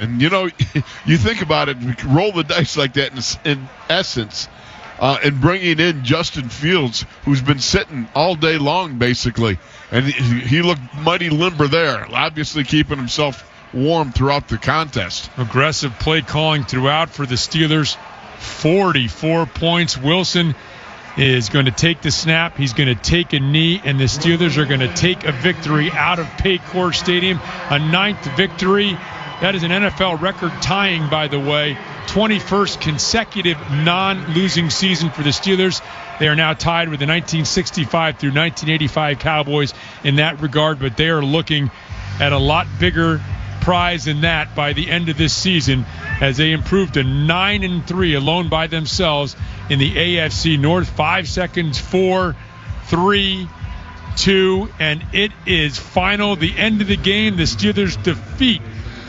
And, you think about it, we can roll the dice like that in essence, and bringing in Justin Fields, who's been sitting all day long, basically. And he looked mighty limber there, obviously keeping himself warm throughout the contest. Aggressive play calling throughout for the Steelers. 44 points. Wilson is going to take the snap. He's going to take a knee, and the Steelers are going to take a victory out of Paycor Stadium. A 9th victory. That is an NFL record tying, by the way, 21st consecutive non-losing season for the Steelers. They are now tied with the 1965 through 1985 Cowboys in that regard, but they are looking at a lot bigger prize than that by the end of this season as they improved to 9-3 alone by themselves in the AFC North. 5 seconds, 4, 3, 2, and it is final. The end of the game, the Steelers defeat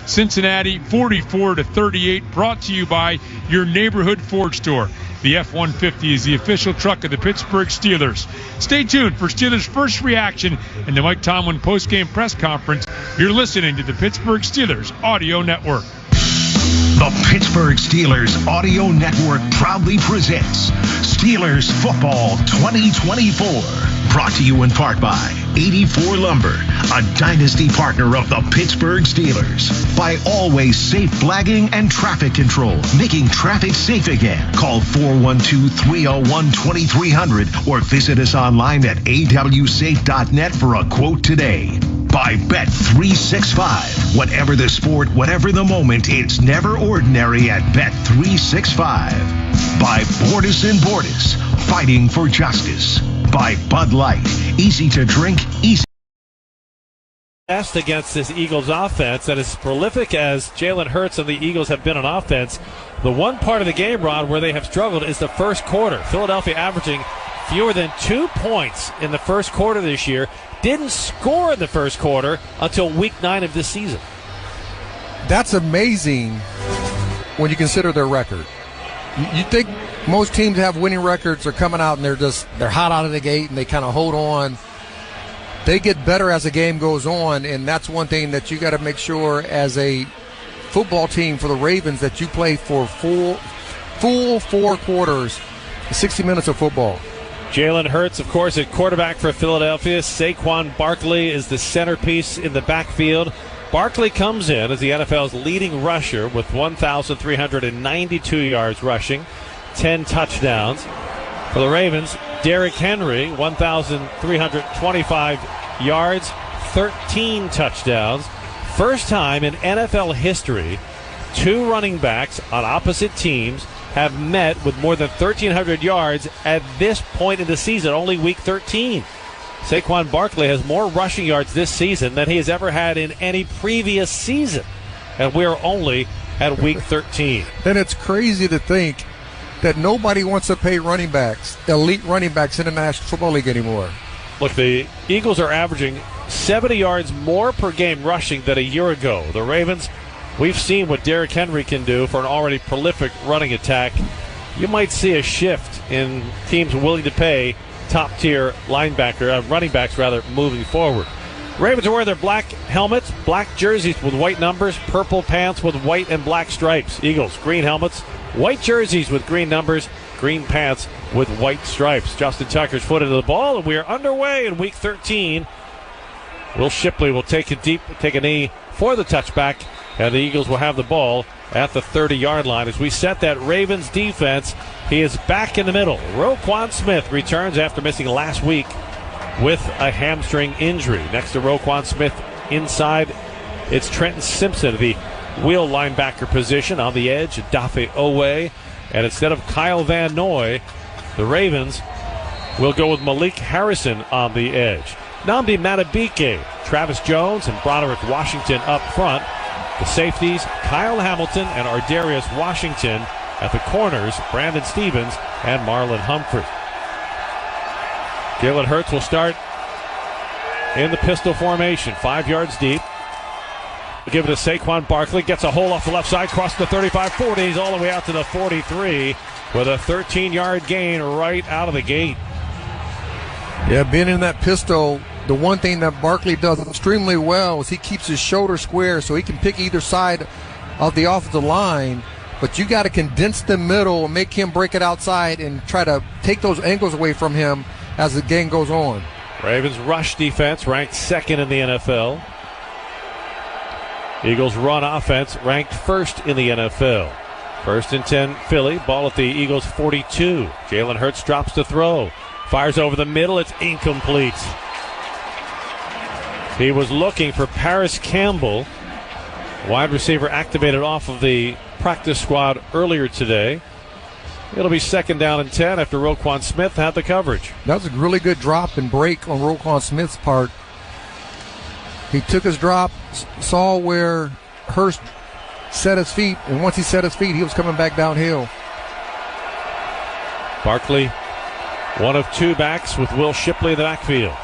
Cincinnati 44-38, brought to you by your neighborhood Ford store. The F-150 is the official truck of the Pittsburgh Steelers. Stay tuned for Steelers' first reaction in the Mike Tomlin postgame press conference. You're listening to the Pittsburgh Steelers Audio Network. The Pittsburgh Steelers Audio Network proudly presents Steelers Football 2024. Brought to you in part by 84 Lumber, a dynasty partner of the Pittsburgh Steelers. By Always Safe Flagging and Traffic Control, making traffic safe again. Call 412-301-2300 or visit us online at awsafe.net for a quote today. By Bet365. Whatever the sport, whatever the moment, it's never ordinary at Bet365. By Bordas & Bordas, fighting for justice. By Bud Light, easy to drink, easy. Against this Eagles offense, and as prolific as Jalen Hurts and the Eagles have been on offense, the one part of the game, Ron, where they have struggled is the first quarter. Philadelphia averaging fewer than 2 points in the first quarter this year. Didn't score in the first quarter until week 9 of this season. That's amazing when you consider their record. You think most teams have winning records are coming out and they're hot out of the gate and they kind of hold on. They get better as the game goes on, and that's one thing that you got to make sure as a football team for the Ravens that you play for full 4 quarters, 60 minutes of football. Jalen Hurts, of course, at quarterback for Philadelphia. Saquon Barkley is the centerpiece in the backfield. Barkley comes in as the NFL's leading rusher with 1,392 yards rushing, 10 touchdowns. For the Ravens, Derrick Henry, 1,325 yards, 13 touchdowns. First time in NFL history, 2 running backs on opposite teams have met with more than 1,300 yards at this point in the season, only week 13. Saquon Barkley has more rushing yards this season than he has ever had in any previous season. And we're only at week 13. And it's crazy to think that nobody wants to pay running backs, elite running backs in the National Football League anymore. Look, the Eagles are averaging 70 yards more per game rushing than a year ago. The Ravens, we've seen what Derrick Henry can do for an already prolific running attack. You might see a shift in teams willing to pay top-tier running backs moving forward. Ravens are wearing their black helmets, black jerseys with white numbers, purple pants with white and black stripes. Eagles, green helmets, white jerseys with green numbers, green pants with white stripes. Justin Tucker's foot into the ball, and we are underway in week 13. Will Shipley will take a knee for the touchback, and the Eagles will have the ball at the 30-yard line. As we set that Ravens defense, he is back in the middle. Roquan Smith returns after missing last week with a hamstring injury. Next to Roquan Smith inside, it's Trenton Simpson, the wheel linebacker position on the edge, Dafe Owe. And instead of Kyle Van Noy, the Ravens will go with Malik Harrison on the edge. Nnamdi Madubuike, Travis Jones, and Broderick Washington up front. The safeties, Kyle Hamilton and Ardarius Washington. At the corners, Brandon Stevens and Marlon Humphrey. Jalen Hurts will start in the pistol formation, 5 yards deep. Give it to Saquon Barkley, gets a hole off the left side, crosses the 35-40, he's all the way out to the 43 with a 13-yard gain right out of the gate. Yeah, being in that pistol, the one thing that Barkley does extremely well is he keeps his shoulder square so he can pick either side of the offensive line, but you got to condense the middle and make him break it outside and try to take those angles away from him as the game goes on. Ravens rush defense ranked second in the NFL. Eagles run offense ranked first in the NFL. 1st and 10 Philly, ball at the Eagles 42. Jalen Hurts drops to throw. Fires over the middle, it's incomplete. He was looking for Paris Campbell, wide receiver activated off of the practice squad earlier today. It'll be 2nd down and 10 after Roquan Smith had the coverage. That was a really good drop and break on Roquan Smith's part. He took his drop, saw where Hurst set his feet, and once he set his feet, he was coming back downhill. Barkley, one of 2 backs with Will Shipley in the backfield.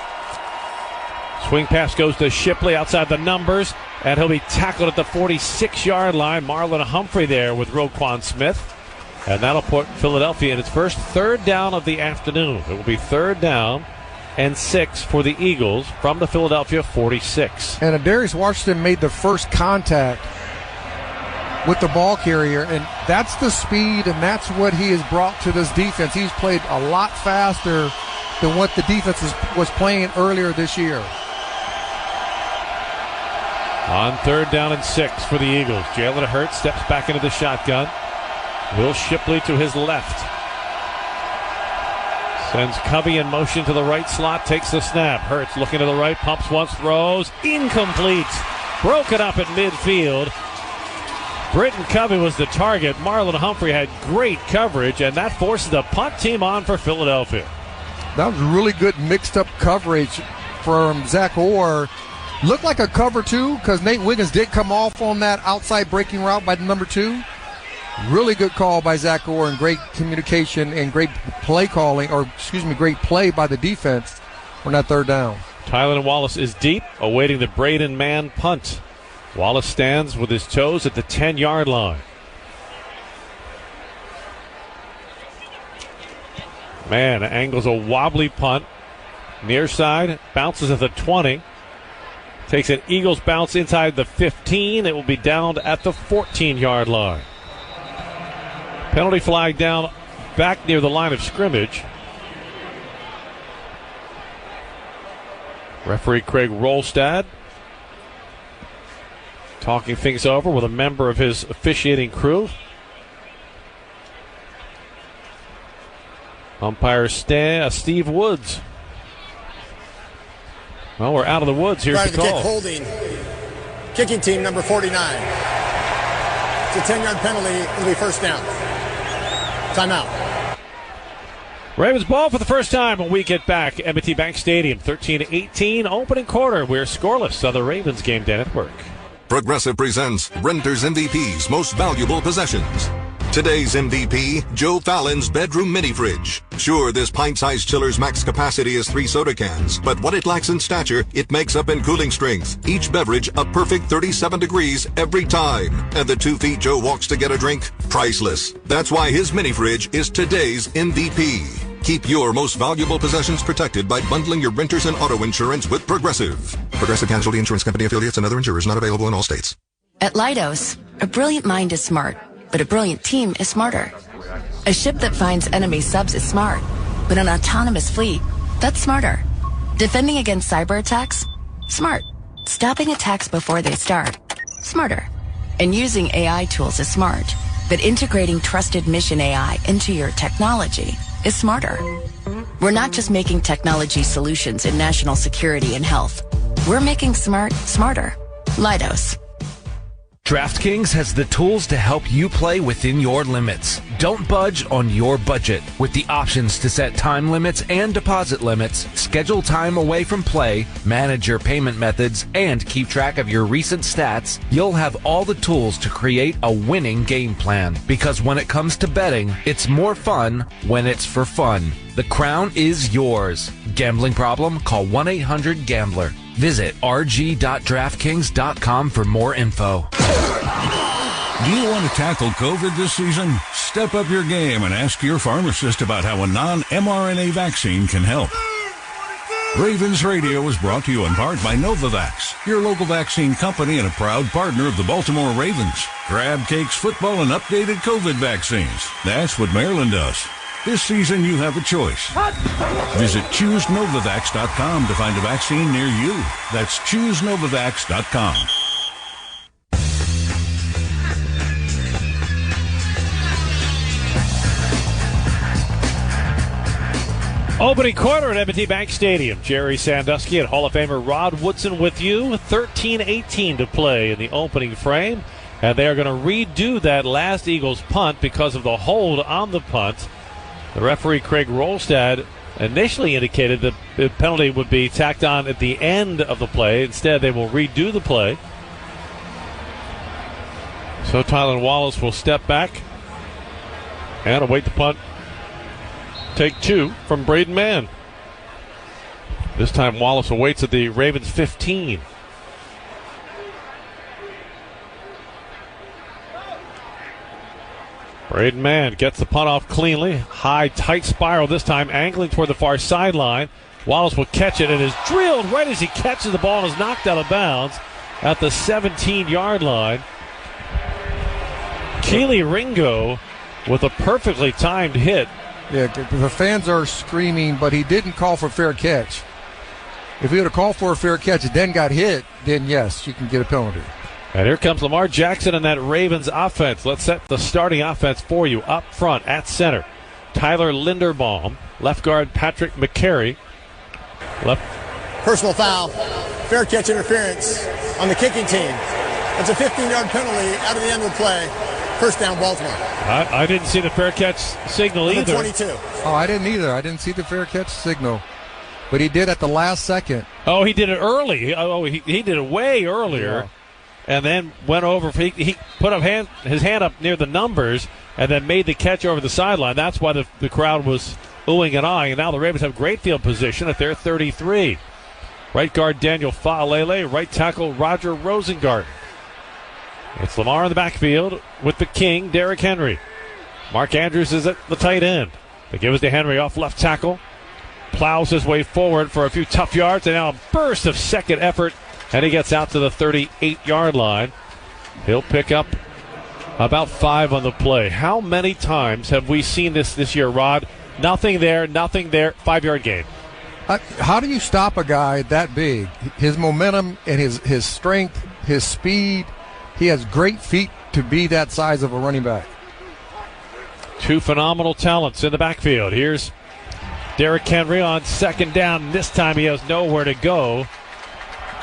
Swing pass goes to Shipley outside the numbers, and he'll be tackled at the 46-yard line. Marlon Humphrey there with Roquan Smith. And that'll put Philadelphia in its first 3rd down of the afternoon. It will be 3rd down and 6 for the Eagles from the Philadelphia 46. And Darius Washington made the first contact with the ball carrier, and that's the speed, and that's what he has brought to this defense. He's played a lot faster than what the defense was playing earlier this year. On 3rd down and 6 for the Eagles, Jalen Hurts steps back into the shotgun. Will Shipley to his left. Sends Covey in motion to the right slot, takes the snap. Hurts looking to the right, pumps once, throws. Incomplete. Broken up at midfield. Britton Covey was the target. Marlon Humphrey had great coverage, and that forces the punt team on for Philadelphia. That was really good mixed-up coverage from Zach Orr. Looked like a cover 2 because Nate Wiggins did come off on that outside breaking route by the number 2. Really good call by Zach Orr and great communication and great play calling, great play by the defense on that 3rd down. Tylan Wallace is deep, awaiting the Braden Mann punt. Wallace stands with his toes at the 10-yard line. Mann angles a wobbly punt. Near side, bounces at the 20. Takes an Eagles bounce inside the 15. It will be downed at the 14-yard line. Penalty flag down back near the line of scrimmage. Referee Craig Rolstad talking things over with a member of his officiating crew. Umpire Steve Woods. Well, we're out of the woods. Here's the call. Kick holding. Kicking team number 49. It's a 10-yard penalty. It'll be 1st down. Timeout. Ravens ball for the first time when we get back. M&T Bank Stadium, 13-18, opening quarter. We're scoreless on the Ravens Game Day Network. Progressive presents Renter's MVP's Most Valuable Possessions. Today's MVP, Joe Fallon's bedroom mini fridge. Sure, this pint-sized chiller's max capacity is 3 soda cans, but what it lacks in stature, it makes up in cooling strength. Each beverage a perfect 37 degrees every time. And the 2 feet Joe walks to get a drink, priceless. That's why his mini fridge is today's MVP. Keep your most valuable possessions protected by bundling your renters and auto insurance with Progressive. Progressive Casualty Insurance Company affiliates and other insurers not available in all states. At Leidos, a brilliant mind is smart, but a brilliant team is smarter. A ship that finds enemy subs is smart, but an autonomous fleet, that's smarter. Defending against cyber attacks? Smart. Stopping attacks before they start? Smarter. And using AI tools is smart, but integrating trusted mission AI into your technology is smarter. We're not just making technology solutions in national security and health. We're making smart smarter. Leidos. DraftKings has the tools to help you play within your limits. Don't budge on your budget. With the options to set time limits and deposit limits, schedule time away from play, manage your payment methods, and keep track of your recent stats, you'll have all the tools to create a winning game plan. Because when it comes to betting, it's more fun when it's for fun. The crown is yours. Gambling problem? Call 1-800-GAMBLER. Visit rg.draftkings.com for more info. Do you want to tackle COVID this season? Step up your game and ask your pharmacist about how a non-mRNA vaccine can help. Ravens Radio is brought to you in part by Novavax, your local vaccine company and a proud partner of the Baltimore Ravens. Crab cakes, football, and updated COVID vaccines. That's what Maryland does. This season, you have a choice. Visit ChooseNovavax.com to find a vaccine near you. That's ChooseNovavax.com. Opening quarter at M&T Bank Stadium. Jerry Sandusky and Hall of Famer Rod Woodson with you. 13-18 to play in the opening frame. And they are going to redo that last Eagles punt because of the hold on the punt. The referee, Craig Rolstad, initially indicated that the penalty would be tacked on at the end of the play. Instead, they will redo the play. So Tylan Wallace will step back and await the punt. Take 2 from Braden Mann. This time Wallace awaits at the Ravens 15. Braden Mann gets the punt off cleanly. High, tight spiral this time, angling toward the far sideline. Wallace will catch it and is drilled right as he catches the ball and is knocked out of bounds at the 17-yard line. Keely Ringo with a perfectly timed hit. Yeah, the fans are screaming, but he didn't call for fair catch. If he would have called for a fair catch and then got hit, then yes, you can get a penalty. And here comes Lamar Jackson and that Ravens offense. Let's set the starting offense for you. Up front at center, Tyler Linderbaum. Left guard, Patrick McCary. Personal foul. Fair catch interference on the kicking team. It's a 15-yard penalty out of the end of the play. First down, Baltimore. I didn't see the fair catch signal either. 22. Oh, I didn't either. I didn't see the fair catch signal. But he did at the last second. Oh, he did it early. He did it way earlier. Yeah. And then went over. He put up his hand up near the numbers and then made the catch over the sideline. That's why the crowd was oohing and eyeing. And now the Ravens have great field position at their 33. Right guard Daniel Fa'alele. Right tackle Roger Rosengarten. It's Lamar in the backfield with the king, Derrick Henry. Mark Andrews is at the tight end. They give it to Henry off left tackle. Plows his way forward for a few tough yards. And now a burst of second effort. And he gets out to the 38-yard line. He'll pick up about 5 on the play. How many times have we seen this year, Rod? Nothing there, 5-yard gain. How do you stop a guy that big? His momentum and his strength, his speed. He has great feet to be that size of a running back. 2 phenomenal talents in the backfield. Here's Derrick Henry on second down. This time he has nowhere to go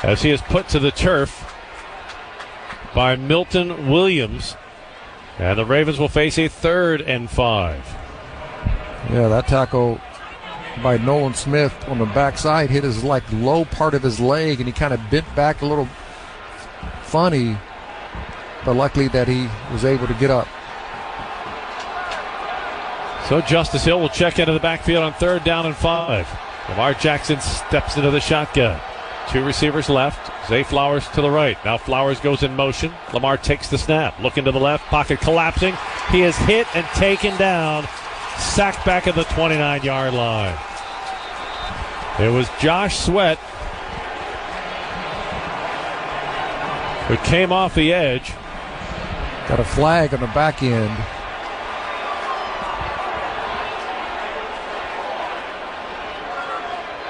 as he is put to the turf by Milton Williams. And the Ravens will face a 3rd and 5. Yeah, that tackle by Nolan Smith on the backside hit his low part of his leg, and he kind of bent back a little funny. But luckily that he was able to get up. So Justice Hill will check into the backfield on 3rd down and 5. Lamar Jackson steps into the shotgun. 2 receivers left. Zay Flowers to the right. Now Flowers goes in motion. Lamar takes the snap. Looking to the left. Pocket collapsing. He is hit and taken down. Sacked back at the 29-yard line. It was Josh Sweat who came off the edge. Got a flag on the back end.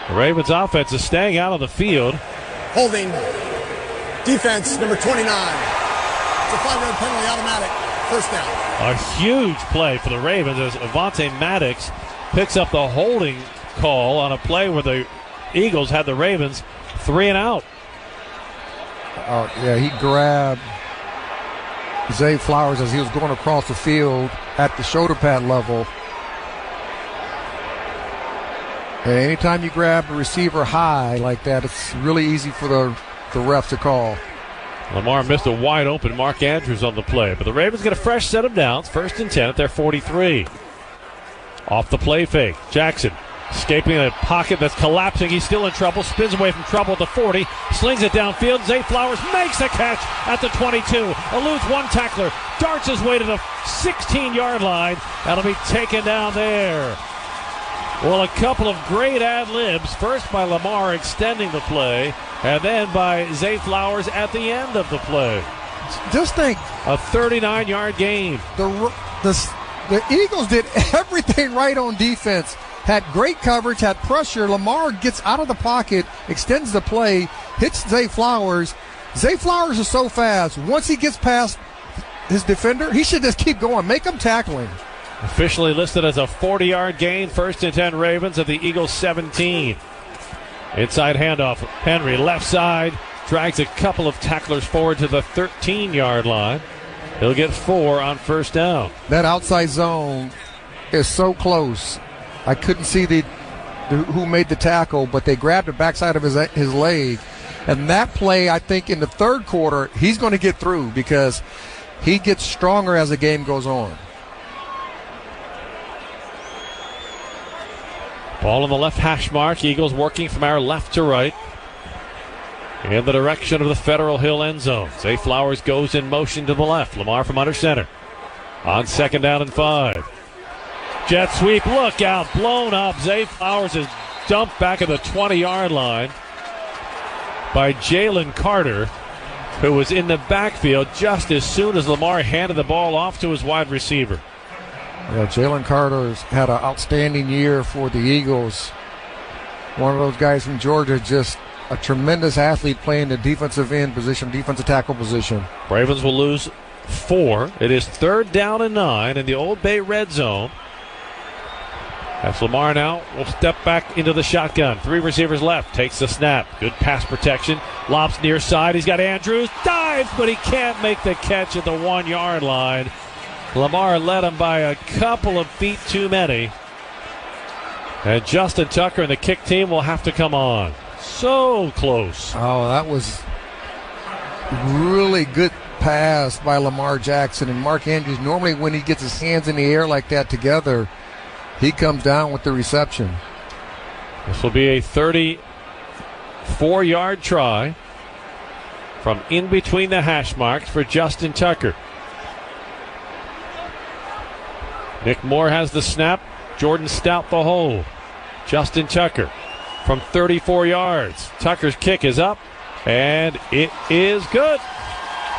The Ravens offense is staying out of the field. Holding defense number 29. It's a 5-yard penalty, automatic. First down. A huge play for the Ravens as Avonte Maddox picks up the holding call on a play where the Eagles had the Ravens 3 and out. Yeah, he grabbed Zay Flowers as he was going across the field at the shoulder pad level. And anytime you grab a receiver high like that, it's really easy for the refs to call. Lamar missed a wide open Mark Andrews on the play, but the Ravens get a fresh set of downs. 1st and 10 at their 43. Off the play fake, Jackson escaping a pocket that's collapsing. He's still in trouble, spins away from trouble at the 40, slings it downfield. Zay Flowers makes a catch at the 22, eludes one tackler, darts his way to the 16-yard line, and will be taken down there. Well, a couple of great ad-libs. First by Lamar extending the play, and then by Zay Flowers at the end of the play. Just think. A 39-yard gain. The Eagles did everything right on defense. Had great coverage, had pressure. Lamar gets out of the pocket, extends the play, hits Zay Flowers. Zay Flowers is so fast. Once he gets past his defender, he should just keep going. Make him tackle him. Officially listed as a 40-yard gain. 1st and 10 Ravens at the Eagles 17. Inside handoff. Henry left side. Drags a couple of tacklers forward to the 13-yard line. He'll get 4 on 1st down. That outside zone is so close. I couldn't see who made the tackle, but they grabbed the backside of his leg. And that play, I think, in the third quarter, he's going to get through because he gets stronger as the game goes on. Ball on the left hash mark. Eagles working from our left to right in the direction of the Federal Hill end zone. Zay Flowers goes in motion to the left. Lamar from under center. On 2nd down and 5. Jet sweep. Look out. Blown up. Zay Flowers is dumped back at the 20-yard line by Jalen Carter, who was in the backfield just as soon as Lamar handed the ball off to his wide receiver. Yeah, Jalen Carter's had an outstanding year for the Eagles. One of those guys from Georgia, just a tremendous athlete playing the defensive end position, defensive tackle position. Ravens will lose 4. It is 3rd down and 9 in the Old Bay red zone. As Lamar now will step back into the shotgun. 3 receivers left. Takes the snap. Good pass protection. Lobs near side. He's got Andrews. Dives, but he can't make the catch at the 1-yard line. Lamar led him by a couple of feet too many. And Justin Tucker and the kick team will have to come on. So close. Oh, that was really good pass by Lamar Jackson. And Mark Andrews, normally when he gets his hands in the air like that together, he comes down with the reception. This will be a 34-yard try from in between the hash marks for Justin Tucker. Nick Moore has the snap. Jordan Stout the hold. Justin Tucker from 34 yards. Tucker's kick is up, and it is good.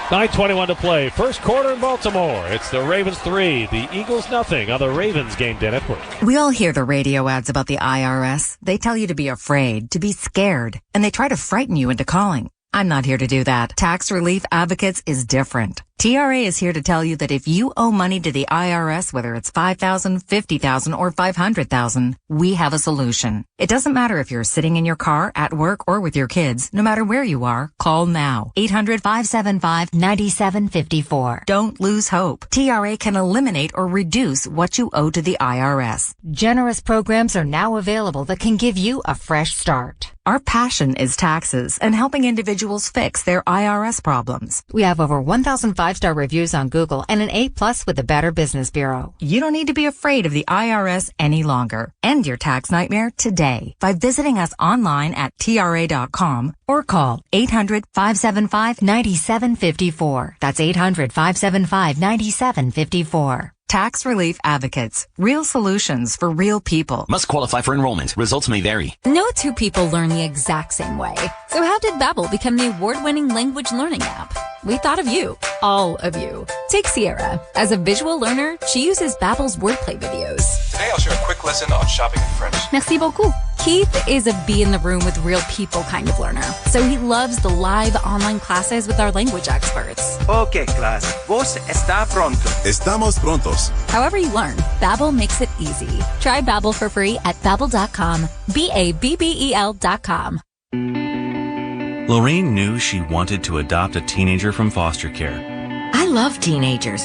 9:21 to play. First quarter in Baltimore. It's the Ravens 3, the Eagles nothing on the Ravens Game Day Network. We all hear the radio ads about the IRS. They tell you to be afraid, to be scared, and they try to frighten you into calling. I'm not here to do that. Tax Relief Advocates is different. TRA is here to tell you that if you owe money to the IRS, whether it's $5,000, $50,000, or $500,000, we have a solution. It doesn't matter if you're sitting in your car, at work, or with your kids. No matter where you are, call now. 800-575-9754. Don't lose hope. TRA can eliminate or reduce what you owe to the IRS. Generous programs are now available that can give you a fresh start. Our passion is taxes and helping individuals fix their IRS problems. We have over 1,000 5-star reviews on Google and an A+ with the Better Business Bureau. You don't need to be afraid of the IRS any longer. End your tax nightmare today by visiting us online at TRA.com or call 800-575-9754. That's 800-575-9754. Tax Relief Advocates. Real solutions for real people. Must qualify for enrollment. Results may vary. No two people learn the exact same way. So how did Babbel become the award-winning language learning app? We thought of you. All of you. Take Sierra. As a visual learner, she uses Babbel's wordplay videos. Today I'll share a quick lesson on shopping in French. Merci beaucoup. Keith is a be in the room with real people kind of learner. So he loves the live online classes with our language experts. Okay, class. Vos está pronto. Estamos prontos. However you learn, Babbel makes it easy. Try Babbel for free at Babbel.com. Babbel.com. Lorraine knew she wanted to adopt a teenager from foster care. I love teenagers.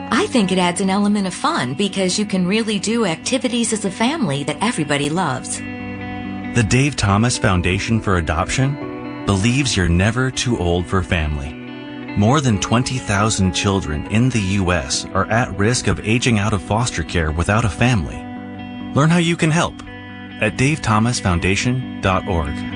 I think it adds an element of fun because you can really do activities as a family that everybody loves. The Dave Thomas Foundation for Adoption believes you're never too old for family. More than 20,000 children in the U.S. are at risk of aging out of foster care without a family. Learn how you can help at davethomasfoundation.org.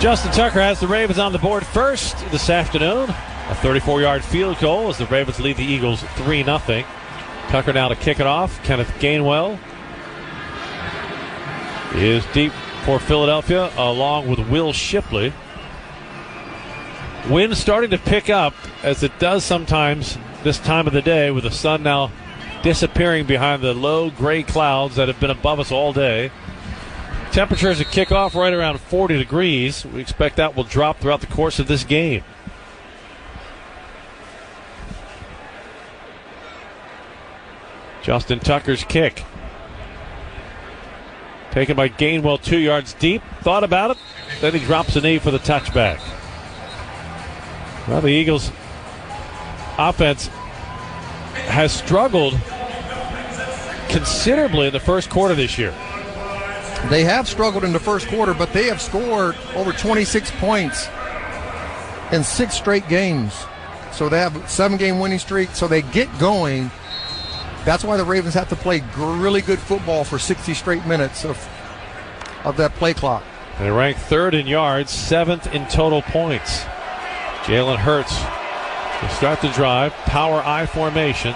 Justin Tucker has the Ravens on the board first this afternoon A 34-yard field goal as the Ravens lead the Eagles 3-0. Tucker now to kick it off. Kenneth Gainwell is deep for Philadelphia, along with Will Shipley. Wind starting to pick up, as it does sometimes this time of the day, with the sun now disappearing behind the low gray clouds that have been above us all day. Temperatures at kickoff right around 40 degrees. We expect that will drop throughout the course of this game. Justin Tucker's kick. Taken by Gainwell 2 yards deep. Thought about it. Then he drops a knee for the touchback. Well, the Eagles' offense has struggled considerably in the first quarter this year. They have struggled in the first quarter, but they have scored over 26 points in 6 straight games. So they have a 7-game winning streak, so they get going. That's why the Ravens have to play really good football for 60 straight minutes of that play clock. They rank 3rd in yards, 7th in total points. Jalen Hurts to start the drive. Power I formation.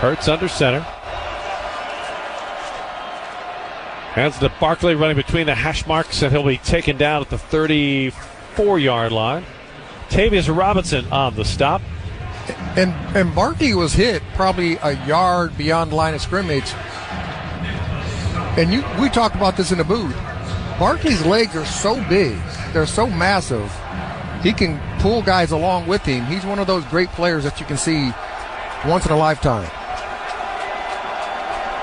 Hurts under center. Hands to Barkley, running between the hash marks, and he'll be taken down at the 34-yard line. Tavius Robinson on the stop. And Barkley was hit probably a yard beyond the line of scrimmage. And we talked about this in the booth. Barkley's legs are so big. They're so massive. He can pull guys along with him. He's one of those great players that you can see once in a lifetime.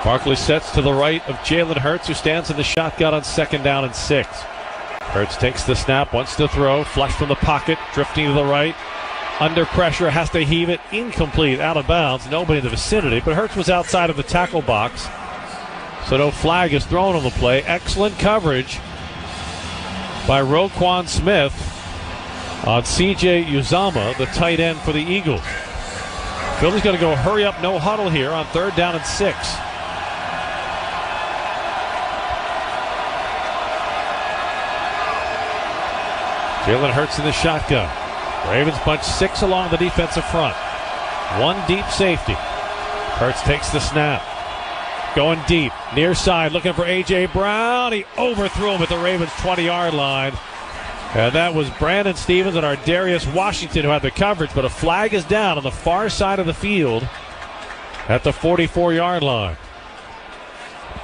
Barkley sets to the right of Jalen Hurts, who stands in the shotgun on 2nd down and 6. Hurts takes the snap, wants to throw, flush from the pocket, drifting to the right. Under pressure, has to heave it, incomplete, out of bounds. Nobody in the vicinity, but Hurts was outside of the tackle box, so no flag is thrown on the play. Excellent coverage by Roquan Smith on C.J. Uzomah, the tight end for the Eagles. Philly's going to go hurry up, no huddle here on 3rd down and 6. Jalen Hurts in the shotgun. Ravens punch 6 along the defensive front. 1 deep safety. Hurts takes the snap. Going deep. Near side, looking for A.J. Brown. He overthrew him at the Ravens' 20-yard line. And that was Brandon Stevens and Ardarius Washington who had the coverage, but a flag is down on the far side of the field at the 44-yard line.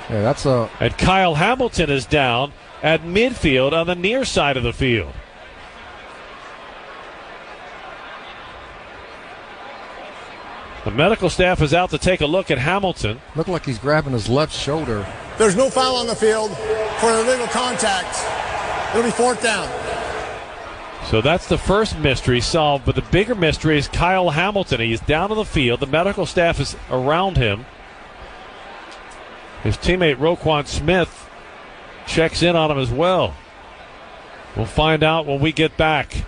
Yeah, and Kyle Hamilton is down at midfield on the near side of the field. The medical staff is out to take a look at Hamilton. Looked like he's grabbing his left shoulder. There's no foul on the field for illegal contact. It'll be 4th down. So that's the first mystery solved, but the bigger mystery is Kyle Hamilton. He's down on the field. The medical staff is around him. His teammate Roquan Smith checks in on him as well. We'll find out when we get back.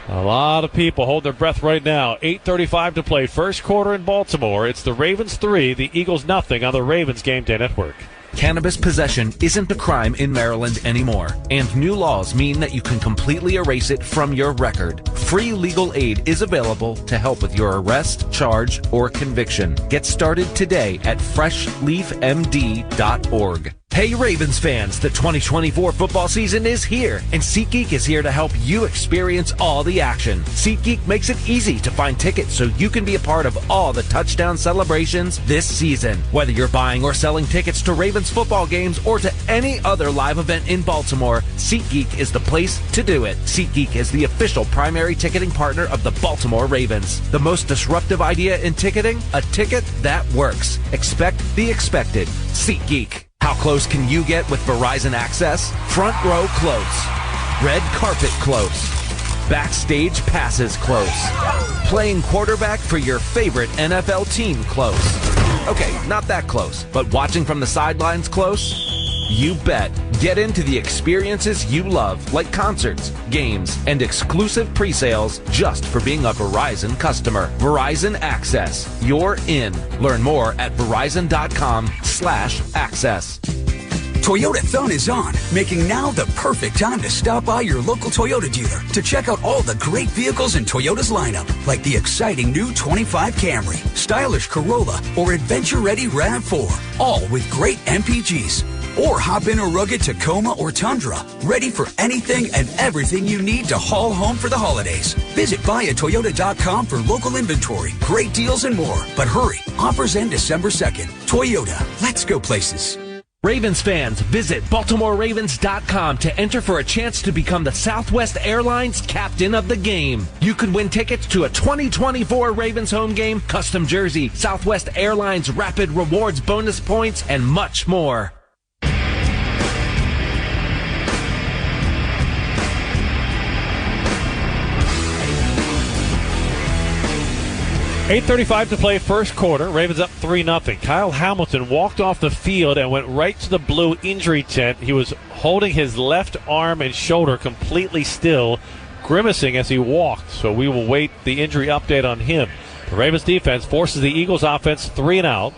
A lot of people hold their breath right now. 8:35 to play. First quarter in Baltimore. It's the Ravens 3, the Eagles 0 on the Ravens Game Day Network. Cannabis possession isn't a crime in Maryland anymore, and new laws mean that you can completely erase it from your record. Free legal aid is available to help with your arrest, charge, or conviction. Get started today at freshleafmd.org. Hey Ravens fans, the 2024 football season is here, and SeatGeek is here to help you experience all the action. SeatGeek makes it easy to find tickets so you can be a part of all the touchdown celebrations this season. Whether you're buying or selling tickets to Ravens football games or to any other live event in Baltimore, SeatGeek is the place to do it. SeatGeek is the official primary ticketing partner of the Baltimore Ravens. The most disruptive idea in ticketing? A ticket that works. Expect the expected. SeatGeek. How close can you get with Verizon Access? Front row close. Red carpet close. Backstage passes close. Playing quarterback for your favorite NFL team close. Okay, not that close, but watching from the sidelines close? You bet. Get into the experiences you love, like concerts, games, and exclusive pre-sales just for being a Verizon customer. Verizon Access. You're in. Learn more at verizon.com/access. Toyota Thon is on, making now the perfect time to stop by your local Toyota dealer to check out all the great vehicles in Toyota's lineup, like the exciting new 25 Camry, stylish Corolla, or adventure-ready RAV4, all with great MPGs. Or hop in a rugged Tacoma or Tundra, ready for anything and everything you need to haul home for the holidays. Visit buyatoyota.com for local inventory, great deals, and more. But hurry, offers end December 2nd. Toyota, let's go places. Ravens fans, visit BaltimoreRavens.com to enter for a chance to become the Southwest Airlines captain of the game. You could win tickets to a 2024 Ravens home game, custom jersey, Southwest Airlines Rapid Rewards bonus points, and much more. 8:35 to play first quarter. Ravens up 3-0. Kyle Hamilton walked off the field and went right to the blue injury tent. He was holding his left arm and shoulder completely still, grimacing as he walked. So we will wait the injury update on him. The Ravens defense forces the Eagles offense 3 and out.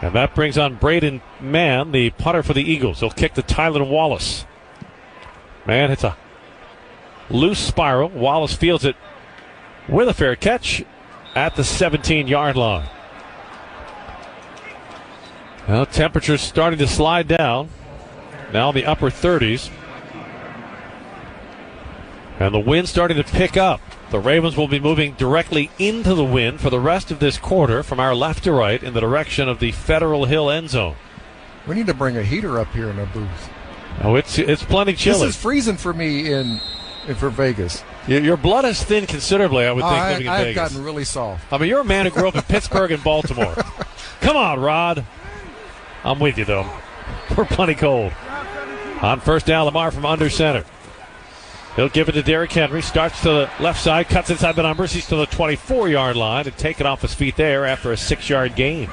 And that brings on Braden Mann, the punter for the Eagles. He'll kick to Tylan Wallace. Mann hits a loose spiral. Wallace fields it with a fair catch at the 17-yard line. Now temperatures starting to slide down. Now in the upper 30s. And the wind starting to pick up. The Ravens will be moving directly into the wind for the rest of this quarter from our left to right in the direction of the Federal Hill end zone. We need to bring a heater up here in our booth. Oh, it's plenty chilly. This is freezing for me for Vegas. Your blood has thinned considerably, I would think, living in Vegas. I've gotten really soft. I mean, you're a man who grew up in Pittsburgh and Baltimore. Come on, Rod. I'm with you, though. We're plenty cold. On first down, Lamar from under center. He'll give it to Derrick Henry. Starts to the left side, cuts inside the numbers. He's to the 24-yard line and taken off his feet there after a 6-yard gain.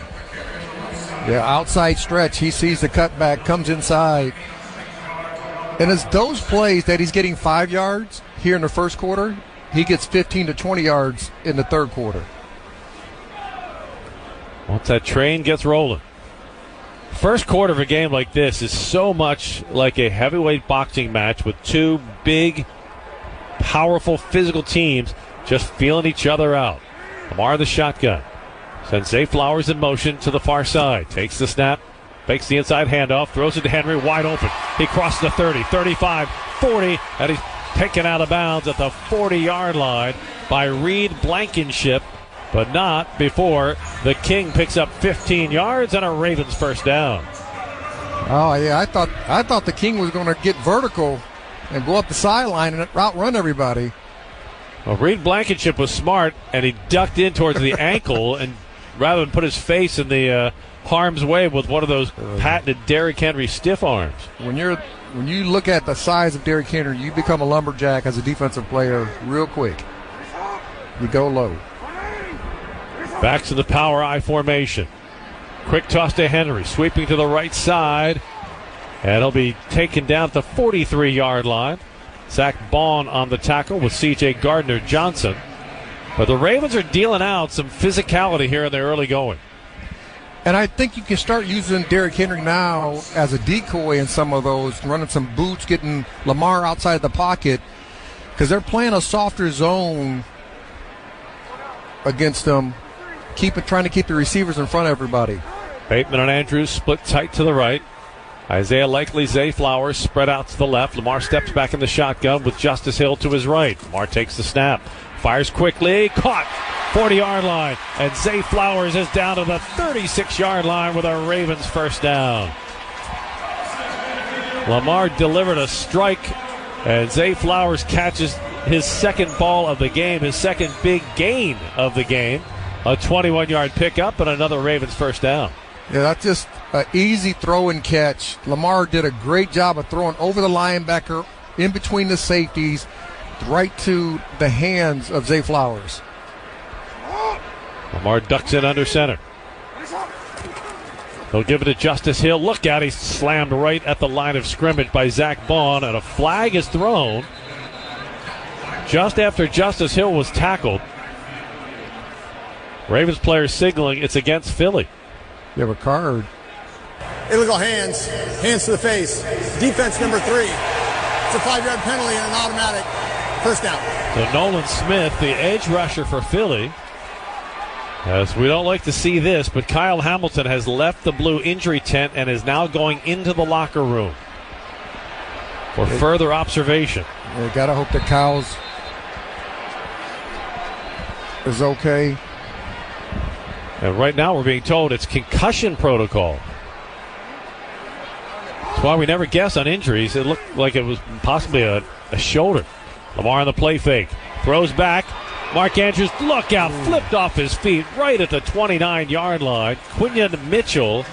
Yeah, outside stretch. He sees the cutback, comes inside. And it's those plays that he's getting 5 yards here in the first quarter, he gets 15 to 20 yards in the third quarter. Once that train gets rolling. First quarter of a game like this is so much like a heavyweight boxing match with two big, powerful, physical teams just feeling each other out. Lamar the shotgun. Sends Zay Flowers in motion to the far side. Takes the snap. Fakes the inside handoff. Throws it to Henry. Wide open. He crosses the 30, 35, 40. And he's taken out of bounds at the 40-yard line by Reed Blankenship. But not before the King picks up 15 yards and a Ravens first down. Oh, yeah. I thought the King was going to get vertical and go up the sideline and outrun everybody. Well, Reed Blankenship was smart, and he ducked in towards the ankle, and rather than put his face in the harm's way with one of those patented Derrick Henry stiff arms. When you look at the size of Derrick Henry, you become a lumberjack as a defensive player real quick. You go low. Back to the power I formation. Quick toss to Henry, sweeping to the right side, and he'll be taken down at the 43-yard line. Zach Bond on the tackle with C.J. Gardner-Johnson. But the Ravens are dealing out some physicality here in their early going. And I think you can start using Derrick Henry now as a decoy in some of those, running some boots, getting Lamar outside the pocket, because they're playing a softer zone against them, trying to keep the receivers in front of everybody. Bateman and Andrews split tight to the right. Isaiah Likely, Zay Flowers spread out to the left. Lamar steps back in the shotgun with Justice Hill to his right. Lamar takes the snap. Fires quickly. Caught. 40-yard line. And Zay Flowers is down to the 36-yard line with a Ravens first down. Lamar delivered a strike. And Zay Flowers catches his second ball of the game, his second big gain of the game. A 21-yard pickup and another Ravens first down. Yeah, that's just an easy throw and catch. Lamar did a great job of throwing over the linebacker, in between the safeties, right to the hands of Zay Flowers. Lamar ducks in under center. He'll give it to Justice Hill. Look out, he's slammed right at the line of scrimmage by Zach Bond, and a flag is thrown just after Justice Hill was tackled. Ravens players signaling it's against Philly. You have a card. Illegal hands to the face. Defense number 3. It's a 5-yard penalty and an automatic first down. So Nolan Smith, the edge rusher for Philly. As we don't like to see this, but Kyle Hamilton has left the blue injury tent and is now going into the locker room for further observation. You got to hope that Kyle's is okay. And right now we're being told it's concussion protocol. That's why we never guess on injuries. It looked like it was possibly a shoulder. Lamar on the play fake. Throws back. Mark Andrews, look out, flipped off his feet right at the 29-yard line. Quinion Mitchell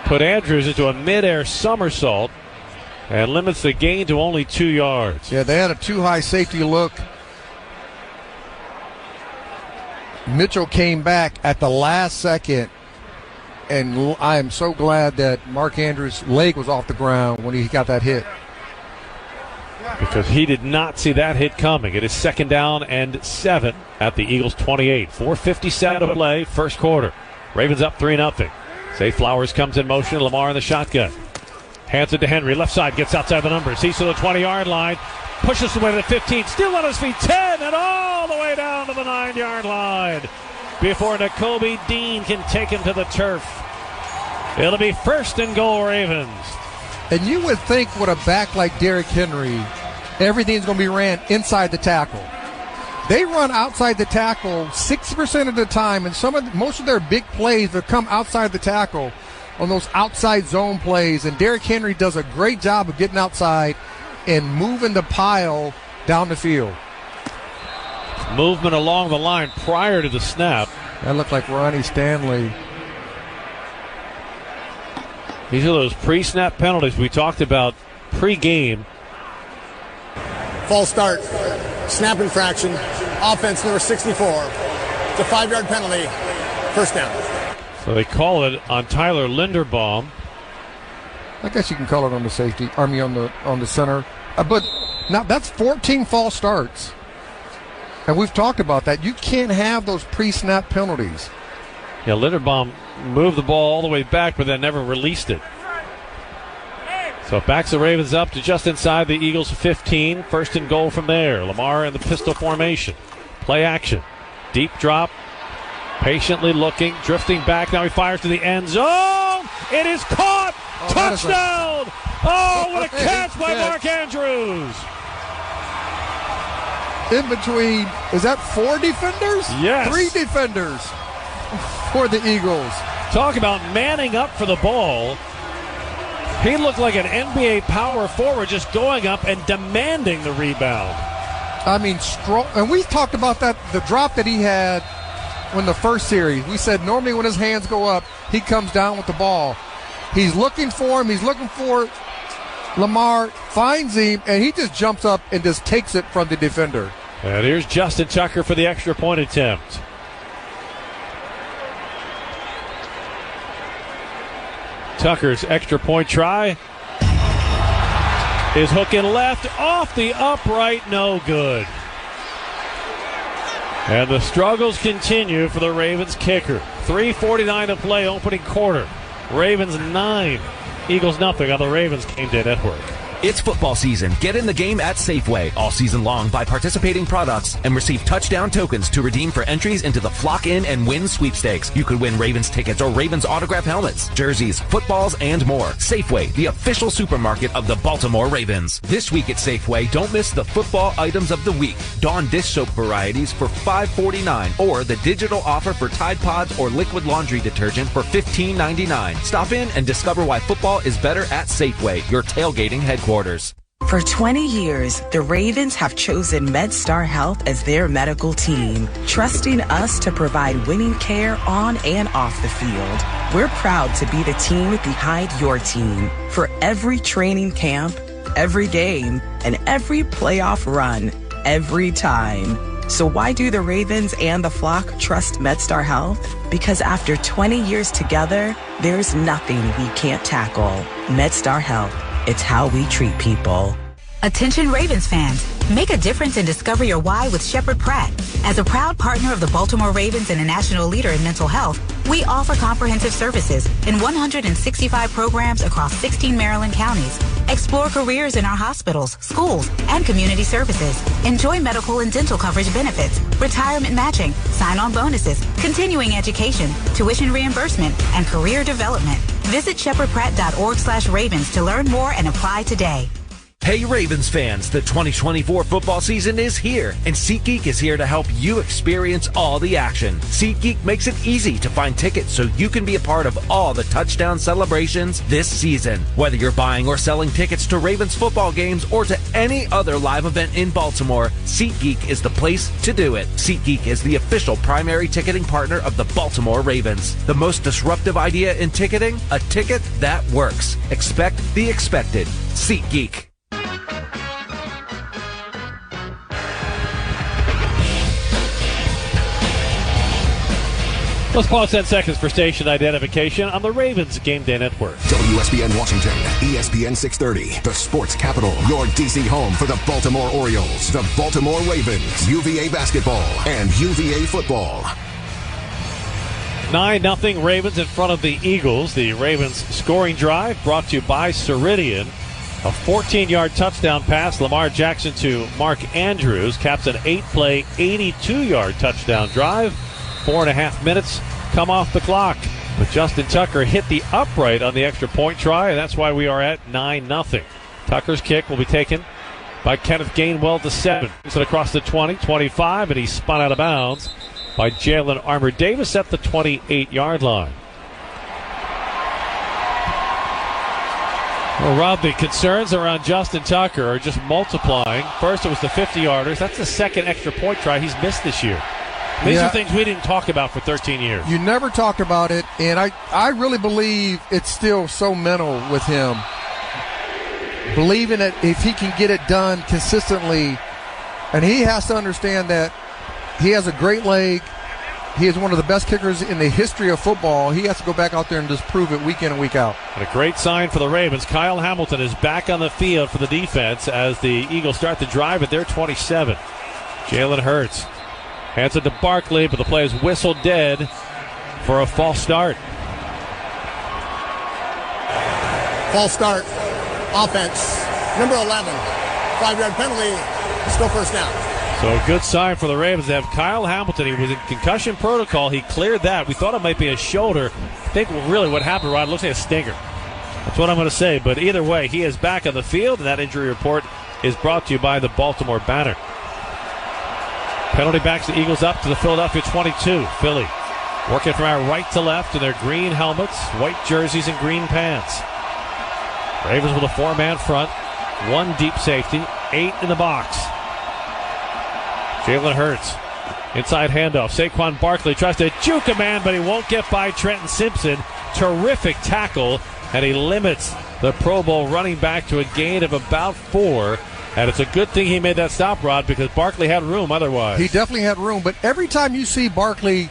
put Andrews into a midair somersault and limits the gain to only 2 yards. Yeah, they had a too high safety look. Mitchell came back at the last second, and I am so glad that Mark Andrews' leg was off the ground when he got that hit. Because he did not see that hit coming. It is 2nd down and 7 at the Eagles 28. 4:57 to play, first quarter. Ravens up 3-0. Zay Flowers comes in motion. Lamar in the shotgun. Hands it to Henry. Left side, gets outside the numbers. He's to the 20-yard line. Pushes away to the 15. Still on his feet. 10 and all the way down to the 9-yard line before Nakobe Dean can take him to the turf. It'll be 1st and goal, Ravens. And you would think with a back like Derrick Henry, everything's going to be ran inside the tackle. They run outside the tackle 60% of the time, and most of their big plays that come outside the tackle on those outside zone plays. And Derrick Henry does a great job of getting outside and moving the pile down the field. Movement along the line prior to the snap. That looked like Ronnie Stanley. These are those pre-snap penalties we talked about pre-game. False start, snap infraction, offense number 64. It's a 5-yard penalty, first down. So they call it on Tyler Linderbaum. I guess you can call it on the safety, on the center. But now that's 14 false starts. And we've talked about that. You can't have those pre-snap penalties. Yeah, Linderbaum moved the ball all the way back, but then never released it. So it backs the Ravens up to just inside the Eagles' 15. 1st and goal from there. Lamar in the pistol formation. Play action. Deep drop. Patiently looking. Drifting back. Now he fires to the end zone. It is caught. Touchdown. What a catch by Mark Andrews. In between, is that 4 defenders? Yes. 3 defenders for the Eagles. Talk about manning up for the ball. He looked like an NBA power forward just going up and demanding the rebound. I mean, and we talked about that, the drop that he had in the first series. We said normally when his hands go up, he comes down with the ball. He's looking for him. He's looking for Lamar, finds him, and he just jumps up and just takes it from the defender. And here's Justin Tucker for the extra point attempt. Tucker's extra point try is hooking left off the upright, no good. And the struggles continue for the Ravens kicker. 3:49 to play, opening quarter. Ravens 9, Eagles nothing on the Ravens Game Day Network. It's football season. Get in the game at Safeway all season long by participating products and receive touchdown tokens to redeem for entries into the Flock In and Win sweepstakes. You could win Ravens tickets or Ravens autograph helmets, jerseys, footballs, and more. Safeway, the official supermarket of the Baltimore Ravens. This week at Safeway, don't miss the football items of the week. Dawn dish soap varieties for $5.49 or the digital offer for Tide Pods or liquid laundry detergent for $15.99. Stop in and discover why football is better at Safeway, your tailgating headquarters. For 20 years, the Ravens have chosen MedStar Health as their medical team, trusting us to provide winning care on and off the field. We're proud to be the team behind your team for every training camp, every game, and every playoff run, every time. So why do the Ravens and the flock trust MedStar Health? Because after 20 years together, there's nothing we can't tackle. MedStar Health. It's how we treat people. Attention Ravens fans, Make a difference and discover your why with Shepherd Pratt. As a proud partner of the Baltimore Ravens and a national leader in mental health, we offer comprehensive services in 165 programs across 16 Maryland counties. Explore careers in our hospitals, schools, and community services. Enjoy medical and dental coverage benefits, retirement matching, sign-on bonuses, continuing education, tuition reimbursement, and career development. Visit shepherdpratt.org/Ravens to learn more and apply today. Hey Ravens fans, the 2024 football season is here, and SeatGeek is here to help you experience all the action. SeatGeek makes it easy to find tickets so you can be a part of all the touchdown celebrations this season. Whether you're buying or selling tickets to Ravens football games or to any other live event in Baltimore, SeatGeek is the place to do it. SeatGeek is the official primary ticketing partner of the Baltimore Ravens. The most disruptive idea in ticketing? A ticket that works. Expect the expected. SeatGeek. Let's pause 10 seconds for station identification on the Ravens Game Day Network. WSBN Washington, ESPN 630, the sports capital, your DC home for the Baltimore Orioles, the Baltimore Ravens, UVA basketball, and UVA football. 9-0 Ravens in front of the Eagles. The Ravens scoring drive brought to you by Ceridian. A 14-yard touchdown pass, Lamar Jackson to Mark Andrews, caps an 8-play, 82-yard touchdown drive. 4.5 minutes come off the clock. But Justin Tucker hit the upright on the extra point try, and that's why we are at 9-0. Tucker's kick will be taken by Kenneth Gainwell to 7. So across the 20, 25, and he's spun out of bounds by Jalen Armour-Davis at the 28-yard line. Well, Rob, the concerns around Justin Tucker are just multiplying. First, it was the 50-yarders. That's the second extra point try he's missed this year. These are things we didn't talk about for 13 years. You never talked about it, and I really believe it's still so mental with him. Believing that if he can get it done consistently, and he has to understand that he has a great leg. He is one of the best kickers in the history of football. He has to go back out there and just prove it week in and week out. And a great sign for the Ravens. Kyle Hamilton is back on the field for the defense as the Eagles start the drive at their 27. Jalen Hurts hands it to Barkley, but the play is whistled dead for a false start. False start. Offense. Number 11. 5-yard penalty. Still first down. So a good sign for the Ravens to have Kyle Hamilton. He was in concussion protocol. He cleared that. We thought it might be a shoulder. I think really what happened, Rod, looks like a stinger. That's what I'm going to say. But either way, he is back on the field, and that injury report is brought to you by the Baltimore Banner. Penalty backs the Eagles up to the Philadelphia 22. Philly working from our right to left in their green helmets, white jerseys, and green pants. Ravens with a 4-man front, 1 deep safety, 8 in the box. Jalen Hurts, inside handoff. Saquon Barkley tries to juke a man, but he won't get by Trenton Simpson. Terrific tackle, and he limits the Pro Bowl running back to a gain of about 4. And it's a good thing he made that stop, Rod, because Barkley had room otherwise. He definitely had room, but every time you see Barkley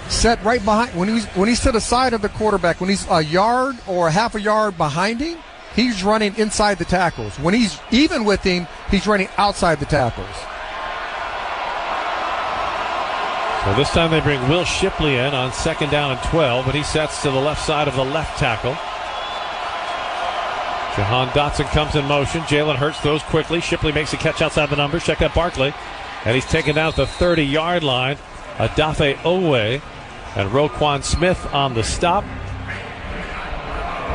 set right behind, when he's to the side of the quarterback, when he's a yard or a half a yard behind him, he's running inside the tackles. When he's even with him, he's running outside the tackles. So this time they bring Will Shipley in on 2nd down and 12, but he sets to the left side of the left tackle. Jahan Dotson comes in motion. Jalen Hurts throws quickly. Shipley makes a catch outside the numbers. Check out Barkley. And he's taken down at the 30-yard line. Adafe Owe and Roquan Smith on the stop.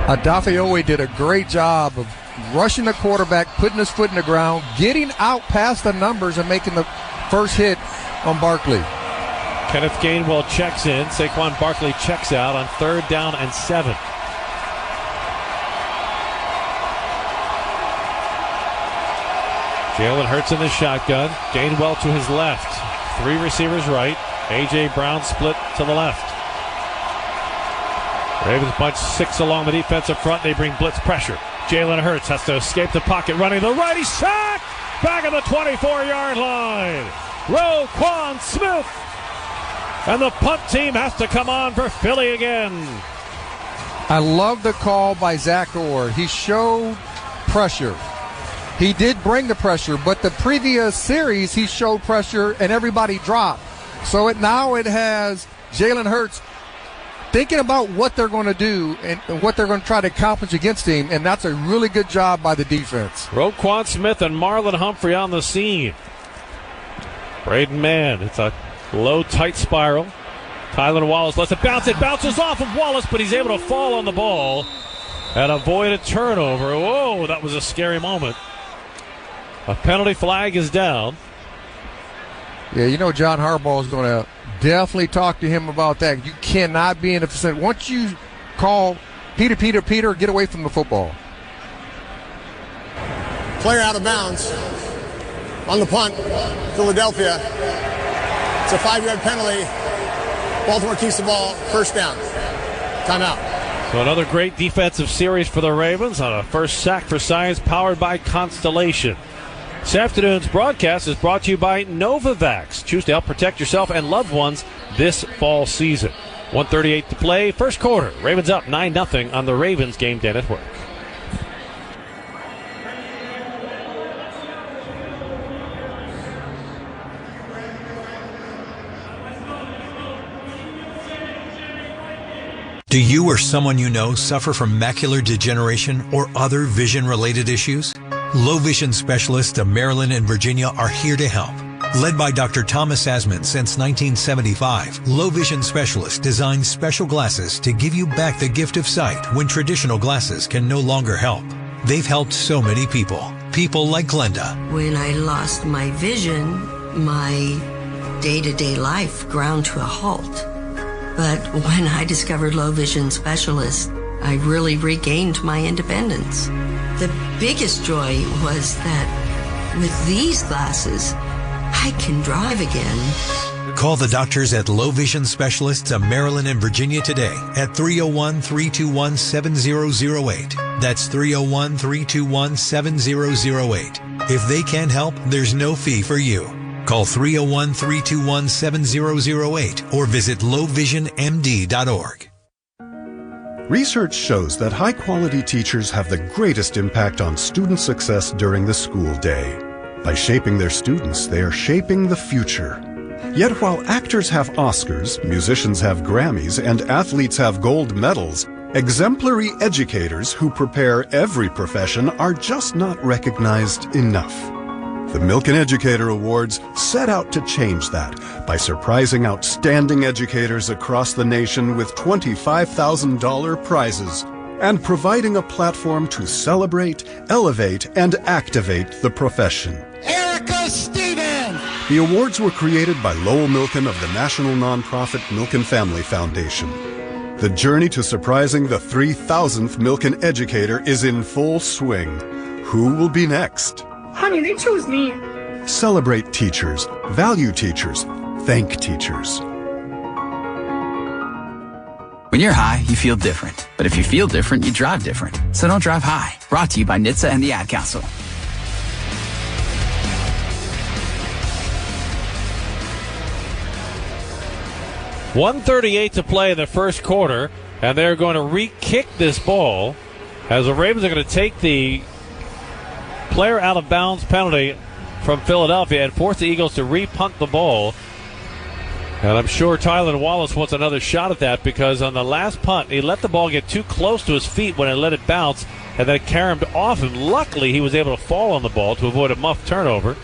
Adafe Owe did a great job of rushing the quarterback, putting his foot in the ground, getting out past the numbers and making the first hit on Barkley. Kenneth Gainwell checks in. Saquon Barkley checks out on 3rd down and 7. Jalen Hurts in the shotgun. Gainwell to his left. 3 receivers right. A.J. Brown split to the left. Ravens bunch 6 along the defensive front. They bring blitz pressure. Jalen Hurts has to escape the pocket. Running the right. He's sacked. Back at the 24-yard line. Roquan Smith. And the punt team has to come on for Philly again. I love the call by Zach Orr. He showed pressure. He did bring the pressure, but the previous series he showed pressure and everybody dropped. So now it has Jalen Hurts thinking about what they're going to do and what they're going to try to accomplish against him, and that's a really good job by the defense. Roquan Smith and Marlon Humphrey on the scene. Braden Mann, it's a low, tight spiral. Tylan Wallace lets it bounce. It bounces off of Wallace, but he's able to fall on the ball and avoid a turnover. Whoa, that was a scary moment. A penalty flag is down. Yeah, you know John Harbaugh is going to definitely talk to him about that. You cannot be in a vicinity. Once you call Peter, get away from the football. Player out of bounds on the punt, Philadelphia. It's a 5-yard penalty. Baltimore keeps the ball, first down. Timeout. So another great defensive series for the Ravens on a first sack for science powered by Constellation. This afternoon's broadcast is brought to you by Novavax. Choose to help protect yourself and loved ones this fall season. 1:38 to play, first quarter. Ravens up 9-0 on the Ravens Game Day Network. Do you or someone you know suffer from macular degeneration or other vision-related issues? Low vision specialists of Maryland and Virginia are here to help. Led by Dr. Thomas Asman since 1975, Low Vision Specialists design special glasses to give you back the gift of sight when traditional glasses can no longer help. They've helped so many people. People like Glenda. When I lost my vision, my day-to-day life ground to a halt. But when I discovered Low Vision Specialists, I really regained my independence. The biggest joy was that with these glasses, I can drive again. Call the doctors at Low Vision Specialists of Maryland and Virginia today at 301-321-7008. That's 301-321-7008. If they can help, there's no fee for you. Call 301-321-7008 or visit lowvisionmd.org. Research shows that high-quality teachers have the greatest impact on student success during the school day. By shaping their students, they are shaping the future. Yet while actors have Oscars, musicians have Grammys, and athletes have gold medals, exemplary educators who prepare every profession are just not recognized enough. The Milken Educator Awards set out to change that by surprising outstanding educators across the nation with $25,000 prizes and providing a platform to celebrate, elevate, and activate the profession. Erica Stevens! The awards were created by Lowell Milken of the national nonprofit Milken Family Foundation. The journey to surprising the 3,000th Milken Educator is in full swing. Who will be next? Honey, they chose me. Celebrate teachers, value teachers, thank teachers. When you're high, you feel different. But if you feel different, you drive different. So don't drive high. Brought to you by NHTSA and the Ad Council. .138 to play in the first quarter, and they're going to re-kick this ball as the Ravens are going to take the player out of bounds penalty from Philadelphia and force the Eagles to re-punt the ball. And I'm sure Tylan Wallace wants another shot at that because on the last punt, he let the ball get too close to his feet when it let it bounce, and then it carried off him. Luckily, he was able to fall on the ball to avoid a muff turnover.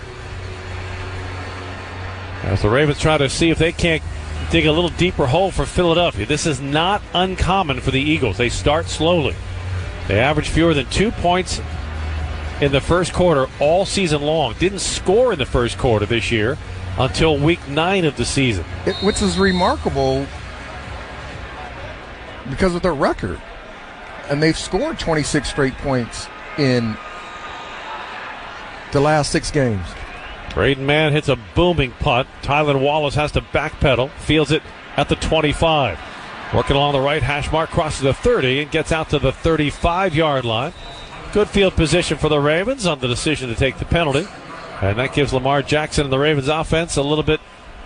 As the Ravens try to see if they can't dig a little deeper hole for Philadelphia. This is not uncommon for the Eagles. They start slowly. They average fewer than 2 points in the first quarter all season long. Didn't score in the first quarter this year until week 9 of the season. Which is remarkable because of their record. And they've scored 26 straight points in the last 6 games. Braden Mann hits a booming punt. Tylan Wallace has to backpedal. Fields it at the 25. Working along the right hash mark, crosses the 30 and gets out to the 35-yard line. Good field position for the Ravens on the decision to take the penalty. And that gives Lamar Jackson and the Ravens offense a little bit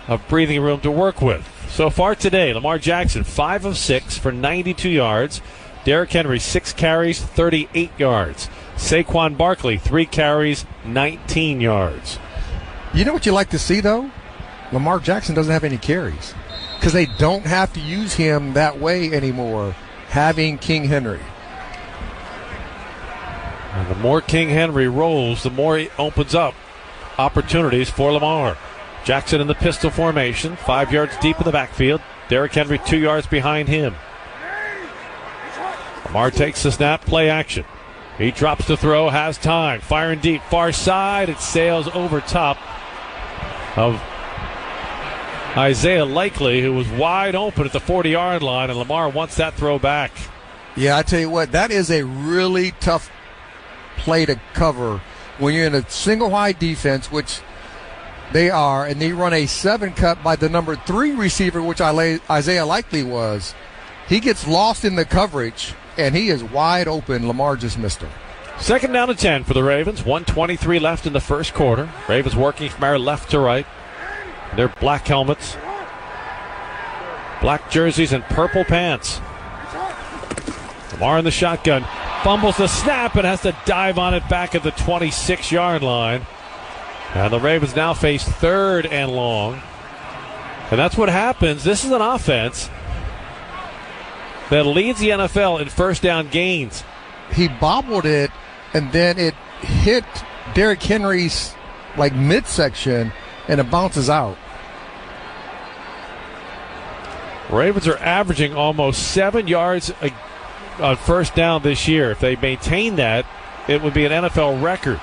of breathing room to work with. So far today, Lamar Jackson 5 of 6 for 92 yards. Derrick Henry, 6 carries, 38 yards. Saquon Barkley, 3 carries, 19 yards. You know what you like to see, though? Lamar Jackson doesn't have any carries because they don't have to use him that way anymore, having King Henry. And the more King Henry rolls, the more it opens up opportunities for Lamar. Jackson in the pistol formation, 5 yards deep in the backfield. Derrick Henry 2 yards behind him. Lamar takes the snap, play action. He drops the throw, has time. Firing deep, far side. It sails over top of Isaiah Likely, who was wide open at the 40-yard line, and Lamar wants that throw back. Yeah, I tell you what, that is a really tough play to cover when you're in a single wide defense, which they are, and they run a 7 cut by the number 3 receiver, which Isaiah Likely was. He gets lost in the coverage, and he is wide open. Lamar just missed him. 2nd down and 10 for the Ravens. 1:23 left in the first quarter. Ravens working from our left to right. Their black helmets, black jerseys, and purple pants. Lamar in the shotgun. Fumbles the snap and has to dive on it back at the 26-yard line. And the Ravens now face 3rd and long. And that's what happens. This is an offense that leads the NFL in first down gains. He bobbled it, and then it hit Derrick Henry's midsection, and it bounces out. Ravens are averaging almost 7 yards on first down this year. If they maintain that, it would be an NFL record.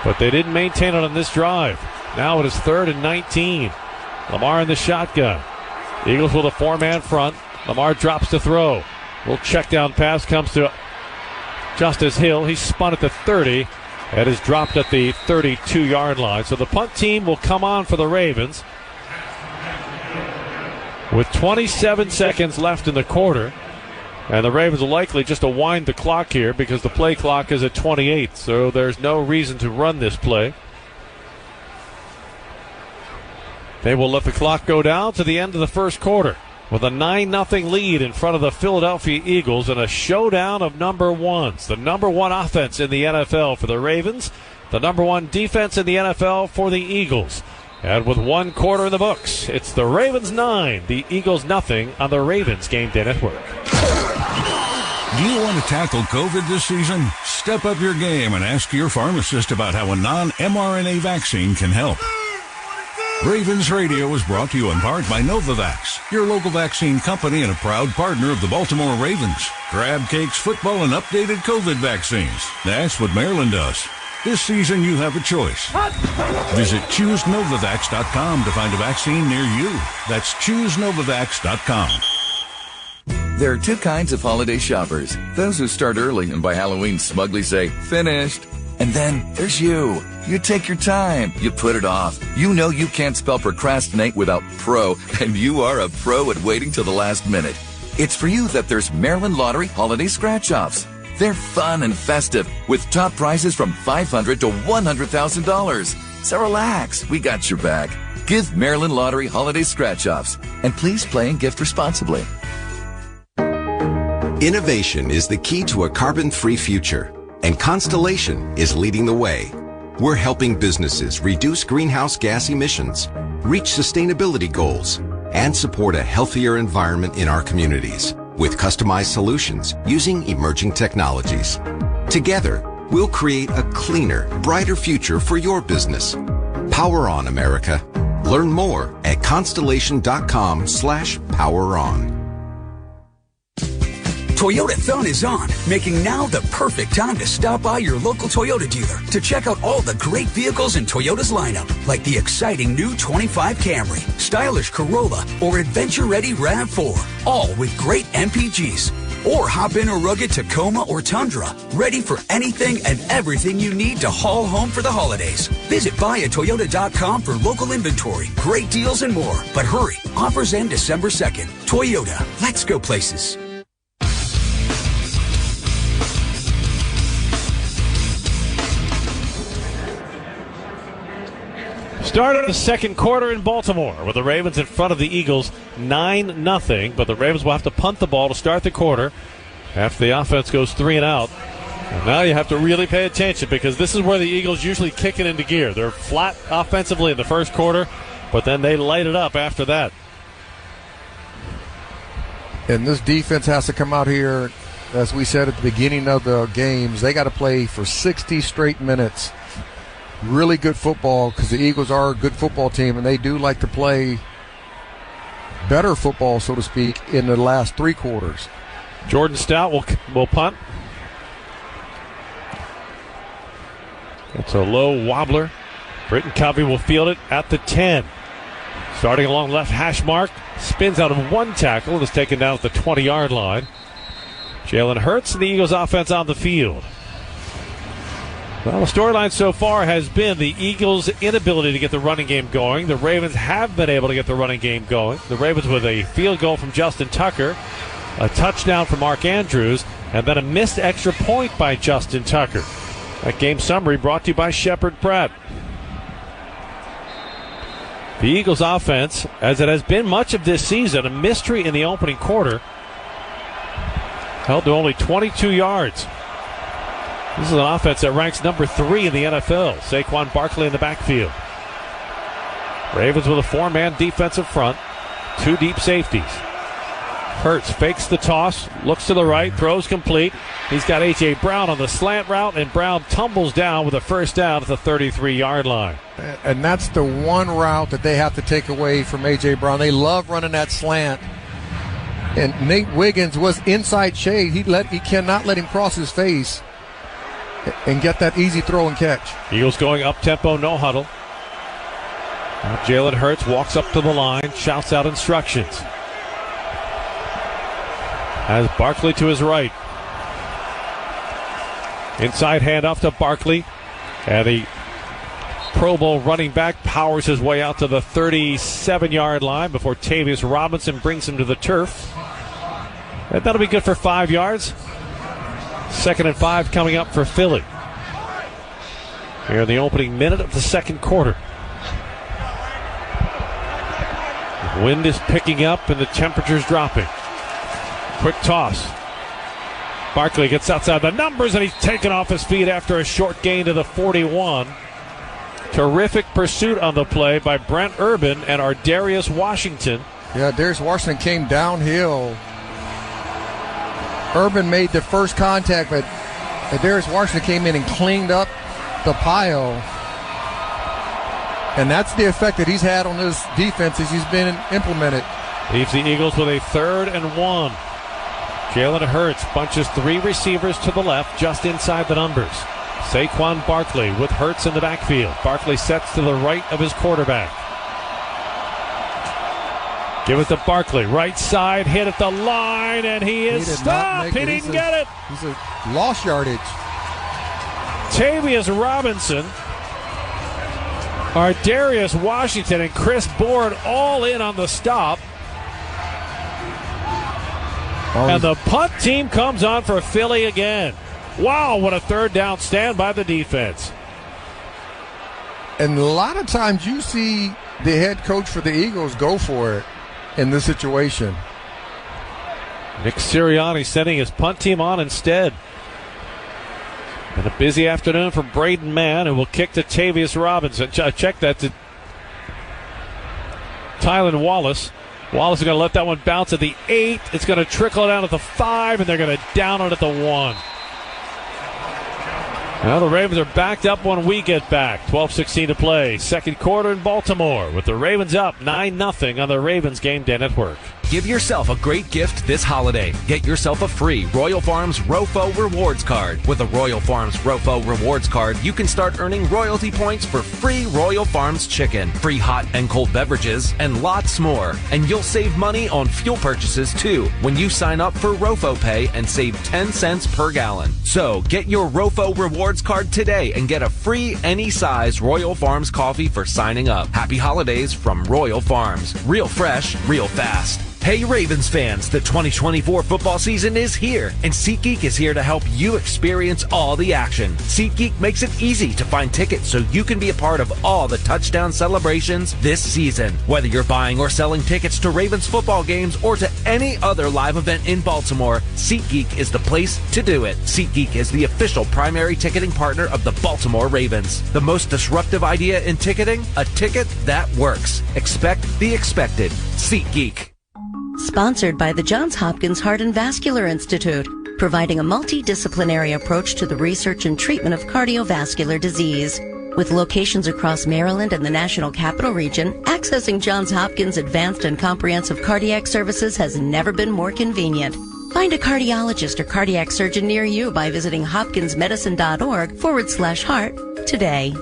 But they didn't maintain it on this drive. Now it is 3rd and 19. Lamar in the shotgun. Eagles with a 4-man front. Lamar drops to throw. Little check down pass comes to Justice Hill. He's spun at the 30 and is dropped at the 32-yard line. So the punt team will come on for the Ravens with 27 seconds left in the quarter. And the Ravens will likely just to wind the clock here because the play clock is at 28. So there's no reason to run this play. They will let the clock go down to the end of the first quarter with a 9-0 lead in front of the Philadelphia Eagles and a showdown of number ones. The number 1 offense in the NFL for the Ravens, the number 1 defense in the NFL for the Eagles. And with 1 quarter in the books, it's the Ravens 9, the Eagles 0 on the Ravens Game Day Network. Do you want to tackle COVID this season? Step up your game and ask your pharmacist about how a non-mRNA vaccine can help. Ravens Radio is brought to you in part by Novavax, your local vaccine company and a proud partner of the Baltimore Ravens. Crab cakes, football, and updated COVID vaccines. That's what Maryland does. This season, you have a choice. Visit ChooseNovavax.com to find a vaccine near you. That's ChooseNovavax.com. There are 2 kinds of holiday shoppers. Those who start early and by Halloween smugly say, finished. And then there's you. You take your time. You put it off. You know you can't spell procrastinate without pro, and you are a pro at waiting till the last minute. It's for you that there's Maryland Lottery Holiday Scratch-Offs. They're fun and festive with top prizes from $500 to $100,000. So relax, we got your back. Give Maryland Lottery Holiday Scratch-Offs, and please play and gift responsibly. Innovation is the key to a carbon-free future, and Constellation is leading the way. We're helping businesses reduce greenhouse gas emissions, reach sustainability goals, and support a healthier environment in our communities with customized solutions using emerging technologies. Together, we'll create a cleaner, brighter future for your business. Power on, America. Learn more at constellation.com/poweron. Toyotathon is on, making now the perfect time to stop by your local Toyota dealer to check out all the great vehicles in Toyota's lineup, like the exciting new 25 Camry, stylish Corolla, or adventure-ready RAV4, all with great MPGs. Or hop in a rugged Tacoma or Tundra, ready for anything and everything you need to haul home for the holidays. Visit buyatoyota.com for local inventory, great deals, and more. But hurry, offers end December 2nd. Toyota, let's go places. Start of the second quarter in Baltimore with the Ravens in front of the Eagles 9-0, but the Ravens will have to punt the ball to start the quarter. After the offense goes 3 and out. And now you have to really pay attention because this is where the Eagles usually kick it into gear. They're flat offensively in the first quarter, but then they light it up after that. And this defense has to come out here, as we said at the beginning of the games, they got to play for 60 straight minutes. Really good football because the Eagles are a good football team, and they do like to play better football, so to speak, in the last 3 quarters. Jordan Stout will punt. It's a low wobbler. Britton Covey will field it at the 10. Starting along left hash mark. Spins out of 1 tackle and is taken down at the 20-yard line. Jalen Hurts and the Eagles offense on the field. Well, the storyline so far has been the Eagles' inability to get the running game going. The Ravens have been able to get the running game going. The Ravens with a field goal from Justin Tucker, a touchdown from Mark Andrews, and then a missed extra point by Justin Tucker. That game summary brought to you by Shepard Pratt. The Eagles offense, as it has been much of this season, a mystery in the opening quarter, held to only 22 yards. This is an offense that ranks number 3 in the NFL. Saquon Barkley in the backfield. Ravens with a 4-man defensive front, 2 deep safeties. Hurts fakes the toss, looks to the right, throws complete. He's got A.J. Brown on the slant route, and Brown tumbles down with a first down at the 33-yard line. And that's the one route that they have to take away from A.J. Brown. They love running that slant. And Nate Wiggins was inside shade. He cannot let him cross his face and get that easy throw and catch. Eagles going up-tempo, no huddle. Now Jalen Hurts walks up to the line, shouts out instructions. Has Barkley to his right. Inside handoff to Barkley. And the Pro Bowl running back powers his way out to the 37-yard line before Tavius Robinson brings him to the turf. And that'll be good for 5 yards. 2nd and 5 coming up for Philly. Here in the opening minute of the second quarter. The wind is picking up and the temperature's dropping. Quick toss. Barkley gets outside the numbers and he's taken off his feet after a short gain to the 41. Terrific pursuit on the play by Brent Urban and Ardarius Washington. Yeah, Darius Washington came downhill. Urban made the first contact, but Darius Washington came in and cleaned up the pile. And that's the effect that he's had on this defense as he's been implemented. Leaves the Eagles with a 3rd and 1. Jalen Hurts bunches 3 receivers to the left, just inside the numbers. Saquon Barkley with Hurts in the backfield. Barkley sets to the right of his quarterback. Give it to Barkley, right side, hit at the line, and he is stopped. He didn't get it. He's a lost yardage. Tavius Robinson, Ardarius Washington, and Chris Board all in on the stop. And the punt team comes on for Philly again. Wow, what a 3rd down stand by the defense. And a lot of times you see the head coach for the Eagles go for it in this situation. Nick Sirianni sending his punt team on instead. And a busy afternoon for Braden Mann, who will kick to Tavius Robinson. Check that to Tylan Wallace. Wallace is going to let that one bounce at the 8. It's going to trickle down at the 5, and they're going to down it at the 1. Now the Ravens are backed up when we get back. 12:16 to play. Second quarter in Baltimore with the Ravens up 9-0 on the Ravens Game Day Network. Give yourself a great gift this holiday. Get yourself a free Royal Farms ROFO Rewards Card. With a Royal Farms ROFO Rewards Card, you can start earning royalty points for free Royal Farms chicken, free hot and cold beverages, and lots more. And you'll save money on fuel purchases too when you sign up for ROFO Pay and save 10 cents per gallon. So get your ROFO Rewards Card today and get a free any size Royal Farms coffee for signing up. Happy holidays from Royal Farms. Real fresh, real fast. Hey Ravens fans, the 2024 football season is here, and SeatGeek is here to help you experience all the action. SeatGeek makes it easy to find tickets so you can be a part of all the touchdown celebrations this season. Whether you're buying or selling tickets to Ravens football games or to any other live event in Baltimore, SeatGeek is the place to do it. SeatGeek is the official primary ticketing partner of the Baltimore Ravens. The most disruptive idea in ticketing? A ticket that works. Expect the expected. SeatGeek. Sponsored by the Johns Hopkins Heart and Vascular Institute, providing a multidisciplinary approach to the research and treatment of cardiovascular disease. With locations across Maryland and the National Capital Region, accessing Johns Hopkins Advanced and Comprehensive Cardiac Services has never been more convenient. Find a cardiologist or cardiac surgeon near you by visiting hopkinsmedicine.org/heart today.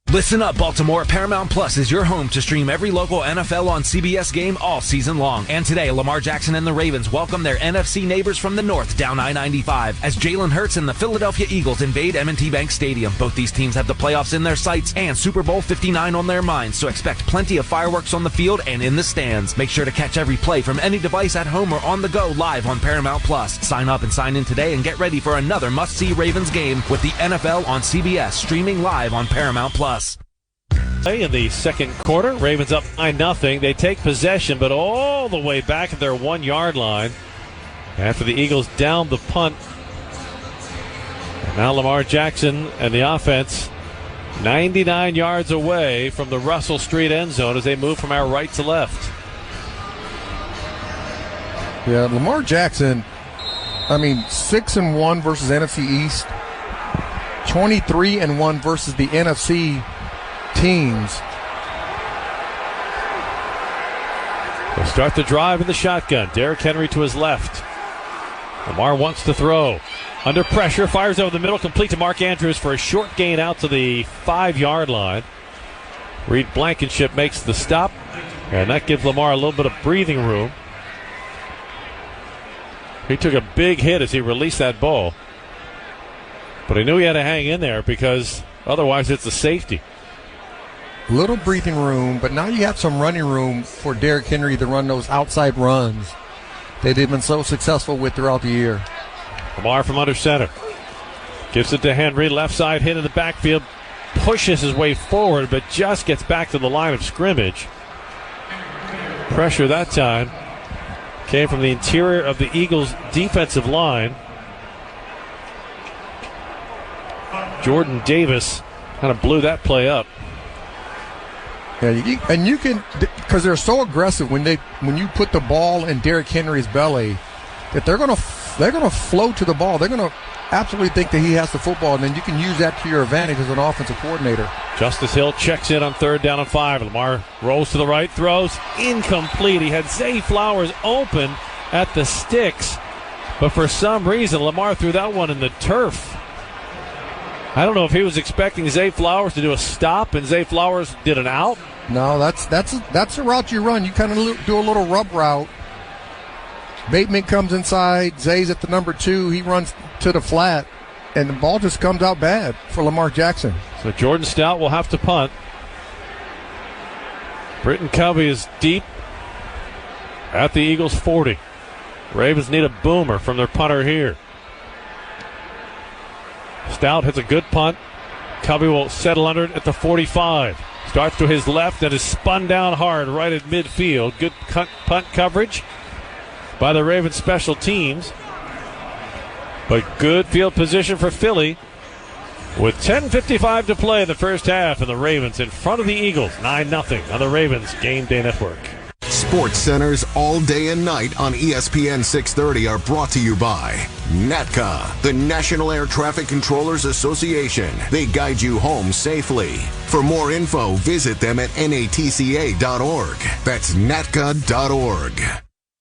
Listen up, Baltimore. Paramount Plus is your home to stream every local NFL on CBS game all season long. And today, Lamar Jackson and the Ravens welcome their NFC neighbors from the north down I-95 as Jalen Hurts and the Philadelphia Eagles invade M&T Bank Stadium. Both these teams have the playoffs in their sights and Super Bowl 59 on their minds, so expect plenty of fireworks on the field and in the stands. Make sure to catch every play from any device at home or on the go live on Paramount Plus. Sign up and sign in today and get ready for another must-see Ravens game with the NFL on CBS, streaming live on Paramount Plus. In the second quarter, Ravens up 9-0. They take possession, but all the way back at their 1-yard line after the Eagles downed the punt. And now Lamar Jackson and the offense 99 yards away from the Russell Street end zone as they move from our right to left. Yeah, Lamar Jackson, 6-1 versus NFC East, 23-1 versus the NFC teams. They'll start the drive in the shotgun. Derrick Henry to his left. Lamar wants to throw. Under pressure, fires over the middle, complete to Mark Andrews for a short gain out to the 5-yard line. Reed Blankenship makes the stop, and that gives Lamar a little bit of breathing room. He took a big hit as he released that ball, but he knew he had to hang in there because otherwise it's a safety. Little breathing room, but now you have some running room for Derrick Henry to run those outside runs that they've been so successful with throughout the year. Lamar from under center. Gives it to Henry. Left side hit in the backfield. Pushes his way forward, but just gets back to the line of scrimmage. Pressure that time came from the interior of the Eagles' defensive line. Jordan Davis kind of blew that play up. Yeah, you can, because they're so aggressive when you put the ball in Derrick Henry's belly, that they're gonna flow to the ball. They're gonna absolutely think that he has the football, and then you can use that to your advantage as an offensive coordinator. Justice Hill checks in on 3rd down and 5. Lamar rolls to the right, throws incomplete. He had Zay Flowers open at the sticks, but for some reason Lamar threw that one in the turf. I don't know if he was expecting Zay Flowers to do a stop and Zay Flowers did an out. No, that's a route you run. You kind of do a little rub route. Bateman comes inside. Zay's at the number 2. He runs to the flat, and the ball just comes out bad for Lamar Jackson. So Jordan Stout will have to punt. Britton Covey is deep at the Eagles' 40. Ravens need a boomer from their punter here. Stout hits a good punt. Covey will settle under it at the 45. Starts to his left and is spun down hard right at midfield. Good punt coverage by the Ravens special teams. But good field position for Philly with 10:55 to play in the first half, and the Ravens in front of the Eagles 9-0 on the Ravens Game Day Network. Sports Centers all day and night on ESPN 630 are brought to you by NATCA, the National Air Traffic Controllers Association. They guide you home safely. For more info, visit them at natca.org. That's natca.org.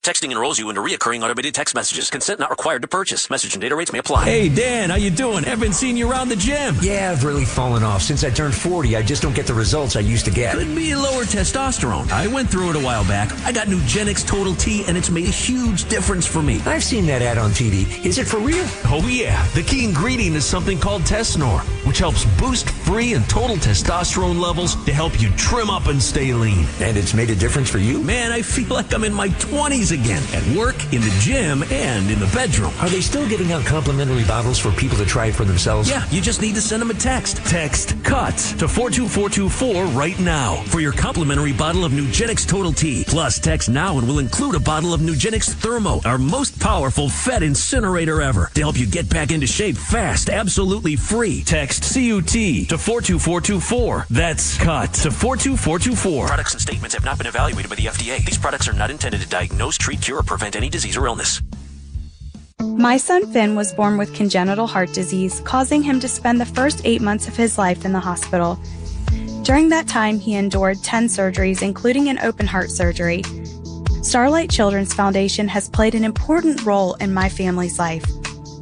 Texting enrolls you into recurring automated text messages. Consent not required to purchase. Message and data rates may apply. Hey, Dan, how you doing? Haven't seen you around the gym. Yeah, I've really fallen off. Since I turned 40, I just don't get the results I used to get. Could be lower testosterone. I went through it a while back. I got Nugenix Total T, and it's made a huge difference for me. I've seen that ad on TV. Is it for real? Oh, yeah. The key ingredient is something called Tesnor, which helps boost free and total testosterone levels to help you trim up and stay lean. And it's made a difference for you? Man, I feel like I'm in my 20s again. At work, in the gym, and in the bedroom. Are they still giving out complimentary bottles for people to try it for themselves? Yeah, you just need to send them a text. Text CUT to 42424 right now for your complimentary bottle of Nugenix Total T. Plus, text now and we'll include a bottle of Nugenix Thermo, our most powerful fat incinerator ever, to help you get back into shape fast, absolutely free. Text CUT to 42424. That's CUT to 42424. Products and statements have not been evaluated by the FDA. These products are not intended to diagnose, treat, cure, or prevent any disease or illness. My son Finn was born with congenital heart disease, causing him to spend the first 8 months of his life in the hospital. During that time, he endured 10 surgeries, including an open heart surgery. Starlight Children's Foundation has played an important role in my family's life.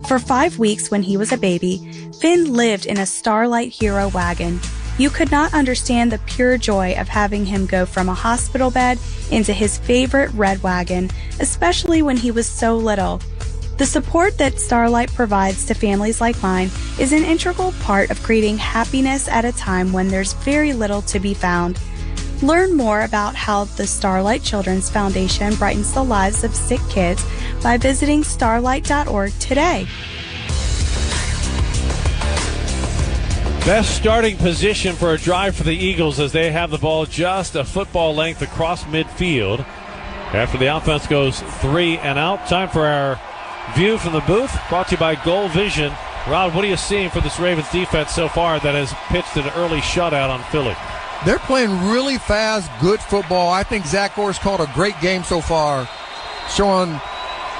For 5 weeks when he was a baby, Finn lived in a Starlight Hero wagon. You could not understand the pure joy of having him go from a hospital bed into his favorite red wagon, especially when he was so little. The support that Starlight provides to families like mine is an integral part of creating happiness at a time when there's very little to be found. Learn more about how the Starlight Children's Foundation brightens the lives of sick kids by visiting starlight.org today. Best starting position for a drive for the Eagles as they have the ball just a football length across midfield. After the offense goes 3 and out, time for our view from the booth, brought to you by Goal Vision. Rod, what are you seeing for this Ravens defense so far that has pitched an early shutout on Philly? They're playing really fast, good football. I think Zach Orr's called a great game so far, showing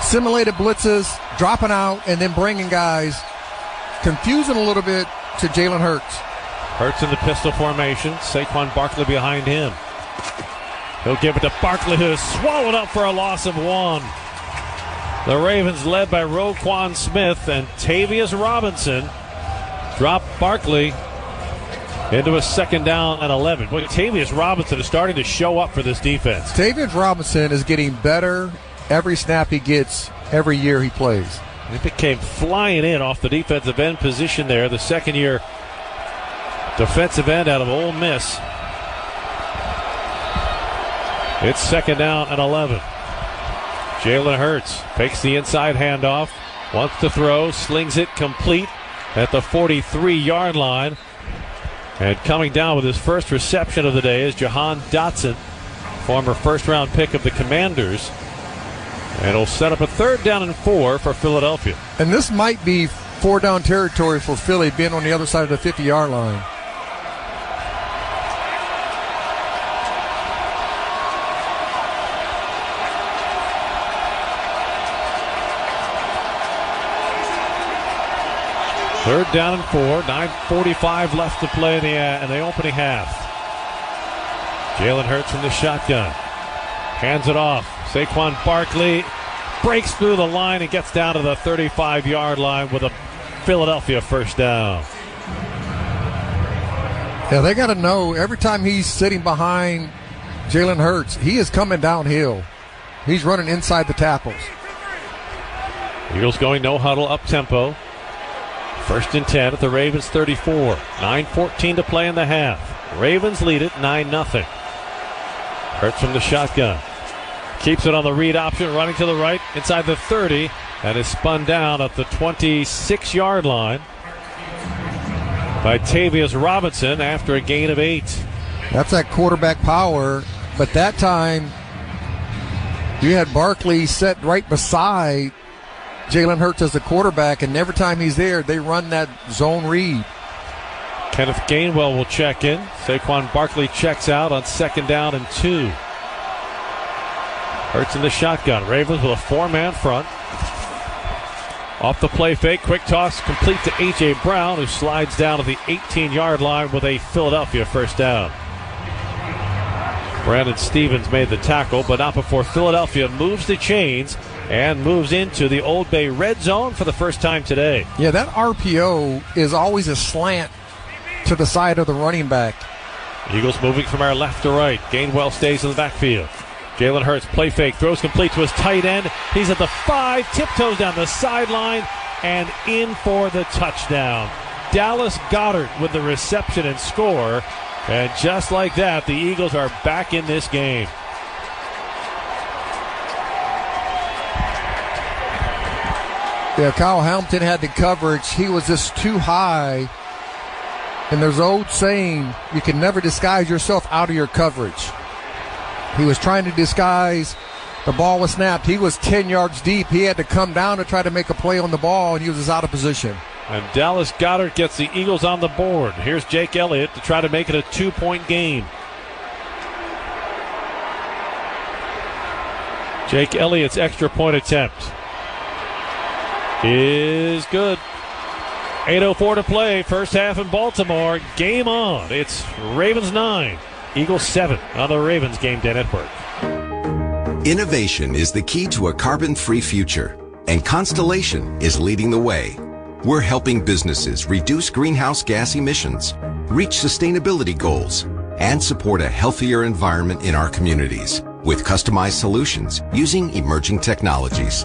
simulated blitzes, dropping out, and then bringing guys, confusing a little bit to Jalen Hurts. Hurts in the pistol formation. Saquon Barkley behind him. He'll give it to Barkley, who is swallowed up for a loss of 1. The Ravens, led by Roquan Smith and Tavius Robinson, drop Barkley into a 2nd down and 11. Boy, Tavius Robinson is starting to show up for this defense. Tavius Robinson is getting better every snap he gets, every year he plays. He came flying in off the defensive end position there, the second-year defensive end out of Ole Miss. It's 2nd down and 11. Jalen Hurts takes the inside handoff, wants to throw, slings it complete at the 43-yard line. And coming down with his first reception of the day is Jahan Dotson, former first-round pick of the Commanders. And it'll set up a 3rd down and 4 for Philadelphia. And this might be 4-down territory for Philly, being on the other side of the 50-yard line. Third down and 4, 9:45 left to play in the opening half. Jalen Hurts from the shotgun. Hands it off. Saquon Barkley breaks through the line and gets down to the 35-yard line with a Philadelphia 1st down. Yeah, they got to know every time he's sitting behind Jalen Hurts, he is coming downhill. He's running inside the tackles. Eagles going no huddle up tempo. 1st and 10 at the Ravens 34. 9:14 to play in the half. Ravens lead it 9-0. Hurts from the shotgun. Keeps it on the read option, running to the right inside the 30, and is spun down at the 26-yard line by Tavius Robinson after a gain of 8. That's that quarterback power, but that time you had Barkley set right beside Jalen Hurts as the quarterback, and every time he's there, they run that zone read. Kenneth Gainwell will check in. Saquon Barkley checks out on 2nd down and 2. Hurts in the shotgun. Ravens with a 4-man front. Off the play fake, quick toss complete to A.J. Brown, who slides down to the 18-yard line with a Philadelphia 1st down. Brandon Stevens made the tackle, but not before Philadelphia moves the chains and moves into the Old Bay red zone for the first time today. Yeah, that RPO is always a slant to the side of the running back. Eagles moving from our left to right. Gainwell stays in the backfield. Jalen Hurts, play fake, throws complete to his tight end. He's at the 5, tiptoes down the sideline, and in for the touchdown. Dallas Goedert with the reception and score. And just like that, the Eagles are back in this game. Yeah, Kyle Hamilton had the coverage. He was just too high. And there's an old saying, you can never disguise yourself out of your coverage. He was trying to disguise. The ball was snapped. He was 10 yards deep. He had to come down to try to make a play on the ball, and he was just out of position. And Dallas Goedert gets the Eagles on the board. Here's Jake Elliott to try to make it a 2-point game. Jake Elliott's extra point attempt is good. 8:04 to play, first half in Baltimore. Game on. It's Ravens 9, Eagles 7 on the Ravens Game Day Network. Innovation is the key to a carbon-free future, and Constellation is leading the way. We're helping businesses reduce greenhouse gas emissions, reach sustainability goals, and support a healthier environment in our communities with customized solutions using emerging technologies.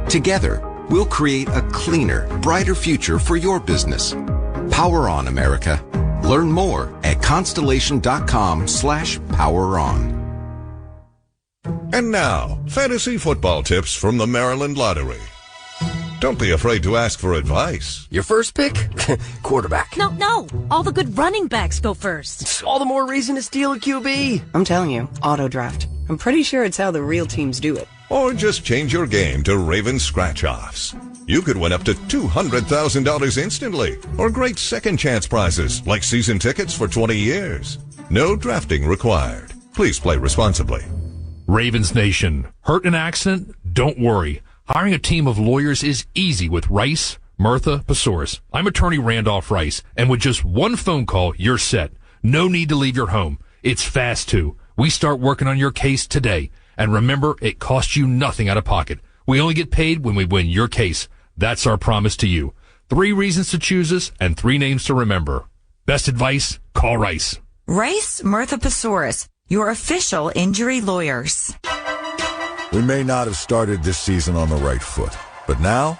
Together, we'll create a cleaner, brighter future for your business. Power on, America. Learn more at constellation.com/poweron. And now, fantasy football tips from the Maryland Lottery. Don't be afraid to ask for advice. Your first pick? Quarterback. No. All the good running backs go first. All the more reason to steal a QB. I'm telling you, auto draft. I'm pretty sure it's how the real teams do it. Or just change your game to Ravens Scratch-Offs. You could win up to $200,000 instantly, or great second chance prizes like season tickets for 20 years. No drafting required. Please play responsibly. Ravens Nation. Hurt in an accident? Don't worry. Hiring a team of lawyers is easy with Rice, Murtha, Pessoris. I'm attorney Randolph Rice, and with just one phone call, you're set. No need to leave your home. It's fast, too. We start working on your case today. And remember, it costs you nothing out of pocket. We only get paid when we win your case. That's our promise to you. 3 reasons to choose us and 3 names to remember. Best advice? Call Rice. Rice, Murtha Pessoris, your official injury lawyers. We may not have started this season on the right foot, but now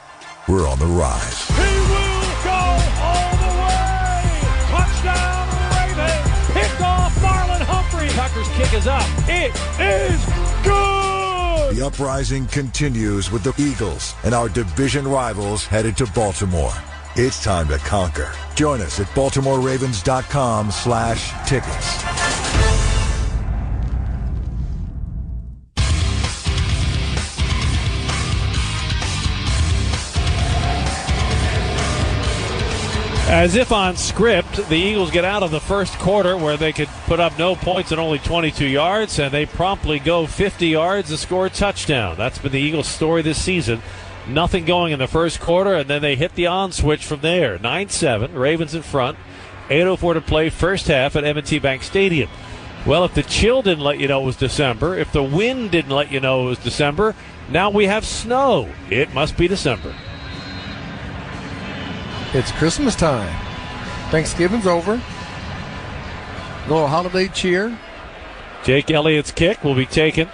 we're on the rise. He will go all the way! Touchdown Ravens! Picked off Marlon Humphrey. Tucker's kick is up. It is good! The uprising continues with the Eagles and our division rivals headed to Baltimore. It's time to conquer. Join us at BaltimoreRavens.com/tickets. As if on script, the Eagles get out of the first quarter where they could put up no points and only 22 yards, and they promptly go 50 yards to score a touchdown. That's been the Eagles' story this season. Nothing going in the first quarter, and then they hit the on switch from there. 9-7, Ravens in front. 8:04 to play, first half at M&T Bank Stadium. Well, if the chill didn't let you know it was December, if the wind didn't let you know it was December, now we have snow. It must be December. It's Christmas time. Thanksgiving's over. A little holiday cheer. Jake Elliott's kick will be taken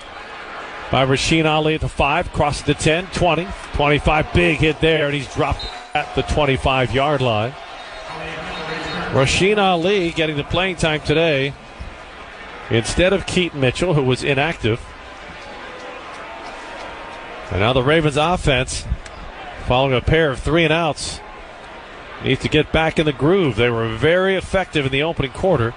by Rasheen Ali at the 5, crosses the 10, 20, 25, big hit there, and he's dropped at the 25-yard line. Rasheen Ali getting the playing time today instead of Keaton Mitchell, who was inactive. And now the Ravens offense, following a pair of 3-and-outs, needs to get back in the groove. They were very effective in the opening quarter,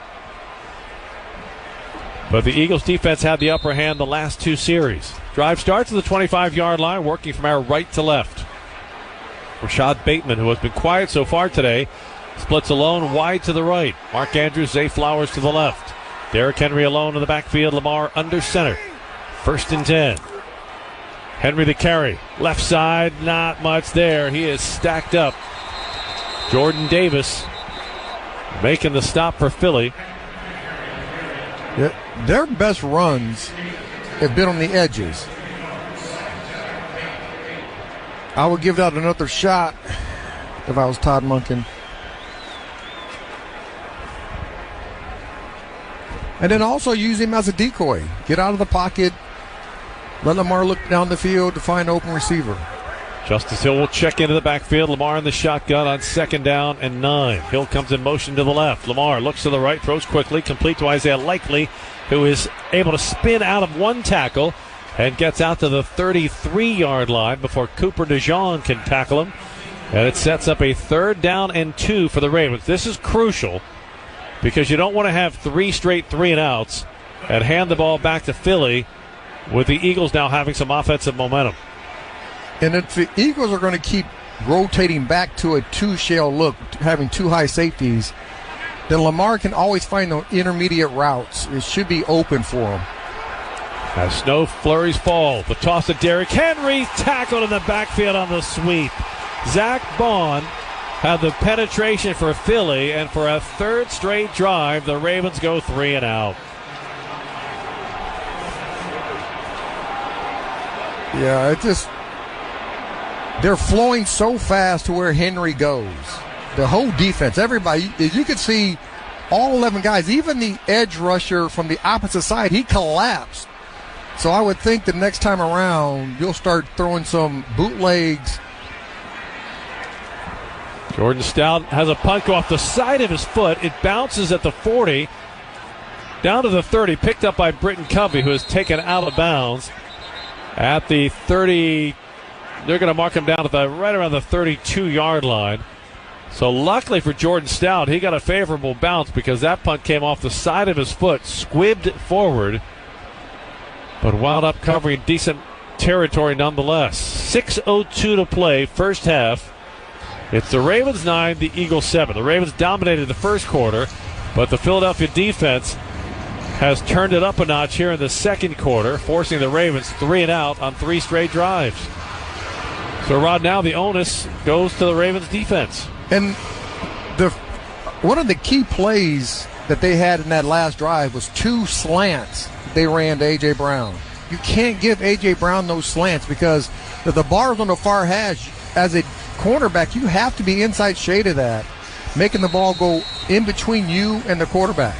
but the Eagles defense had the upper hand the last 2 series. Drive starts at the 25-yard line, working from our right to left. Rashad Bateman, who has been quiet so far today, splits alone wide to the right. Mark Andrews, Zay Flowers to the left. Derrick Henry alone in the backfield. Lamar under center. 1st and 10. Henry the carry. Left side, not much there. He is stacked up. Jordan Davis making the stop for Philly. Yeah, their best runs have been on the edges. I would give that another shot if I was Todd Monken. And then also use him as a decoy. Get out of the pocket. Let Lamar look down the field to find an open receiver. Justice Hill will check into the backfield. Lamar in the shotgun on 2nd down and 9. Hill comes in motion to the left. Lamar looks to the right, throws quickly, complete to Isaiah Likely, who is able to spin out of one tackle and gets out to the 33-yard line before Cooper DeJean can tackle him. And it sets up a 3rd down and 2 for the Ravens. This is crucial because you don't want to have 3 straight 3-and-outs and hand the ball back to Philly with the Eagles now having some offensive momentum. And if the Eagles are going to keep rotating back to a 2-shell look, having 2 high safeties, then Lamar can always find the intermediate routes. It should be open for him. As snow flurries fall, the toss to Derrick Henry, tackled in the backfield on the sweep. Zach Bond had the penetration for Philly, and for a 3rd straight drive, the Ravens go 3-and-out. Yeah, it just... They're flowing so fast to where Henry goes. The whole defense, everybody, as you can see, all 11 guys, even the edge rusher from the opposite side, he collapsed. So I would think the next time around, you'll start throwing some bootlegs. Jordan Stout has a punt go off the side of his foot. It bounces at the 40, down to the 30, picked up by Britton Covey, who is taken out of bounds at the 30. They're going to mark him down at right around the 32-yard line. So luckily for Jordan Stout, he got a favorable bounce because that punt came off the side of his foot, squibbed forward, but wound up covering decent territory nonetheless. 6:02 to play, first half. It's the Ravens 9, the Eagles 7. The Ravens dominated the first quarter, but the Philadelphia defense has turned it up a notch here in the second quarter, forcing the Ravens 3-and-out on 3 straight drives. So, Rod, now the onus goes to the Ravens defense. And one of the key plays that they had in that last drive was 2 slants they ran to A.J. Brown. You can't give A.J. Brown those slants because if the bar's on the far hash, as a cornerback, you have to be inside shade of that, making the ball go in between you and the quarterback.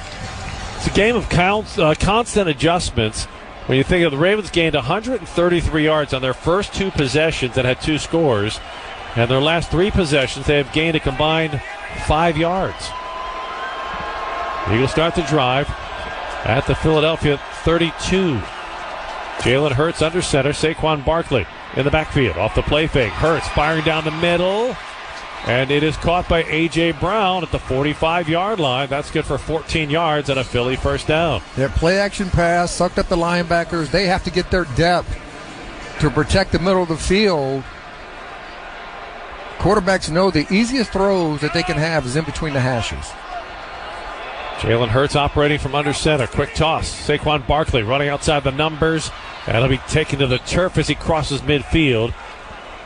It's a game of constant adjustments. When you think of the Ravens gained 133 yards on their first 2 possessions that had 2 scores, and their last 3 possessions they have gained a combined 5 yards. The Eagles start the drive at the Philadelphia 32. Jalen Hurts under center, Saquon Barkley in the backfield off the play fake. Hurts firing down the middle, and it is caught by A.J. Brown at the 45-yard line. That's good for 14 yards and a Philly first down. Their play-action pass sucked up the linebackers. They have to get their depth to protect the middle of the field. Quarterbacks know the easiest throws that they can have is in between the hashes. Jalen Hurts operating from under center. Quick toss. Saquon Barkley running outside the numbers, and he'll be taken to the turf as he crosses midfield.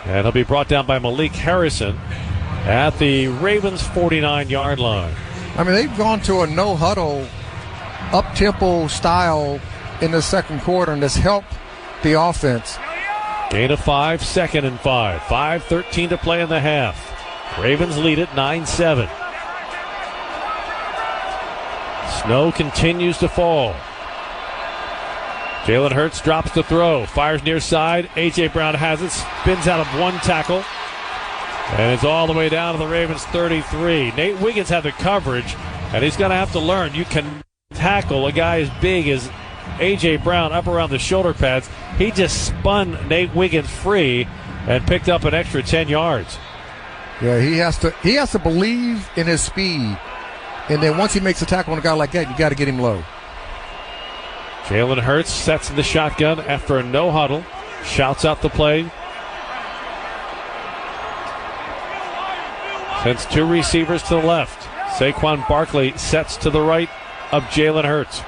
And he'll be brought down by Malik Harrison at the Ravens' 49-yard line. I mean, they've gone to a no-huddle, up-tempo style in the second quarter, and has helped the offense. Gain of 5, 2nd and 5. 5:13 to play in the half. Ravens lead it 9-7. Snow continues to fall. Jalen Hurts drops the throw, fires near side. A.J. Brown has it, spins out of one tackle, and it's all the way down to the Ravens 33. Nate Wiggins had the coverage, and he's going to have to learn. You can tackle a guy as big as A.J. Brown up around the shoulder pads. He just spun Nate Wiggins free and picked up an extra 10 yards. Yeah, he has to believe in his speed. And then once he makes a tackle on a guy like that, you got to get him low. Jalen Hurts sets in the shotgun after a no huddle. Shouts out the play. Sends 2 receivers to the left. Saquon Barkley sets to the right of Jalen Hurts.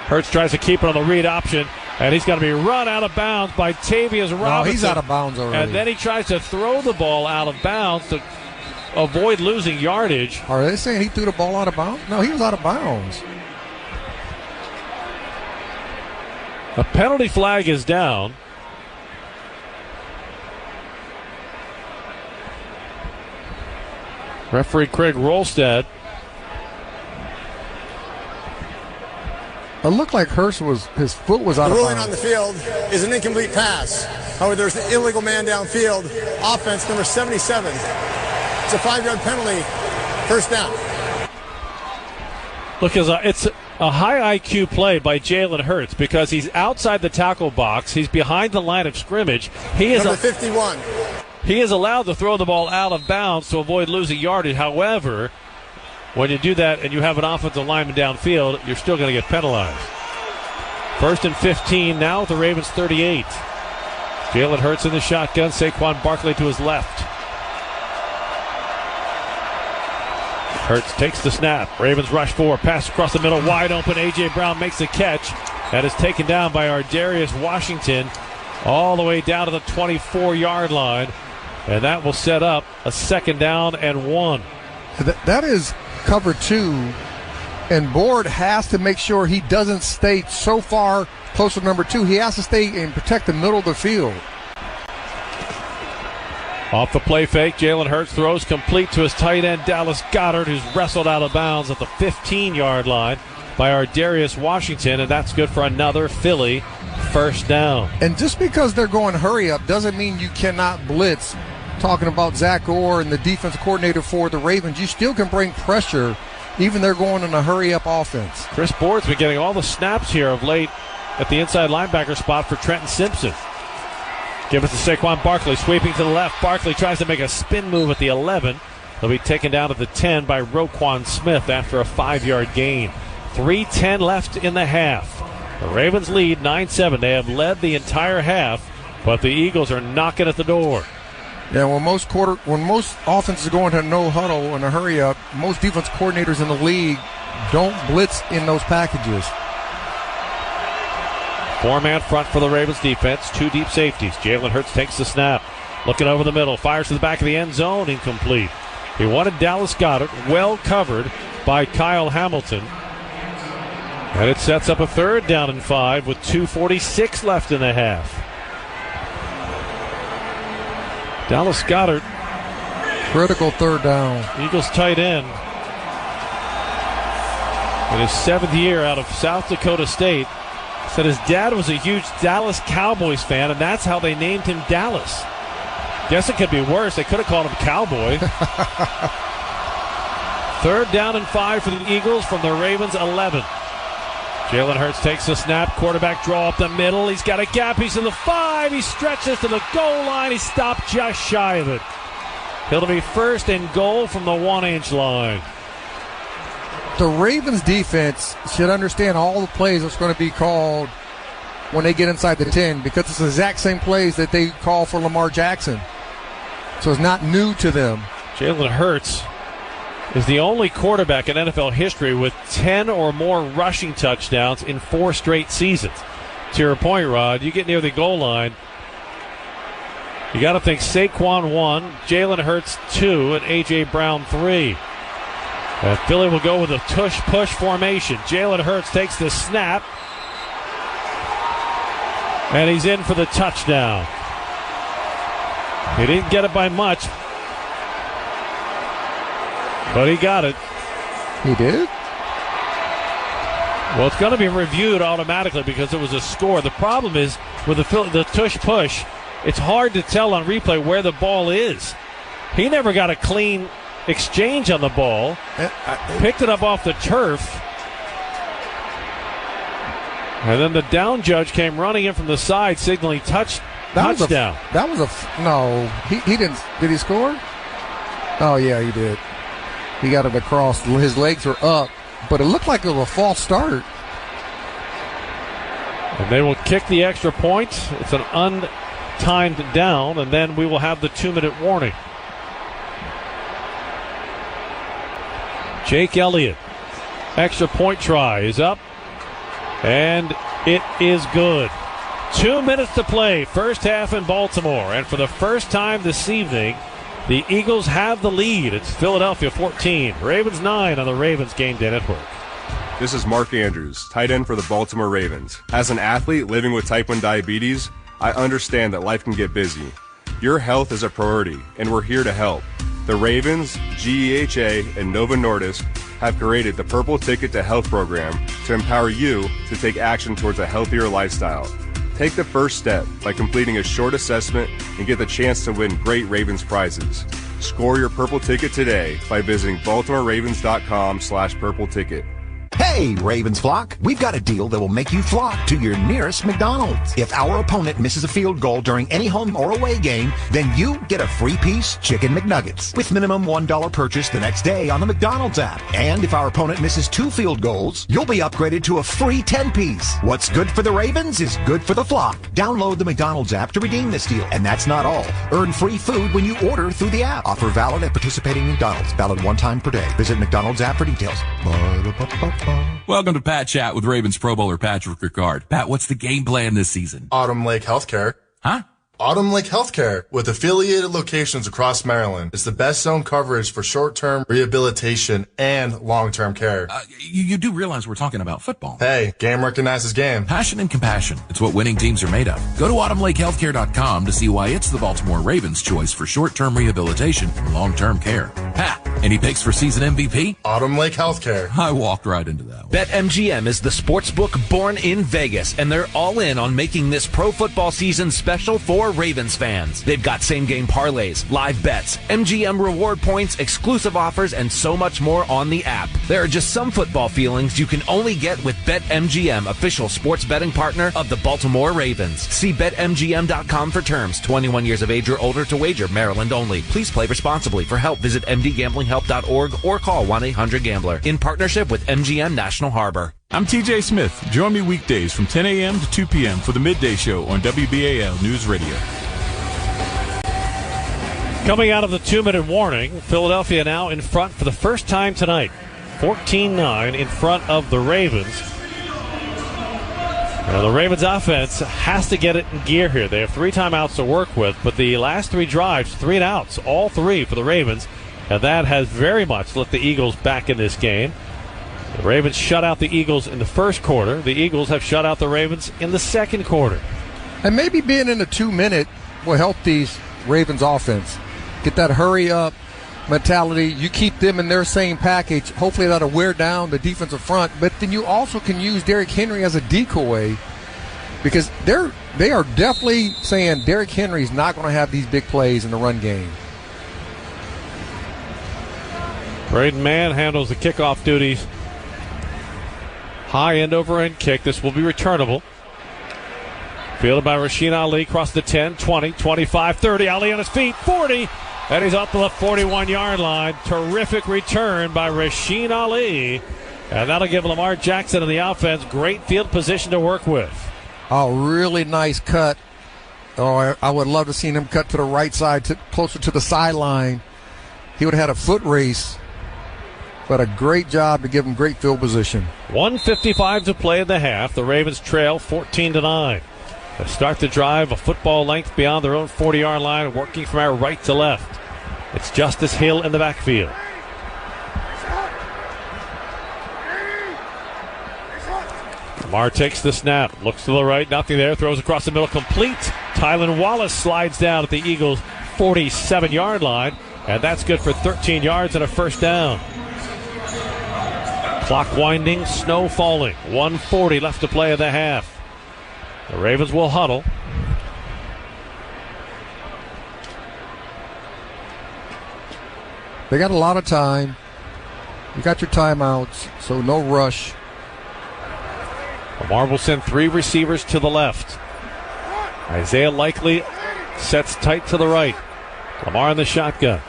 Hurts tries to keep it on the read option, and he's going to be run out of bounds by Tavius Robinson. No, he's out of bounds already. And then he tries to throw the ball out of bounds to avoid losing yardage. Are they saying he threw the ball out of bounds? No, he was out of bounds. A penalty flag is down. Referee Craig Rolstad. It looked like his foot was out of bounds. The ruling on the field is an incomplete pass. However, there's an illegal man downfield. Offense number 77. It's a 5-yard penalty. First down. Look, it's a high IQ play by Jalen Hurts because he's outside the tackle box. He's behind the line of scrimmage. Number 51. He is allowed to throw the ball out of bounds to avoid losing yardage. However, when you do that and you have an offensive lineman downfield, you're still going to get penalized. 1st and 15 now at the Ravens 38. Jalen Hurts in the shotgun. Saquon Barkley to his left. Hurts takes the snap. Ravens rush 4. Pass across the middle. Wide open. A.J. Brown makes the catch. That is taken down by Ardarius Washington all the way down to the 24-yard line. And that will set up a 2nd down and 1. That is cover 2. And Board has to make sure he doesn't stay so far close to number 2. He has to stay and protect the middle of the field. Off the play fake, Jalen Hurts throws complete to his tight end, Dallas Goedert, who's wrestled out of bounds at the 15-yard line by Ardarius Washington, and that's good for another Philly first down. And just because they're going hurry up doesn't mean you cannot blitz. Talking about Zach Orr and the defense coordinator for the Ravens, you still can bring pressure even they're going in a hurry-up offense. Chris Board's been getting all the snaps here of late at the inside linebacker spot for Trenton Simpson. Give it to Saquon Barkley, sweeping to the left. Barkley tries to make a spin move at the 11. He'll be taken down at the 10 by Roquan Smith after a 5-yard gain. 3:10 left in the half. The Ravens lead 9-7. They have led the entire half, but the Eagles are knocking at the door. Yeah, when most offenses go into no huddle and a hurry up, most defense coordinators in the league don't blitz in those packages. 4-man front for the Ravens defense. 2 deep safeties. Jalen Hurts takes the snap. Looking over the middle. Fires to the back of the end zone. Incomplete. He wanted Dallas Goedert. Well covered by Kyle Hamilton. And it sets up a 3rd down and 5 with 2:46 left in the half. Dallas Goedert. Critical 3rd down. Eagles tight end. In his 7th year out of South Dakota State. Said his dad was a huge Dallas Cowboys fan, and that's how they named him Dallas. Guess it could be worse. They could have called him Cowboy. 3rd down and 5 for the Eagles from the Ravens 11. Jalen Hurts takes the snap. Quarterback draw up the middle. He's got a gap. He's in the 5. He stretches to the goal line. He stopped just shy of it. It'll be 1st and goal from the 1-inch line. The Ravens defense should understand all the plays that's going to be called when they get inside the 10 because it's the exact same plays that they call for Lamar Jackson. So it's not new to them. Jalen Hurts is the only quarterback in NFL history with 10 or more rushing touchdowns in 4 straight seasons. To your point, Rod, you get near the goal line, you got to think Saquon 1, Jalen Hurts 2, and A.J. Brown 3. And Philly will go with a tush-push formation. Jalen Hurts takes the snap. And he's in for the touchdown. He didn't get it by much. But he got it. He did? Well, it's going to be reviewed automatically because it was a score. The problem is with the tush-push, it's hard to tell on replay where the ball is. He never got a clean exchange on the ball. Picked it up off the turf. And then the down judge came running in from the side, signaling touchdown. No, he didn't. Did he score? Oh, yeah, he did. He got it across. His legs were up, but it looked like it was a false start. And they will kick the extra point. It's an untimed down, and then we will have the 2-minute warning. Jake Elliott, extra point try is up, and it is good. 2 minutes to play, first half in Baltimore, and for the first time this evening, the Eagles have the lead. It's Philadelphia 14, Ravens 9 on the Ravens Game Day Network. This is Mark Andrews, tight end for the Baltimore Ravens. As an athlete living with type 1 diabetes, I understand that life can get busy. Your health is a priority, and we're here to help. The Ravens, GEHA, and Novo Nordisk have created the Purple Ticket to Health program to empower you to take action towards a healthier lifestyle. Take the first step by completing a short assessment and get the chance to win great Ravens prizes. Score your Purple Ticket today by visiting BaltimoreRavens.com/Purple Ticket. Hey, Ravens flock, we've got a deal that will make you flock to your nearest McDonald's. If our opponent misses a field goal during any home or away game, then you get a free-piece Chicken McNuggets with minimum $1 purchase the next day on the McDonald's app. And if our opponent misses 2 field goals, you'll be upgraded to a free 10-piece. What's good for the Ravens is good for the flock. Download the McDonald's app to redeem this deal. And that's not all. Earn free food when you order through the app. Offer valid at participating McDonald's. Valid one time per day. Visit McDonald's app for details. Welcome to Pat Chat with Ravens Pro Bowler Patrick Ricard. Pat, what's the game plan this season? Autumn Lake Healthcare. Huh? Autumn Lake Healthcare, with affiliated locations across Maryland, is the best zone coverage for short-term rehabilitation and long-term care. You do realize we're talking about football. Hey, game recognizes game. Passion and compassion. It's what winning teams are made of. Go to autumnlakehealthcare.com to see why it's the Baltimore Ravens' choice for short-term rehabilitation and long-term care. Ha! Any picks for season MVP? Autumn Lake Healthcare. I walked right into that one. BetMGM is the sportsbook born in Vegas, and they're all in on making this pro football season special for Ravens fans. They've got same-game parlays, live bets, MGM reward points, exclusive offers, and so much more on the app. There are just some football feelings you can only get with BetMGM, official sports betting partner of the Baltimore Ravens. See BetMGM.com for terms. 21 years of age or older to wager. Maryland only. Please play responsibly. For help, visit mdgamblinghelp.org or call 1-800-GAMBLER. In partnership with MGM National Harbor. I'm TJ Smith. Join me weekdays from 10 a.m. to 2 p.m. for the Midday Show on WBAL News Radio. Coming out of the 2-minute warning, Philadelphia now in front for the first time tonight. 14-9 in front of the Ravens. Now, the Ravens offense has to get it in gear here. They have 3 timeouts to work with, but the last 3 drives, 3 and outs, all 3 for the Ravens, and that has very much let the Eagles back in this game. The Ravens shut out the Eagles in the first quarter. The Eagles have shut out the Ravens in the second quarter. And maybe being in the 2-minute will help these Ravens offense. Get that hurry-up mentality. You keep them in their same package. Hopefully that'll wear down the defensive front. But then you also can use Derrick Henry as a decoy, because they are definitely saying Derrick Henry's not going to have these big plays in the run game. Braden Mann handles the kickoff duties. High end over end kick. This will be returnable. Fielded by Rasheen Ali across the 10, 20, 25, 30. Ali on his feet, 40. And he's up to the 41-yard line. Terrific return by Rasheen Ali. And that'll give Lamar Jackson and the offense great field position to work with. Oh, really nice cut. Oh, I would love to see him cut to the right side, closer to the sideline. He would have had a foot race. But a great job to give him great field position. 1:55 to play in the half. The Ravens trail 14-9. They start the drive a football length beyond their own 40-yard line, working from our right to left. It's Justice Hill in the backfield. Lamar takes the snap, looks to the right, nothing there, throws across the middle, complete. Tylan Wallace slides down at the Eagles' 47-yard line, and that's good for 13 yards and a first down. Clock winding, snow falling. 1:40 left to play in the half. The Ravens will huddle. They got a lot of time. You got your timeouts, so no rush. Lamar will send 3 receivers to the left. Isaiah Likely sets tight to the right. Lamar in the shotgun.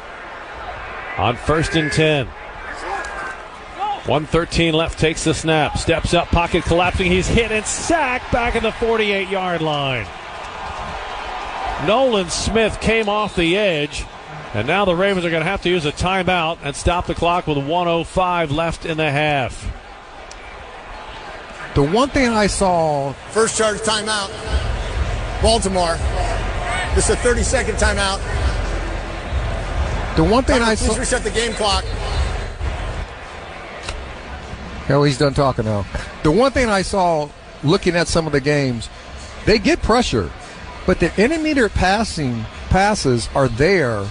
On 1st and 10. 1:13 left, takes the snap, steps up, pocket collapsing, he's hit and sacked back at the 48-yard line. Nolan Smith came off the edge, and now the Ravens are going to have to use a timeout and stop the clock with 1:05 left in the half. The one thing I saw... First charge timeout, Baltimore. This is a 30-second timeout. The one thing I saw... Please reset the game clock. Hell, he's done talking now. The one thing I saw looking at some of the games, they get pressure, but the intermediate passes are there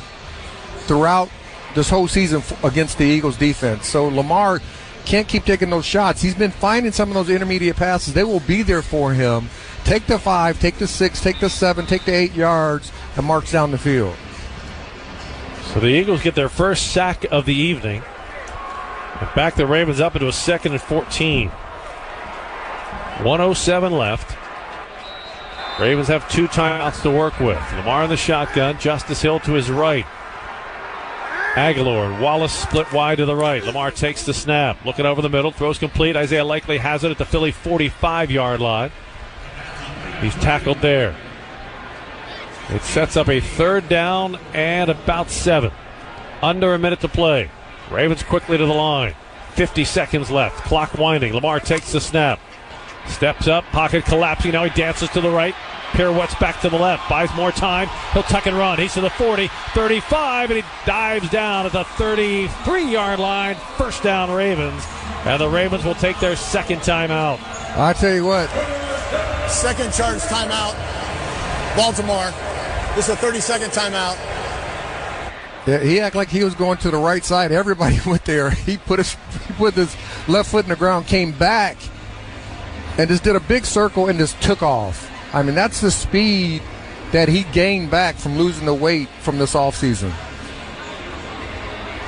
throughout this whole season against the Eagles defense. So Lamar can't keep taking those shots. He's been finding some of those intermediate passes. They will be there for him. Take the 5, take the 6, take the 7, take the 8 yards, and march down the field. So the Eagles get their first sack of the evening. And back the Ravens up into a 2nd and 14. 1:07 left. Ravens have 2 timeouts to work with. Lamar in the shotgun. Justice Hill to his right. Aguilar and Wallace split wide to the right. Lamar takes the snap. Looking over the middle. Throws complete. Isaiah Likely has it at the Philly 45-yard line. He's tackled there. It sets up a 3rd down and about 7. Under a minute to play. Ravens quickly to the line. 50 seconds left. Clock winding. Lamar takes the snap. Steps up. Pocket collapsing. Now he dances to the right. Pirouettes back to the left. Buys more time. He'll tuck and run. He's to the 40, 35, and he dives down at the 33-yard line. 1st down Ravens. And the Ravens will take their 2nd timeout. I tell you what. 2nd charge timeout. Baltimore. This is a 30-second timeout. Yeah, he acted like he was going to the right side. Everybody went there. He put his left foot in the ground, came back, and just did a big circle and just took off. I mean, that's the speed that he gained back from losing the weight from this offseason.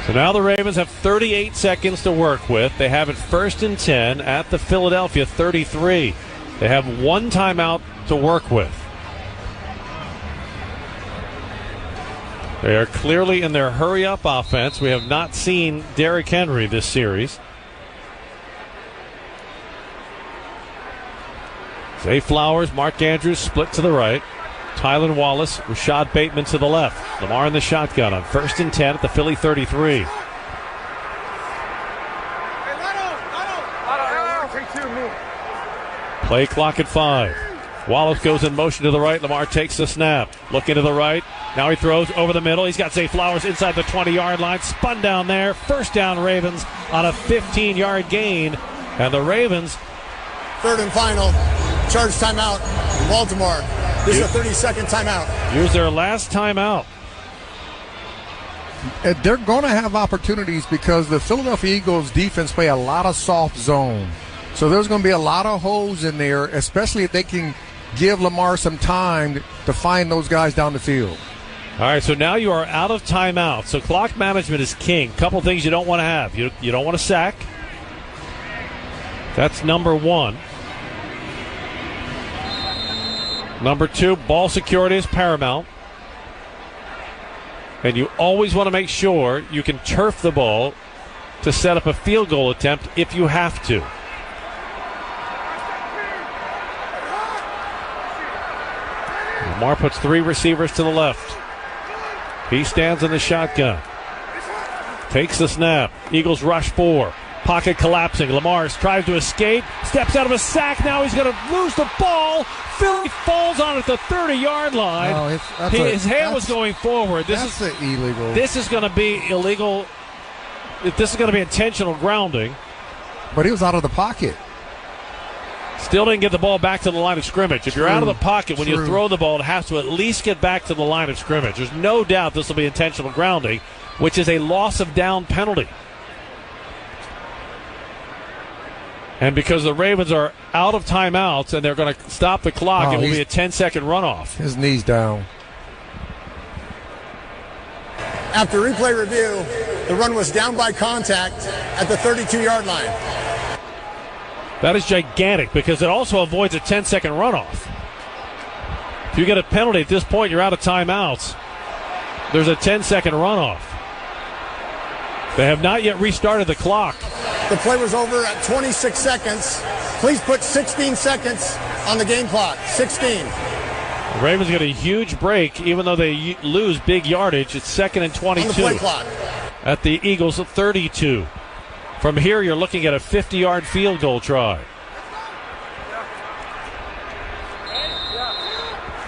So now the Ravens have 38 seconds to work with. They have it 1st and 10 at the Philadelphia 33. They have 1 timeout to work with. They are clearly in their hurry-up offense. We have not seen Derrick Henry this series. Zay Flowers, Mark Andrews split to the right. Tylan Wallace, Rashad Bateman to the left. Lamar in the shotgun on 1st and 10 at the Philly 33. Play clock at 5. Wallace goes in motion to the right. Lamar takes the snap. Looking to the right. Now he throws over the middle. He's got Zay Flowers inside the 20-yard line. Spun down there. 1st down Ravens on a 15-yard gain. And the Ravens. 3rd and final. Charge timeout. Baltimore. This is a 30-second timeout. Use their last timeout. They're going to have opportunities because the Philadelphia Eagles defense play a lot of soft zone. So there's going to be a lot of holes in there, especially if they can give Lamar some time to find those guys down the field. All right, so now you are out of timeout. So clock management is king. Couple things you don't want to have. You don't want to sack. That's number 1. Number 2, ball security is paramount. And you always want to make sure you can turf the ball to set up a field goal attempt if you have to. Lamar puts 3 receivers to the left. He stands in the shotgun. Takes the snap. Eagles rush 4. Pocket collapsing. Lamar tries to escape. Steps out of a sack. Now he's going to lose the ball. Philly falls on at the 30-yard line. No, his hand was going forward. That's illegal. This is going to be illegal. This is going to be intentional grounding. But he was out of the pocket. Still didn't get the ball back to the line of scrimmage. If you're out of the pocket when you throw the ball, it has to at least get back to the line of scrimmage. There's no doubt this will be intentional grounding, which is a loss of down penalty. And because the Ravens are out of timeouts and they're going to stop the clock, it will be a 10-second runoff. His knee's down. After replay review, the run was down by contact at the 32-yard line. That is gigantic because it also avoids a 10-second runoff. If you get a penalty at this point, you're out of timeouts. There's a 10-second runoff. They have not yet restarted the clock. The play was over at 26 seconds. Please put 16 seconds on the game clock. 16. The Ravens get a huge break, even though they lose big yardage. It's 2nd and 22. On the play clock. At the Eagles' 32. From here, you're looking at a 50-yard field goal try.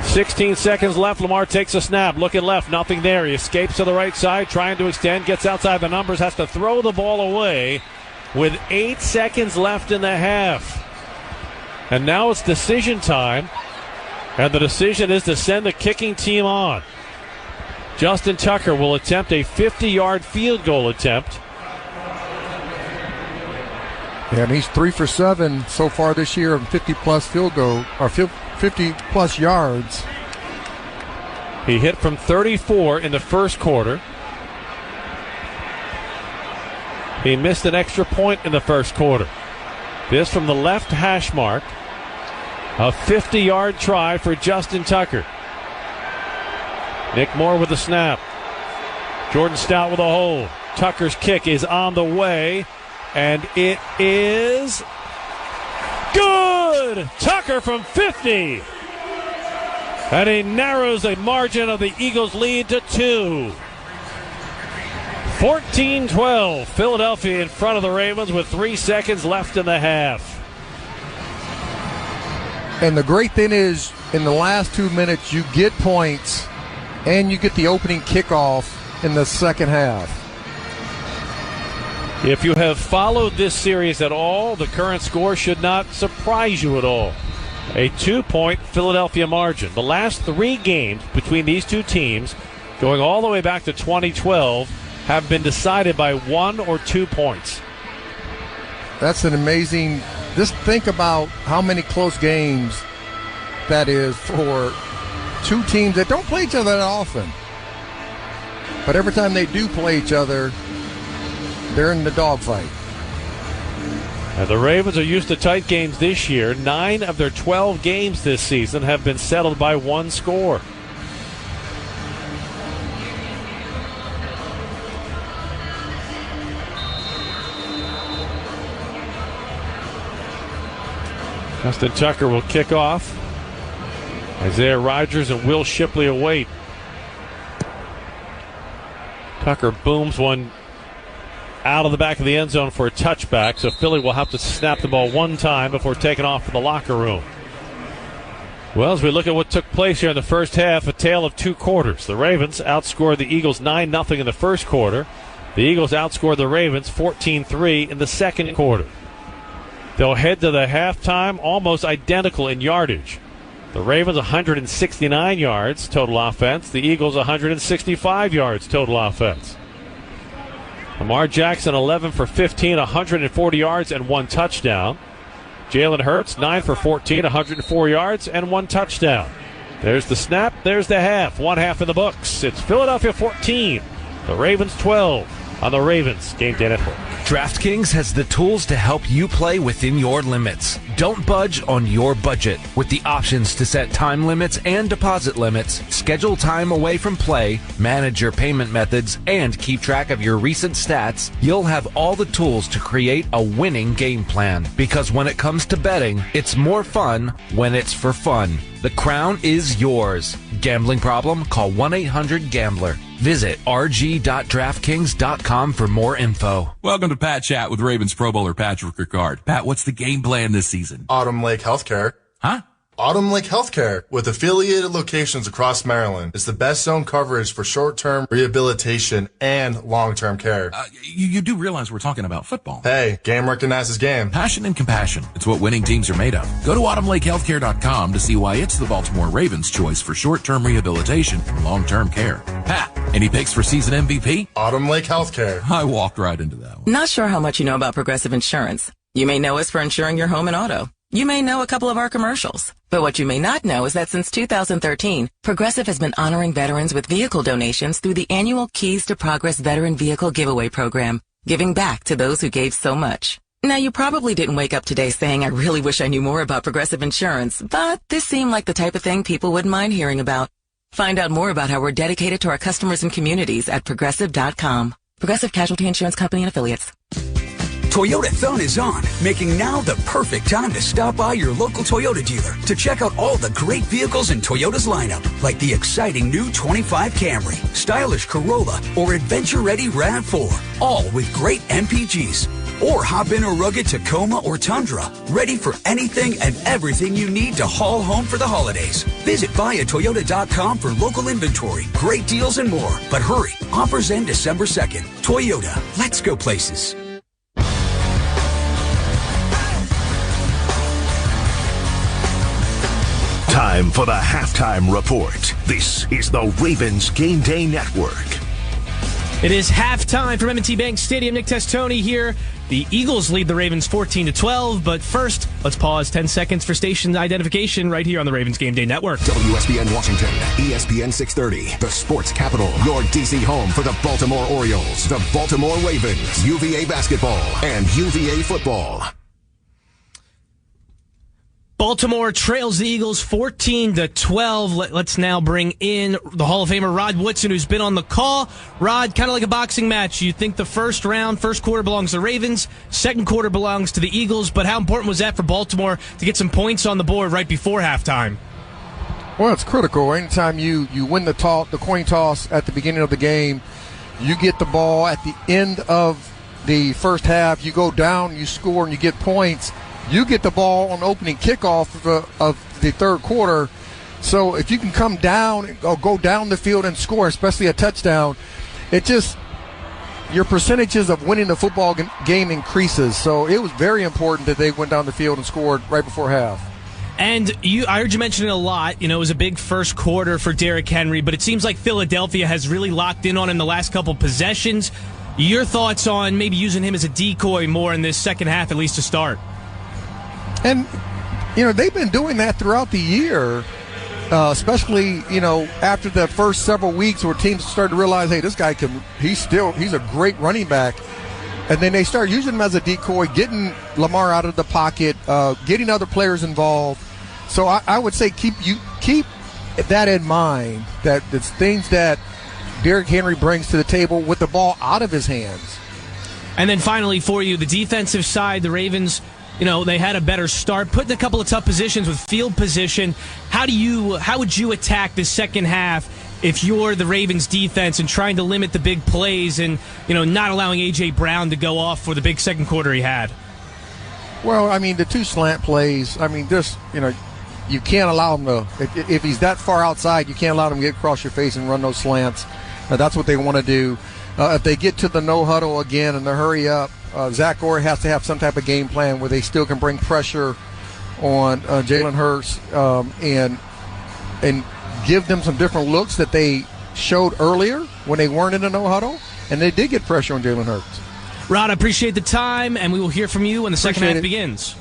16 seconds left. Lamar takes a snap. Looking left. Nothing there. He escapes to the right side. Trying to extend. Gets outside the numbers. Has to throw the ball away. with 8 seconds left in the half. And now it's decision time. And the decision is to send the kicking team on. Justin Tucker will attempt a 50-yard field goal attempt. Yeah, and he's 3 for 7 so far this year of 50-plus field goal, or 50-plus yards. He hit from 34 in the first quarter. He missed an extra point in the first quarter. This from the left hash mark. A 50-yard try for Justin Tucker. Nick Moore with the snap. Jordan Stout with a hold. Tucker's kick is on the way, and it is good! Tucker from 50. And he narrows the margin of the Eagles' lead to 2. 14-12. Philadelphia in front of the Ravens with 3 seconds left in the half. And the great thing is, in the last 2 minutes, you get points and you get the opening kickoff in the second half. If you have followed this series at all, the current score should not surprise you at all. A 2-point Philadelphia margin. The last 3 games between these two teams, going all the way back to 2012, have been decided by 1 or 2 points. That's an amazing... Just think about how many close games that is for two teams that don't play each other that often. But every time they do play each other, they're in the dogfight. And the Ravens are used to tight games this year. 9 of their 12 games this season have been settled by 1 score. Justin Tucker will kick off. Isaiah Rodgers and Will Shipley await. Tucker booms one out of the back of the end zone for a touchback, so Philly will have to snap the ball 1 time before taking off for the locker room. Well, as we look at what took place here in the first half, a tale of 2 quarters. The Ravens outscored the Eagles 9-0 in the first quarter. The Eagles outscored the Ravens 14-3 in the second quarter. They'll head to the halftime almost identical in yardage. The Ravens 169 yards total offense. The Eagles 165 yards total offense. Lamar Jackson 11 for 15, 140 yards and 1 touchdown. Jalen Hurts 9 for 14, 104 yards and 1 touchdown. There's the snap. There's the half. 1 half in the books. It's Philadelphia 14, the Ravens 12 on the Ravens Game Day Network. DraftKings has the tools to help you play within your limits. Don't budge on your budget. With the options to set time limits and deposit limits, schedule time away from play, manage your payment methods, and keep track of your recent stats, you'll have all the tools to create a winning game plan. Because when it comes to betting, it's more fun when it's for fun. The crown is yours. Gambling problem? Call 1-800-GAMBLER. Visit rg.draftkings.com for more info. Welcome to Pat Chat with Ravens Pro Bowler Patrick Ricard. Pat, what's the game plan this season? Autumn Lake Healthcare. Huh? Autumn Lake Healthcare, with affiliated locations across Maryland, is the best zone coverage for short-term rehabilitation and long-term care. You do realize we're talking about football. Hey, game recognizes game. Passion and compassion. It's what winning teams are made of. Go to autumnlakehealthcare.com to see why it's the Baltimore Ravens' choice for short-term rehabilitation and long-term care. Pat, any picks for season MVP? Autumn Lake Healthcare. I walked right into that one. Not sure how much you know about Progressive Insurance. You may know us for insuring your home and auto. You may know a couple of our commercials. But what you may not know is that since 2013, Progressive has been honoring veterans with vehicle donations through the annual Keys to Progress Veteran Vehicle Giveaway Program, giving back to those who gave so much. Now, you probably didn't wake up today saying, I really wish I knew more about Progressive Insurance, but this seemed like the type of thing people wouldn't mind hearing about. Find out more about how we're dedicated to our customers and communities at Progressive.com. Progressive Casualty Insurance Company and Affiliates. Toyotathon is on, making now the perfect time to stop by your local Toyota dealer to check out all the great vehicles in Toyota's lineup, like the exciting new 25 Camry, stylish Corolla, or adventure-ready RAV4, all with great MPGs. Or hop in a rugged Tacoma or Tundra, ready for anything and everything you need to haul home for the holidays. Visit buyatoyota.com for local inventory, great deals, and more. But hurry, offers end December 2nd. Toyota, let's go places. Time for the Halftime Report. This is the Ravens Game Day Network. It is halftime from M&T Bank Stadium. Nick Testoni here. The Eagles lead the Ravens 14-12, but first, let's pause 10 seconds for station identification right here on the Ravens Game Day Network. WSBN Washington, ESPN 630, the sports capital, your DC home for the Baltimore Orioles, the Baltimore Ravens, UVA basketball, and UVA football. Baltimore trails the Eagles 14-12. Let's now bring in the Hall of Famer Rod Woodson, who's been on the call. Rod, kind of like a boxing match. You think the first quarter belongs to the Ravens, second quarter belongs to the Eagles, but how important was that for Baltimore to get some points on the board right before halftime? Well, it's critical. Anytime you win the coin toss at the beginning of the game, you get the ball at the end of the first half, you go down, you score, and you get points. You get the ball on opening kickoff of the third quarter. So if you can come down or go down the field and score, especially a touchdown, your percentages of winning the football game increases. So it was very important that they went down the field and scored right before half. And I heard you mention it a lot. It was a big first quarter for Derrick Henry, but it seems like Philadelphia has really locked in on him the last couple possessions. Your thoughts on maybe using him as a decoy more in this second half, at least to start? And, they've been doing that throughout the year, especially, after the first several weeks where teams started to realize, hey, this guy he's a great running back. And then they start using him as a decoy, getting Lamar out of the pocket, getting other players involved. So I would say keep that in mind, that it's things that Derrick Henry brings to the table with the ball out of his hands. And then finally for you, the defensive side, the Ravens, they had a better start, put in a couple of tough positions with field position. How would you attack the second half if you're the Ravens defense and trying to limit the big plays and, not allowing A.J. Brown to go off for the big second quarter he had? Well, the two slant plays, you can't allow him to, if he's that far outside, you can't allow him to get across your face and run those slants. That's what they want to do. If they get to the no huddle again and they hurry up, Zach Orr has to have some type of game plan where they still can bring pressure on Jalen Hurts and give them some different looks that they showed earlier when they weren't in a no huddle, and they did get pressure on Jalen Hurts. Rod, I appreciate the time, and we will hear from you when the second half begins.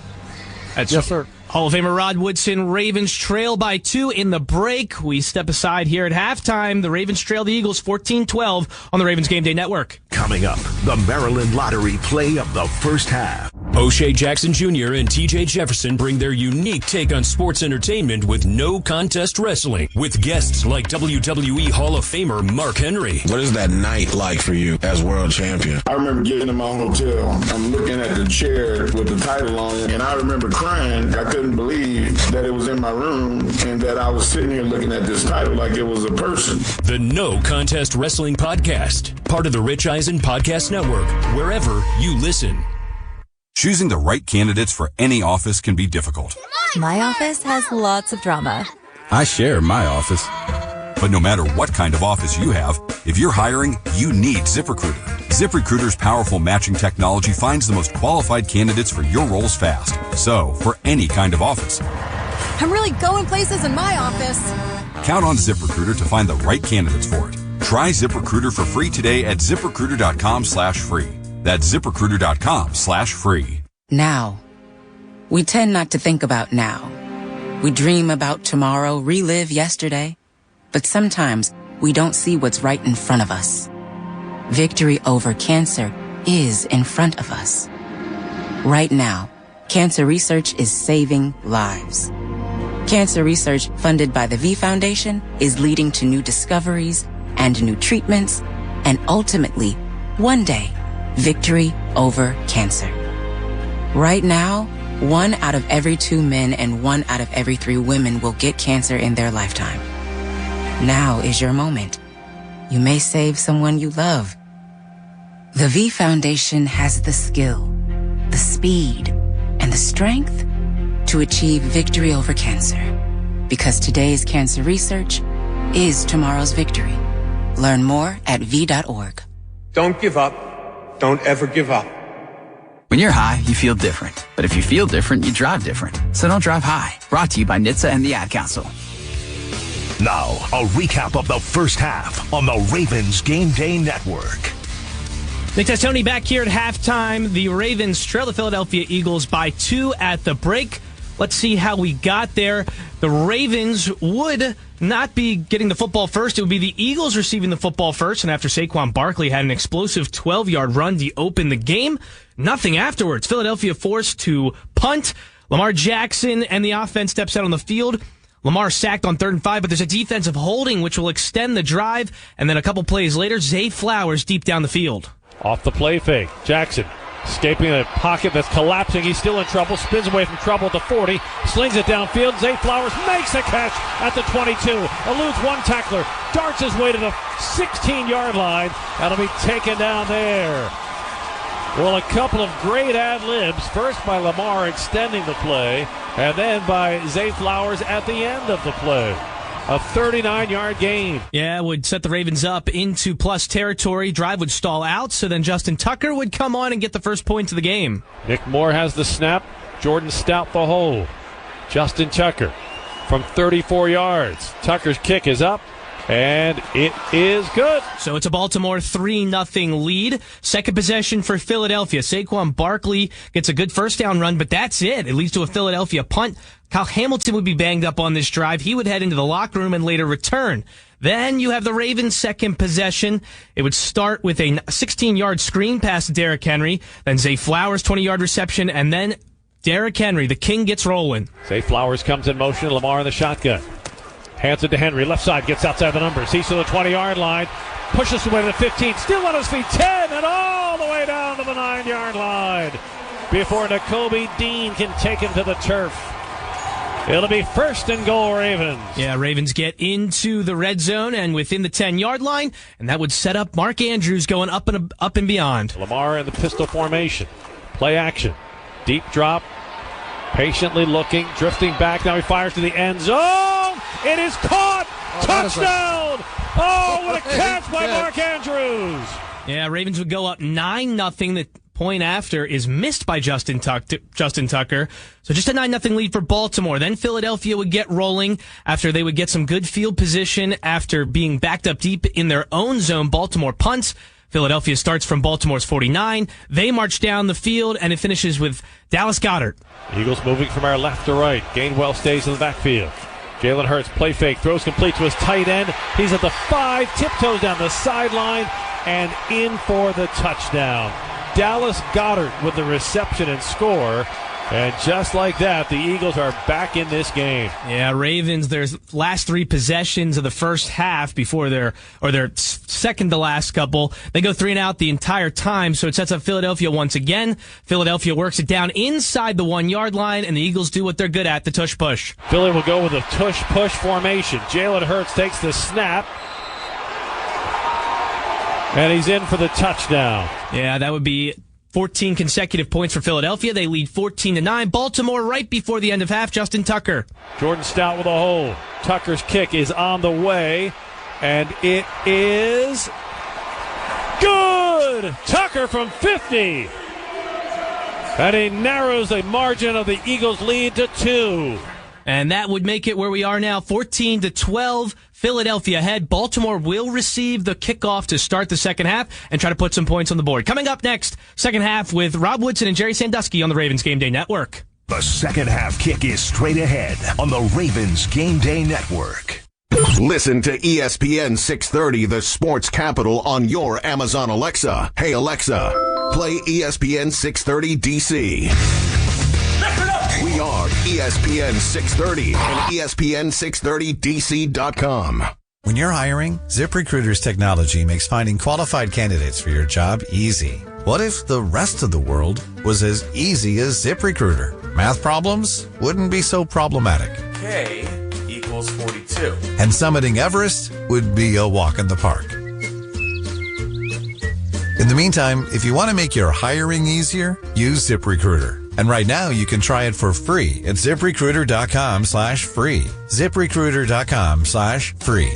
Yes, sir. Hall of Famer Rod Woodson. Ravens trail by 2 in the break. We step aside here at halftime. The Ravens trail the Eagles 14-12 on the Ravens Game Day Network. Coming up, the Maryland Lottery play of the first half. O'Shea Jackson Jr. and T.J. Jefferson bring their unique take on sports entertainment with no contest wrestling, with guests like WWE Hall of Famer Mark Henry. What is that night like for you as world champion? I remember getting in my hotel. I'm looking at the chair with the title on it, and I remember crying. I couldn't believe that it was in my room and that I was sitting here looking at this title like it was a person. The No Contest Wrestling Podcast, part of the Rich Eisen Podcast Network, wherever you listen. Choosing the right candidates for any office can be difficult. My office has lots of drama. I share my office. But no matter what kind of office you have, if you're hiring, you need ZipRecruiter. ZipRecruiter's powerful matching technology finds the most qualified candidates for your roles fast. So, for any kind of office. I'm really going places in my office. Count on ZipRecruiter to find the right candidates for it. Try ZipRecruiter for free today at ZipRecruiter.com/free. That's ZipRecruiter.com/free. Now. We tend not to think about now. We dream about tomorrow, relive yesterday. But sometimes we don't see what's right in front of us. Victory over cancer is in front of us. Right now, cancer research is saving lives. Cancer research funded by the V Foundation is leading to new discoveries and new treatments, and ultimately, one day, victory over cancer. Right now, 1 out of every 2 men and 1 out of every 3 women will get cancer in their lifetime. Now is your moment. You may save someone you love. The V Foundation has the skill, the speed, and the strength to achieve victory over cancer. Because today's cancer research is tomorrow's victory. Learn more at v.org. Don't give up. Don't ever give up. When you're high, you feel different. But if you feel different, you drive different. So don't drive high. Brought to you by NHTSA and the Ad Council. Now, a recap of the first half on the Ravens Game Day Network. Nick Testoni back here at halftime. The Ravens trail the Philadelphia Eagles by 2 at the break. Let's see how we got there. The Ravens would not be getting the football first. It would be the Eagles receiving the football first. And after Saquon Barkley had an explosive 12-yard run to open the game, nothing afterwards. Philadelphia forced to punt. Lamar Jackson and the offense steps out on the field. Lamar sacked on 3rd and 5, but there's a defensive holding which will extend the drive. And then a couple plays later, Zay Flowers deep down the field. Off the play fake, Jackson escaping a pocket that's collapsing. He's still in trouble. Spins away from trouble at the 40. Slings it downfield. Zay Flowers makes a catch at the 22. Eludes one tackler. Darts his way to the 16-yard line. That'll be taken down there. Well, a couple of great ad-libs. First by Lamar extending the play, and then by Zay Flowers at the end of the play. A 39-yard gain. Yeah, would set the Ravens up into plus territory. Drive would stall out, so then Justin Tucker would come on and get the first point of the game. Nick Moore has the snap. Jordan Stout the hold. Justin Tucker from 34 yards. Tucker's kick is up, and it is good. So it's a Baltimore 3-0 lead. Second possession for Philadelphia. Saquon Barkley gets a good first down run, but that's it. It leads to a Philadelphia punt. Kyle Hamilton would be banged up on this drive. He would head into the locker room and later return. Then you have the Ravens' second possession. It would start with a 16-yard screen pass to Derrick Henry. Then Zay Flowers, 20-yard reception, and then Derrick Henry, the king, gets rolling. Zay Flowers comes in motion. Lamar in the shotgun. Hands it to Henry. Left side, gets outside the numbers. He's to the 20-yard line. Pushes away to the 15. Still on his feet. 10 and all the way down to the 9-yard line before Nakobe Dean can take him to the turf. It'll be 1st and goal, Ravens. Yeah, Ravens get into the red zone and within the 10-yard line, and that would set up Mark Andrews going up and beyond. Lamar in the pistol formation. Play action. Deep drop. Patiently looking. Drifting back. Now he fires to the end zone. It is caught. Touchdown. What a catch by Mark Andrews. Yeah, Ravens would go up 9-0. The point after is missed by Justin Tucker. So just a 9-0 lead for Baltimore. Then Philadelphia would get rolling after they would get some good field position after being backed up deep in their own zone. Baltimore punts. Philadelphia starts from Baltimore's 49. They march down the field, and it finishes with Dallas Goedert. Eagles moving from our left to right. Gainwell stays in the backfield. Jalen Hurts, play fake, throws complete to his tight end. He's at the 5, tiptoes down the sideline, and in for the touchdown. Dallas Goedert with the reception and score. And just like that, the Eagles are back in this game. Yeah, Ravens, their last 3 possessions of the first half before their second to last couple, they go 3 and out the entire time, so it sets up Philadelphia once again. Philadelphia works it down inside the 1-yard line, and the Eagles do what they're good at, the tush-push. Philly will go with a tush-push formation. Jalen Hurts takes the snap, and he's in for the touchdown. Yeah, that would be 14 consecutive points for Philadelphia. They lead 14-9. Baltimore right before the end of half. Justin Tucker. Jordan Stout with a hold. Tucker's kick is on the way, and it is good. Tucker from 50. And he narrows the margin of the Eagles' lead to 2. And that would make it where we are now, 14-12. Philadelphia ahead. Baltimore will receive the kickoff to start the second half and try to put some points on the board. Coming up next, second half with Rob Woodson and Jerry Sandusky on the Ravens Game Day Network. The second half kick is straight ahead on the Ravens Game Day Network. Listen to ESPN 630, the sports capital, on your Amazon Alexa. Hey, Alexa, play ESPN 630 DC. We are ESPN 630 and ESPN630DC.com. When you're hiring, ZipRecruiter's technology makes finding qualified candidates for your job easy. What if the rest of the world was as easy as ZipRecruiter? Math problems wouldn't be so problematic. K equals 42. And summiting Everest would be a walk in the park. In the meantime, if you want to make your hiring easier, use ZipRecruiter. And right now, you can try it for free at ZipRecruiter.com/free. ZipRecruiter.com/free.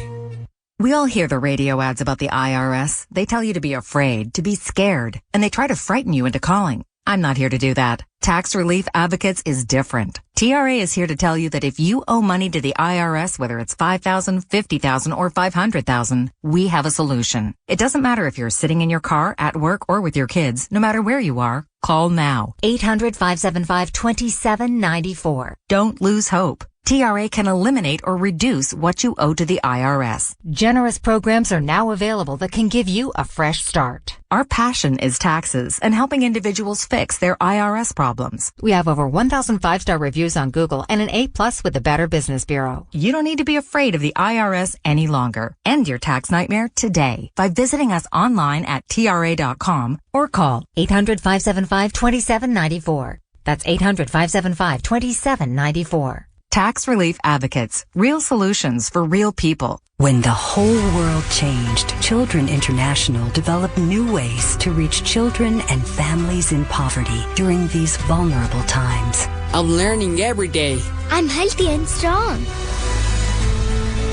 We all hear the radio ads about the IRS. They tell you to be afraid, to be scared, and they try to frighten you into calling. I'm not here to do that. Tax Relief Advocates is different. TRA is here to tell you that if you owe money to the IRS, whether it's $5,000, $50,000, or $500,000, we have a solution. It doesn't matter if you're sitting in your car, at work, or with your kids. No matter where you are, call now. 800-575-2794. Don't lose hope. TRA can eliminate or reduce what you owe to the IRS. Generous programs are now available that can give you a fresh start. Our passion is taxes and helping individuals fix their IRS problems. We have over 1,000 5-star reviews on Google and an A+ with the Better Business Bureau. You don't need to be afraid of the IRS any longer. End your tax nightmare today by visiting us online at TRA.com or call 800-575-2794. That's 800-575-2794. Tax Relief Advocates. Real solutions for real people. When the whole world changed, Children International developed new ways to reach children and families in poverty during these vulnerable times. I'm learning every day. I'm healthy and strong.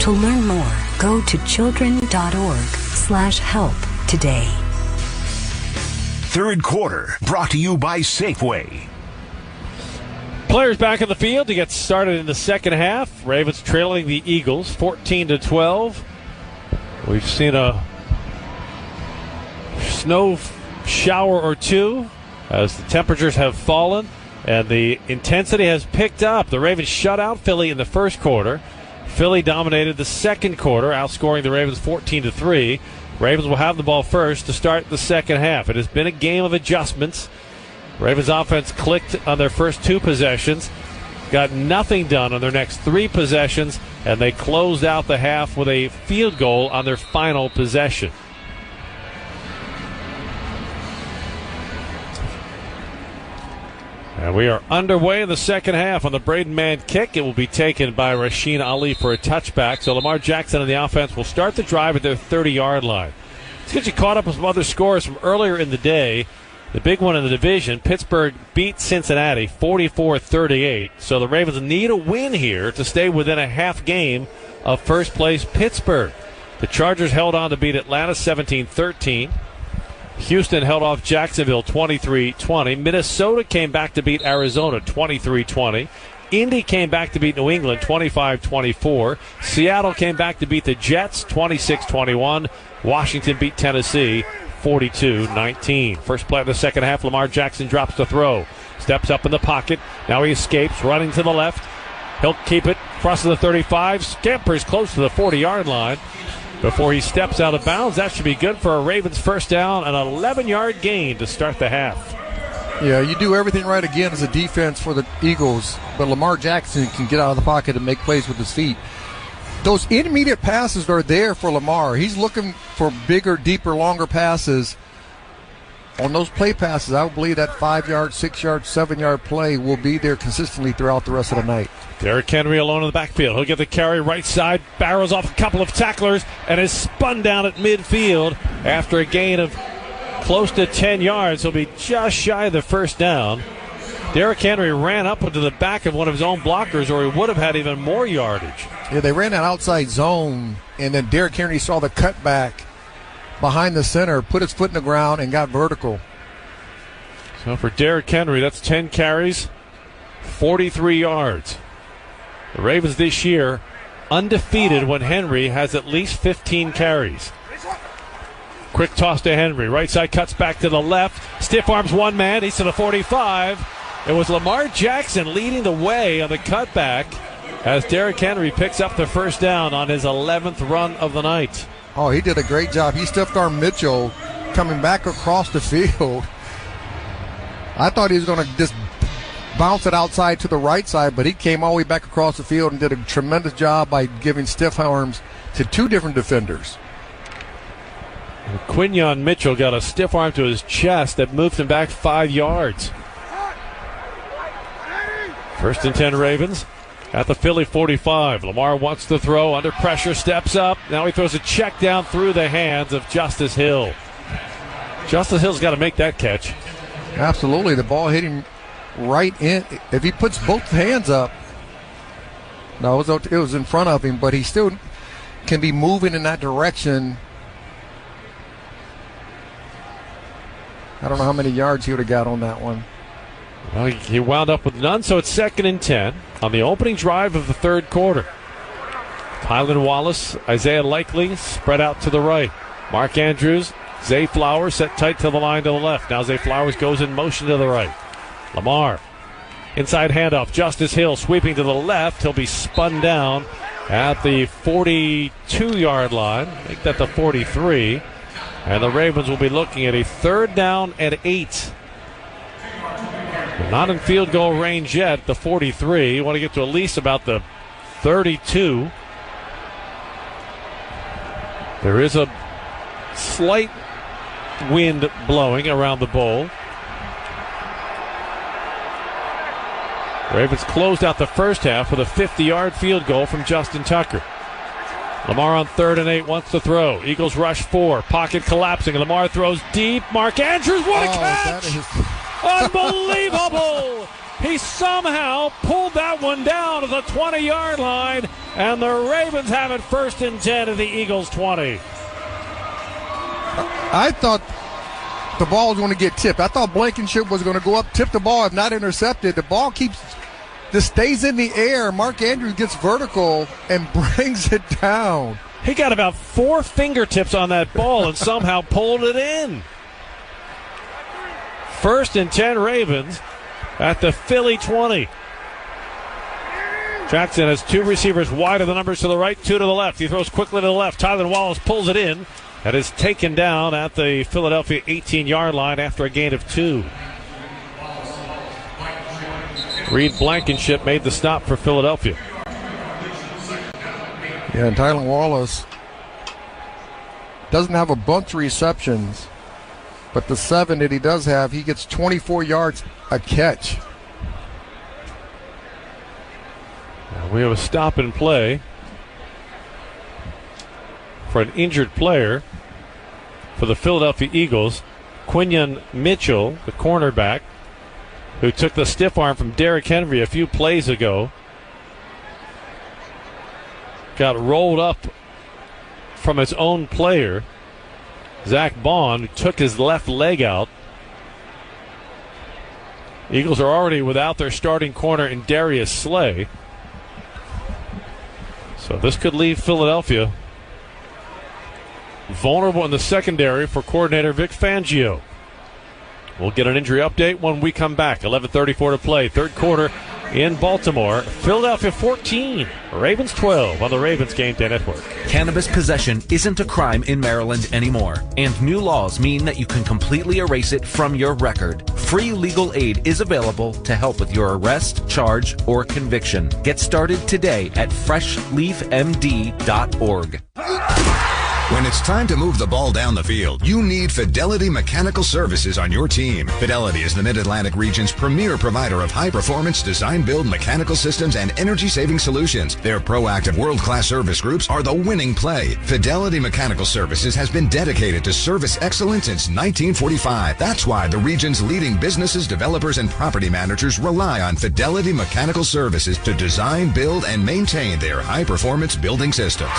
To learn more, go to children.org/help today. Third quarter, brought to you by Safeway. Players back in the field to get started in the second half. Ravens trailing the Eagles 14-12. We've seen a snow shower or two as the temperatures have fallen and the intensity has picked up. The Ravens shut out Philly in the first quarter. Philly dominated the second quarter, outscoring the Ravens 14-3. Ravens will have the ball first to start the second half. It has been a game of adjustments. Ravens offense clicked on their first two possessions, got nothing done on their next three possessions, and they closed out the half with a field goal on their final possession. And we are underway in the second half on the Braden Mann kick. It will be taken by Rasheen Ali for a touchback. So Lamar Jackson and the offense will start the drive at their 30-yard line. Let's get you caught up with some other scores from earlier in the day. The big one in the division, Pittsburgh beat Cincinnati 44-38. So the Ravens need a win here to stay within a half game of first place Pittsburgh. The Chargers held on to beat Atlanta 17-13. Houston held off Jacksonville 23-20. Minnesota came back to beat Arizona 23-20. Indy came back to beat New England 25-24. Seattle came back to beat the Jets 26-21. Washington beat Tennessee 42-19. First play of the second half, Lamar Jackson drops the throw. Steps up in the pocket. Now he escapes, running to the left. He'll keep it. Crosses the 35. Scampers close to the 40-yard line before he steps out of bounds. That should be good for a Ravens first down, an 11-yard gain to start the half. Yeah, you do everything right again as a defense for the Eagles, but Lamar Jackson can get out of the pocket and make plays with his feet. Those intermediate passes are there for Lamar. He's looking for bigger, deeper, longer passes. On those play passes, I believe that 5-yard, 6-yard, 7-yard play will be there consistently throughout the rest of the night. Derrick Henry alone in the backfield. He'll get the carry right side, barrels off a couple of tacklers, and is spun down at midfield after a gain of close to 10 yards. He'll be just shy of the first down. Derrick Henry ran up into the back of one of his own blockers, or he would have had even more yardage. Yeah, they ran that outside zone, and then Derrick Henry saw the cutback behind the center, put his foot in the ground, and got vertical. So for Derrick Henry, that's 10 carries, 43 yards. The Ravens this year undefeated when Henry has at least 15 carries. Quick toss to Henry. Right side cuts back to the left. Stiff arms one man. He's to the 45. It was Lamar Jackson leading the way on the cutback as Derrick Henry picks up the first down on his 11th run of the night. Oh, he did a great job. He stiff-armed Mitchell coming back across the field. I thought he was going to just bounce it outside to the right side, but he came all the way back across the field and did a tremendous job by giving stiff arms to two different defenders. Quinyon Mitchell got a stiff arm to his chest that moved him back 5 yards. First and 10 Ravens at the Philly 45. Lamar wants to throw, under pressure, steps up. Now he throws a check down through the hands of Justice Hill. Justice Hill's got to make that catch. Absolutely. The ball hit him right in. If he puts both hands up, no, it was in front of him, but he still can be moving in that direction. I don't know how many yards he would have got on that one. Well, he wound up with none, so it's 2nd and 10 on the opening drive of the third quarter. Tylan Wallace, Isaiah Likely spread out to the right. Mark Andrews, Zay Flowers set tight to the line to the left. Now Zay Flowers goes in motion to the right. Lamar, inside handoff. Justice Hill sweeping to the left. He'll be spun down at the 42-yard line. Make that the 43. And the Ravens will be looking at a 3rd down and 8. They're not in field goal range yet, the 43. You want to get to at least about the 32. There is a slight wind blowing around the bowl. Ravens closed out the first half with a 50-yard field goal from Justin Tucker. Lamar on 3rd and 8 wants to throw. Eagles rush 4. Pocket collapsing. Lamar throws deep. Mark Andrews, what a catch! Unbelievable! He somehow pulled that one down to the 20-yard line, and the Ravens have it 1st and 10 at the Eagles' 20. I thought the ball was going to get tipped. I thought Blankenship was going to go up, tip the ball, if not intercepted. The ball just stays in the air. Mark Andrews gets vertical and brings it down. He got about 4 fingertips on that ball and somehow pulled it in. 1st and 10 Ravens at the Philly 20. Jackson has 2 receivers wide of the numbers to the right, 2 to the left. He throws quickly to the left. Tylan Wallace pulls it in and is taken down at the Philadelphia 18-yard line after a gain of 2. Reed Blankenship made the stop for Philadelphia. Yeah, and Tylan Wallace doesn't have a bunch of receptions, but the 7 that he does have, he gets 24 yards a catch. Now we have a stop and play for an injured player for the Philadelphia Eagles. Quinyon Mitchell, the cornerback, who took the stiff arm from Derrick Henry a few plays ago, got rolled up from his own player, Zach Bond, who took his left leg out. Eagles are already without their starting corner in Darius Slay. So this could leave Philadelphia vulnerable in the secondary for coordinator Vic Fangio. We'll get an injury update when we come back. 11:34 to play. Third quarter in Baltimore. Philadelphia 14, Ravens 12 on the Ravens Game Day Network. Cannabis possession isn't a crime in Maryland anymore, and new laws mean that you can completely erase it from your record. Free legal aid is available to help with your arrest, charge, or conviction. Get started today at freshleafmd.org. When it's time to move the ball down the field, you need Fidelity Mechanical Services on your team. Fidelity is the Mid-Atlantic region's premier provider of high-performance design-build mechanical systems and energy-saving solutions. Their proactive world-class service groups are the winning play. Fidelity Mechanical Services has been dedicated to service excellence since 1945. That's why the region's leading businesses, developers, and property managers rely on Fidelity Mechanical Services to design, build, and maintain their high-performance building systems.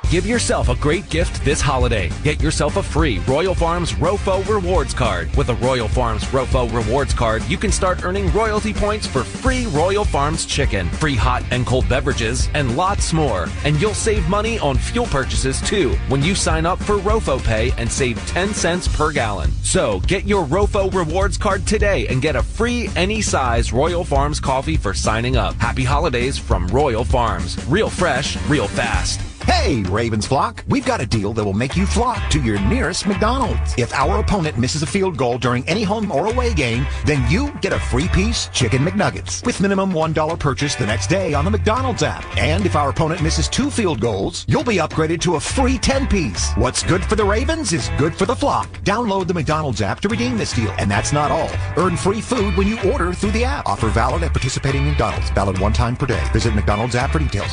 Give yourself a great gift this holiday. Get yourself a free Royal Farms ROFO Rewards Card. With a Royal Farms ROFO Rewards Card, you can start earning royalty points for free Royal Farms chicken, free hot and cold beverages, and lots more. And you'll save money on fuel purchases too when you sign up for ROFO Pay and save 10 cents per gallon. So get your ROFO Rewards Card today and get a free any size Royal Farms coffee for signing up. Happy holidays from Royal Farms. Real fresh, real fast. Hey, Ravens flock, we've got a deal that will make you flock to your nearest McDonald's. If our opponent misses a field goal during any home or away game, then you get a free piece Chicken McNuggets with minimum $1 purchase the next day on the McDonald's app. And if our opponent misses 2 field goals, you'll be upgraded to a free 10-piece. What's good for the Ravens is good for the flock. Download the McDonald's app to redeem this deal. And that's not all. Earn free food when you order through the app. Offer valid at participating McDonald's. Valid one time per day. Visit McDonald's app for details.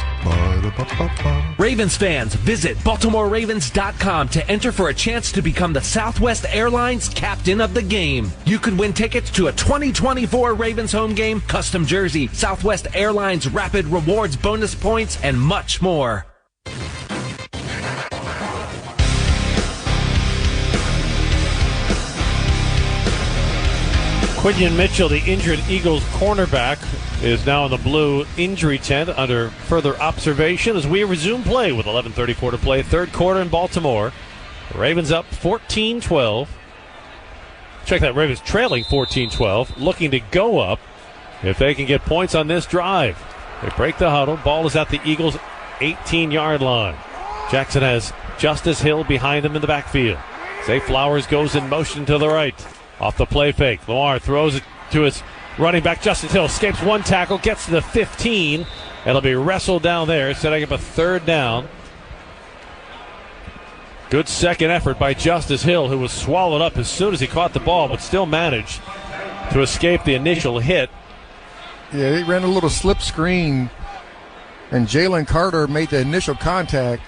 Ravens fans, visit BaltimoreRavens.com to enter for a chance to become the Southwest Airlines captain of the game. You could win tickets to a 2024 Ravens home game, custom jersey, Southwest Airlines Rapid Rewards bonus points, and much more. Quinion Mitchell, the injured Eagles cornerback, is now in the blue injury tent under further observation as we resume play with 11:34 to play. Third quarter in Baltimore. The Ravens up 14-12. Check that, Ravens trailing 14-12, looking to go up if they can get points on this drive. They break the huddle. Ball is at the Eagles' 18-yard line. Jackson has Justice Hill behind him in the backfield. Zay Flowers goes in motion to the right. Off the play fake, Lamar throws it to his running back. Justice Hill escapes one tackle, gets to the 15. It'll be wrestled down there, setting up a third down. Good second effort by Justice Hill, who was swallowed up as soon as he caught the ball, but still managed to escape the initial hit. Yeah, he ran a little slip screen, and Jalen Carter made the initial contact.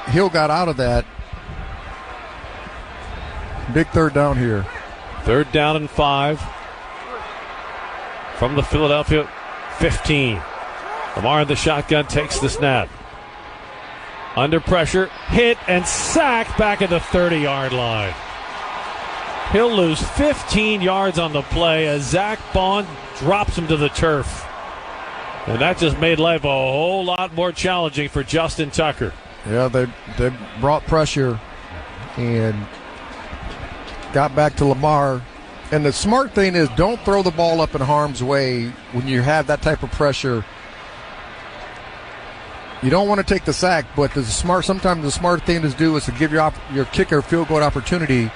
Hill got out of that. Big third down here. Third down and 5 from the Philadelphia 15. Lamar in the shotgun takes the snap. Under pressure, hit and sacked back at the 30-yard line. He'll lose 15 yards on the play as Zach Bond drops him to the turf. And that just made life a whole lot more challenging for Justin Tucker. Yeah, they brought pressure and got back to Lamar. And the smart thing is don't throw the ball up in harm's way when you have that type of pressure. You don't want to take the sack, but sometimes the smart thing to do is to give your kicker a field goal opportunity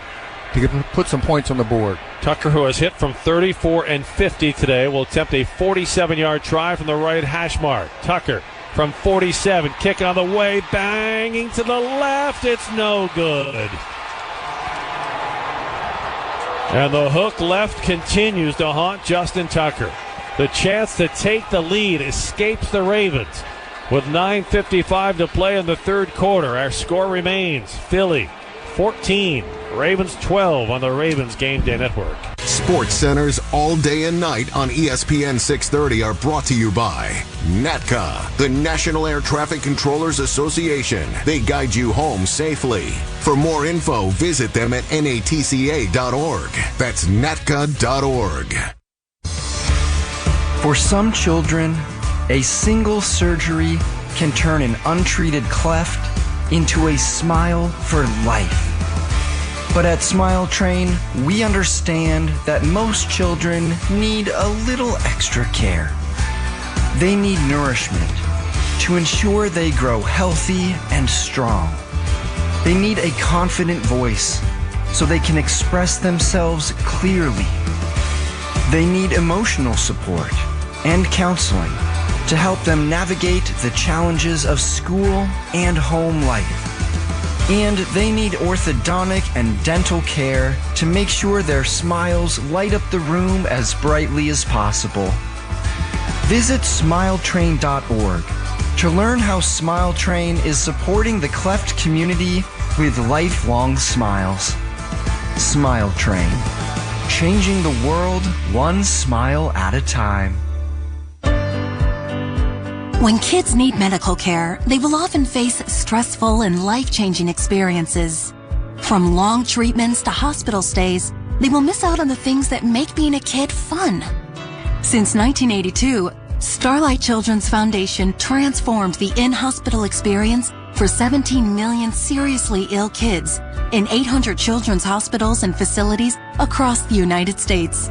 to put some points on the board. Tucker, who has hit from 34 and 50 today, will attempt a 47-yard try from the right hash mark. Tucker from 47, kick on the way, banging to the left. It's no good. And the hook left continues to haunt Justin Tucker. The chance to take the lead escapes the Ravens. With 9:55 to play in the third quarter, our score remains Philly 14, Ravens 12 on the Ravens Game Day Network. Sports Centers all day and night on ESPN 630 are brought to you by NATCA, the National Air Traffic Controllers Association. They guide you home safely. For more info, visit them at natca.org. That's natca.org. For some children, a single surgery can turn an untreated cleft into a smile for life. But at Smile Train, we understand that most children need a little extra care. They need nourishment to ensure they grow healthy and strong. They need a confident voice so they can express themselves clearly. They need emotional support and counseling to help them navigate the challenges of school and home life. And they need orthodontic and dental care to make sure their smiles light up the room as brightly as possible. Visit smiletrain.org to learn how Smile Train is supporting the cleft community with lifelong smiles. Smile Train, changing the world one smile at a time. When kids need medical care, they will often face stressful and life-changing experiences. From long treatments to hospital stays, they will miss out on the things that make being a kid fun. Since 1982, Starlight Children's Foundation transformed the in-hospital experience for 17 million seriously ill kids in 800 children's hospitals and facilities across the United States.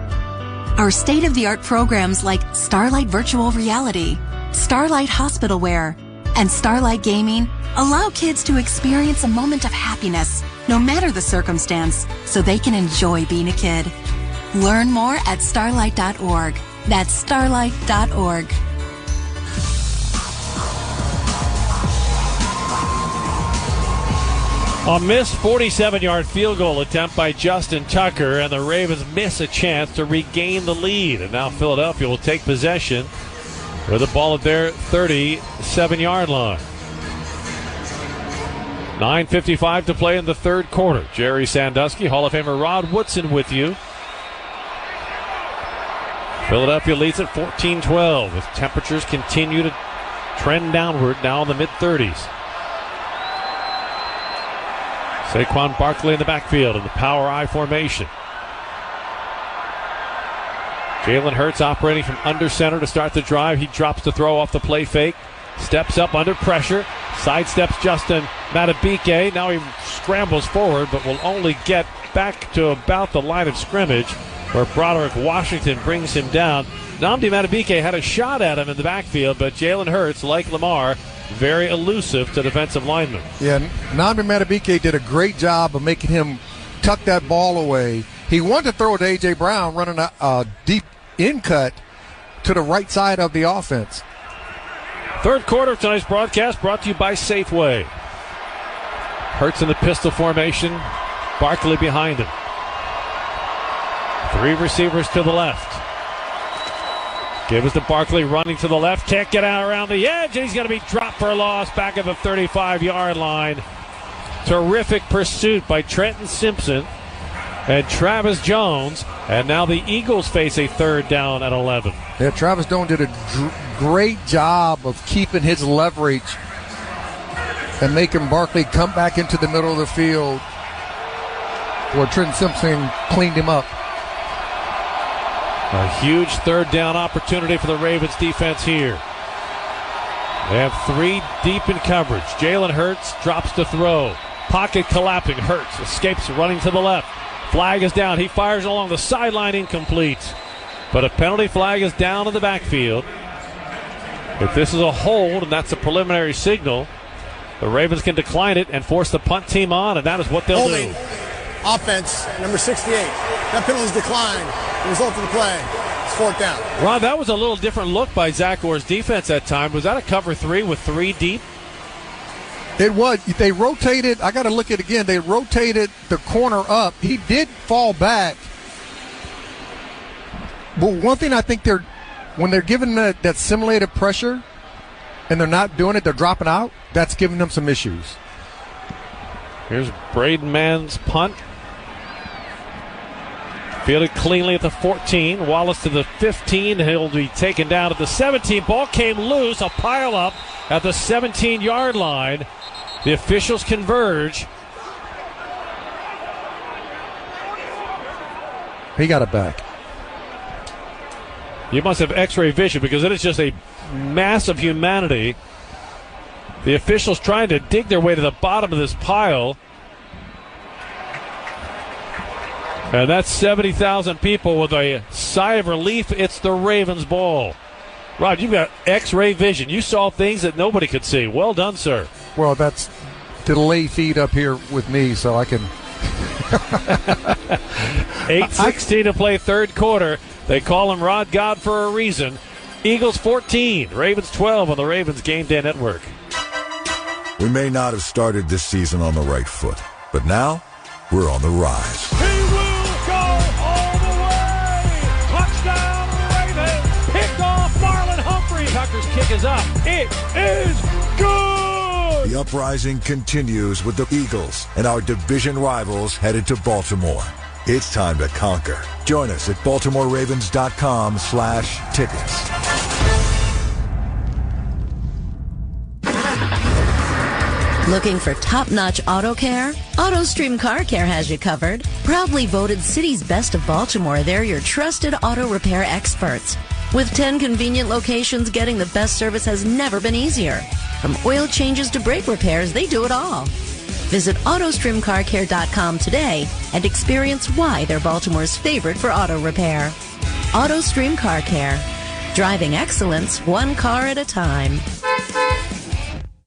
Our state-of-the-art programs like Starlight Virtual Reality, Starlight Hospital Wear, and Starlight Gaming allow kids to experience a moment of happiness, no matter the circumstance, so they can enjoy being a kid. Learn more at starlight.org. That's starlight.org. A missed 47-yard field goal attempt by Justin Tucker, and the Ravens miss a chance to regain the lead. And now Philadelphia will take possession with the ball at their 37-yard line. 9:55 to play in the third quarter. Jerry Sandusky, Hall of Famer Rod Woodson with you. Philadelphia leads at 14-12 as temperatures continue to trend downward, now in the mid-30s. Saquon Barkley in the backfield in the power I formation. Jalen Hurts operating from under center to start the drive. He drops the throw off the play fake. Steps up under pressure. Sidesteps Justin Matabike. Now he scrambles forward, but will only get back to about the line of scrimmage where Broderick Washington brings him down. Nnamdi Matabike had a shot at him in the backfield, but Jalen Hurts, like Lamar, very elusive to defensive linemen. Yeah, Nnamdi Matabike did a great job of making him tuck that ball away. He wanted to throw it to A.J. Brown, running a deep in cut to the right side of the offense. Third quarter of tonight's broadcast brought to you by Safeway. Hurts in the pistol formation. Barkley behind him. 3 receivers to the left. Give us to Barkley running to the left. Can't get out around the edge. And he's going to be dropped for a loss back at the 35-yard line. Terrific pursuit by Trenton Simpson and Travis Jones. And now the Eagles face a third down at 11. Yeah, Travis Jones did a great job of keeping his leverage and making Barkley come back into the middle of the field where Trenton Simpson cleaned him up. A huge third down opportunity for the Ravens defense here. They have 3 deep in coverage. Jalen Hurts drops to throw. Pocket collapsing. Hurts escapes running to the left. Flag is down. He fires along the sideline, incomplete. But a penalty flag is down in the backfield. If this is a hold, and that's a preliminary signal, the Ravens can decline it and force the punt team on, and that is what they'll do. Offense, number 68. That penalty is declined. The result of the play is 4th down. Ron, that was a little different look by Zach Orr's defense that time. Was that a cover 3 with 3 deep? It was. They rotated. I got to look at it again. They rotated the corner up. He did fall back. But one thing I think when they're giving that simulated pressure and they're not doing it, they're dropping out, that's giving them some issues. Here's Braden Mann's punt. Fielded cleanly at the 14. Wallace to the 15. He'll be taken down at the 17. Ball came loose. A pile up at the 17-yard line. The officials converge. He got it back. You must have x-ray vision because it is just a mass of humanity. The officials trying to dig their way to the bottom of this pile. And that's 70,000 people with a sigh of relief. It's the Ravens' ball. Rod, you've got x-ray vision. You saw things that nobody could see. Well done, sir. Well, that's delay feed up here with me, so I can... 8:16 to play third quarter. They call him Rod God for a reason. Eagles 14, Ravens 12 on the Ravens Game Day Network. We may not have started this season on the right foot, but now we're on the rise. He will go all the way. Touchdown Ravens. Picked off Marlon Humphrey. Tucker's kick is up. It is good. The uprising continues with the Eagles and our division rivals headed to Baltimore. It's time to conquer. Join us at BaltimoreRavens.com/tickets. Looking for top-notch auto care? AutoStream Car Care has you covered. Proudly voted City's Best of Baltimore, they're your trusted auto repair experts. With 10 convenient locations, getting the best service has never been easier. From oil changes to brake repairs, they do it all. Visit AutoStreamCarCare.com today and experience why they're Baltimore's favorite for auto repair. AutoStream Car Care. Driving excellence, one car at a time.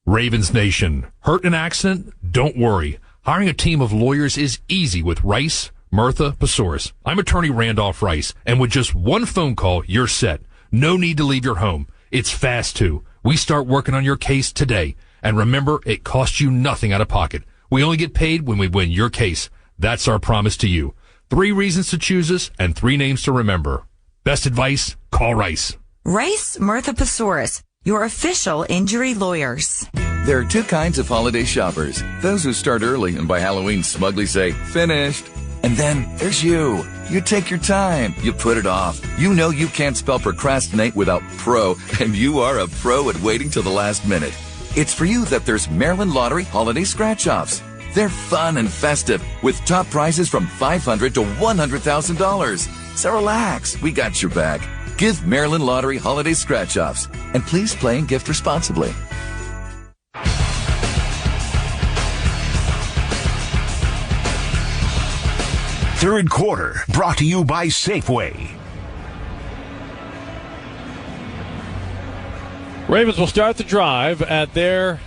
Ravens Nation. Hurt in an accident? Don't worry. Hiring a team of lawyers is easy with Rice, Murtha, Pasouris. I'm attorney Randolph Rice, and with just one phone call, you're set. No need to leave your home. It's fast, too. We start working on your case today. And remember, it costs you nothing out of pocket. We only get paid when we win your case. That's our promise to you. 3 reasons to choose us and 3 names to remember. Best advice? Call Rice. Rice, Murtha, Pasouris, your official injury lawyers. There are 2 kinds of holiday shoppers. Those who start early and by Halloween smugly say, finished. And then there's you. You take your time. You put it off. You know you can't spell procrastinate without pro, and you are a pro at waiting till the last minute. It's for you that there's Maryland Lottery Holiday Scratch-Offs. They're fun and festive with top prizes from $500 to $100,000. So relax, we got your back. Give Maryland Lottery holiday scratch-offs. And please play and gift responsibly. Third quarter, brought to you by Safeway. Ravens will start the drive at their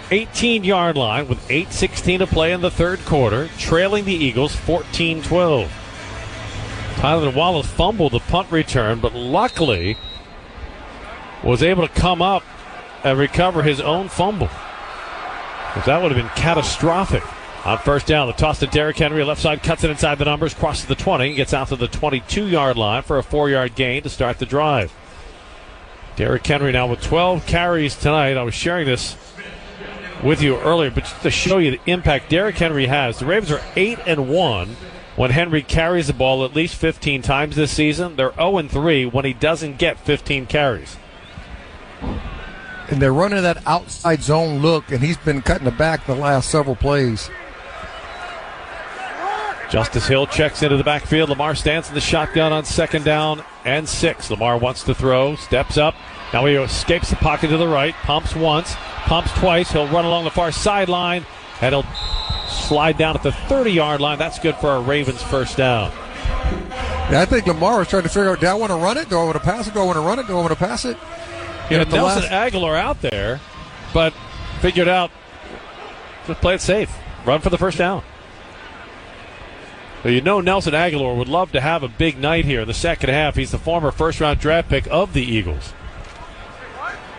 18-yard line with 8:16 to play in the third quarter, trailing the Eagles 14-12. Tyler Wallace fumbled the punt return, but luckily was able to come up and recover his own fumble, because that would have been catastrophic. On first down, the toss to Derrick Henry, left side, cuts it inside the numbers, crosses the 20, gets out to the 22-yard line for a 4-yard gain to start the drive. Derrick Henry now with 12 carries tonight. I was sharing this with you earlier, but just to show you the impact Derrick Henry has. The Ravens are 8-1 when Henry carries the ball at least 15 times this season. They're 0-3 when he doesn't get 15 carries. And they're running that outside zone look, and he's been cutting the back the last several plays. Justice Hill checks into the backfield. Lamar stands in the shotgun on second down and 6. Lamar wants to throw, steps up. Now he escapes the pocket to the right, pumps once, pumps twice. He'll run along the far sideline, and he'll slide down at the 30-yard line. That's good for a Ravens first down. Yeah, I think Lamar was trying to figure out, do I want to run it? Do I want to pass it? Do I want to run it? Do I want to pass it? You know, Nelson Aguilar out there, but figured out to play it safe. Run for the first down. So you know Nelson Aguilar would love to have a big night here in the second half. He's the former first-round draft pick of the Eagles.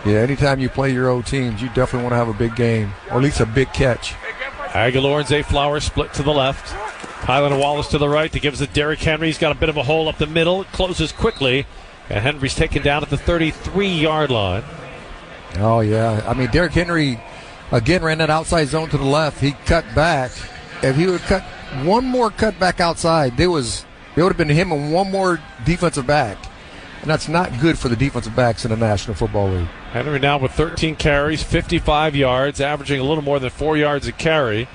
Yeah, anytime you play your old teams, you definitely want to have a big game, or at least a big catch. Aguilar and Zay Flowers split to the left. Tyler Wallace to the right to give it to Derrick Henry. He's got a bit of a hole up the middle. It closes quickly, and Henry's taken down at the 33-yard line. Oh, yeah. I mean, Derrick Henry, again, ran that outside zone to the left. He cut back. If he would cut one more cut back outside, it would have been him and one more defensive back. And that's not good for the defensive backs in the National Football League. Henry now with 13 carries, 55 yards, averaging a little more than 4 yards a carry.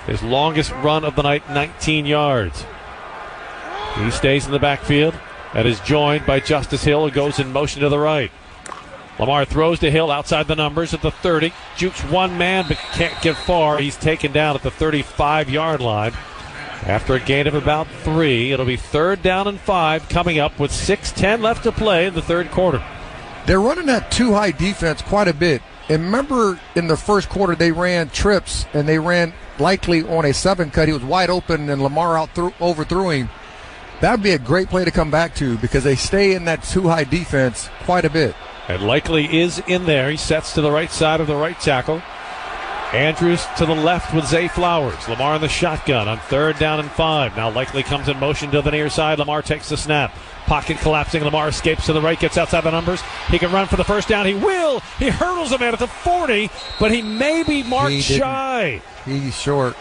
His longest run of the night, 19 yards. He stays in the backfield and is joined by Justice Hill, who goes in motion to the right. Lamar throws to Hill outside the numbers at the 30. Jukes one man but can't get far. He's taken down at the 35-yard line. After a gain of about 3, it'll be 3rd down and 5 coming up with 6:10 left to play in the third quarter. They're running that too-high defense quite a bit. And remember in the first quarter they ran trips, and they ran likely on a 7 cut. He was wide open, and Lamar overthrew him. That would be a great play to come back to because they stay in that too-high defense quite a bit. And Likely is in there. He sets to the right side of the right tackle. Andrews to the left with Zay Flowers. Lamar in the shotgun on 3rd down and 5. Now Likely comes in motion to the near side. Lamar takes the snap. Pocket collapsing. Lamar escapes to the right, gets outside the numbers. He can run for the first down. He will. He hurdles a man at the 40, but he may be marked shy. He's short.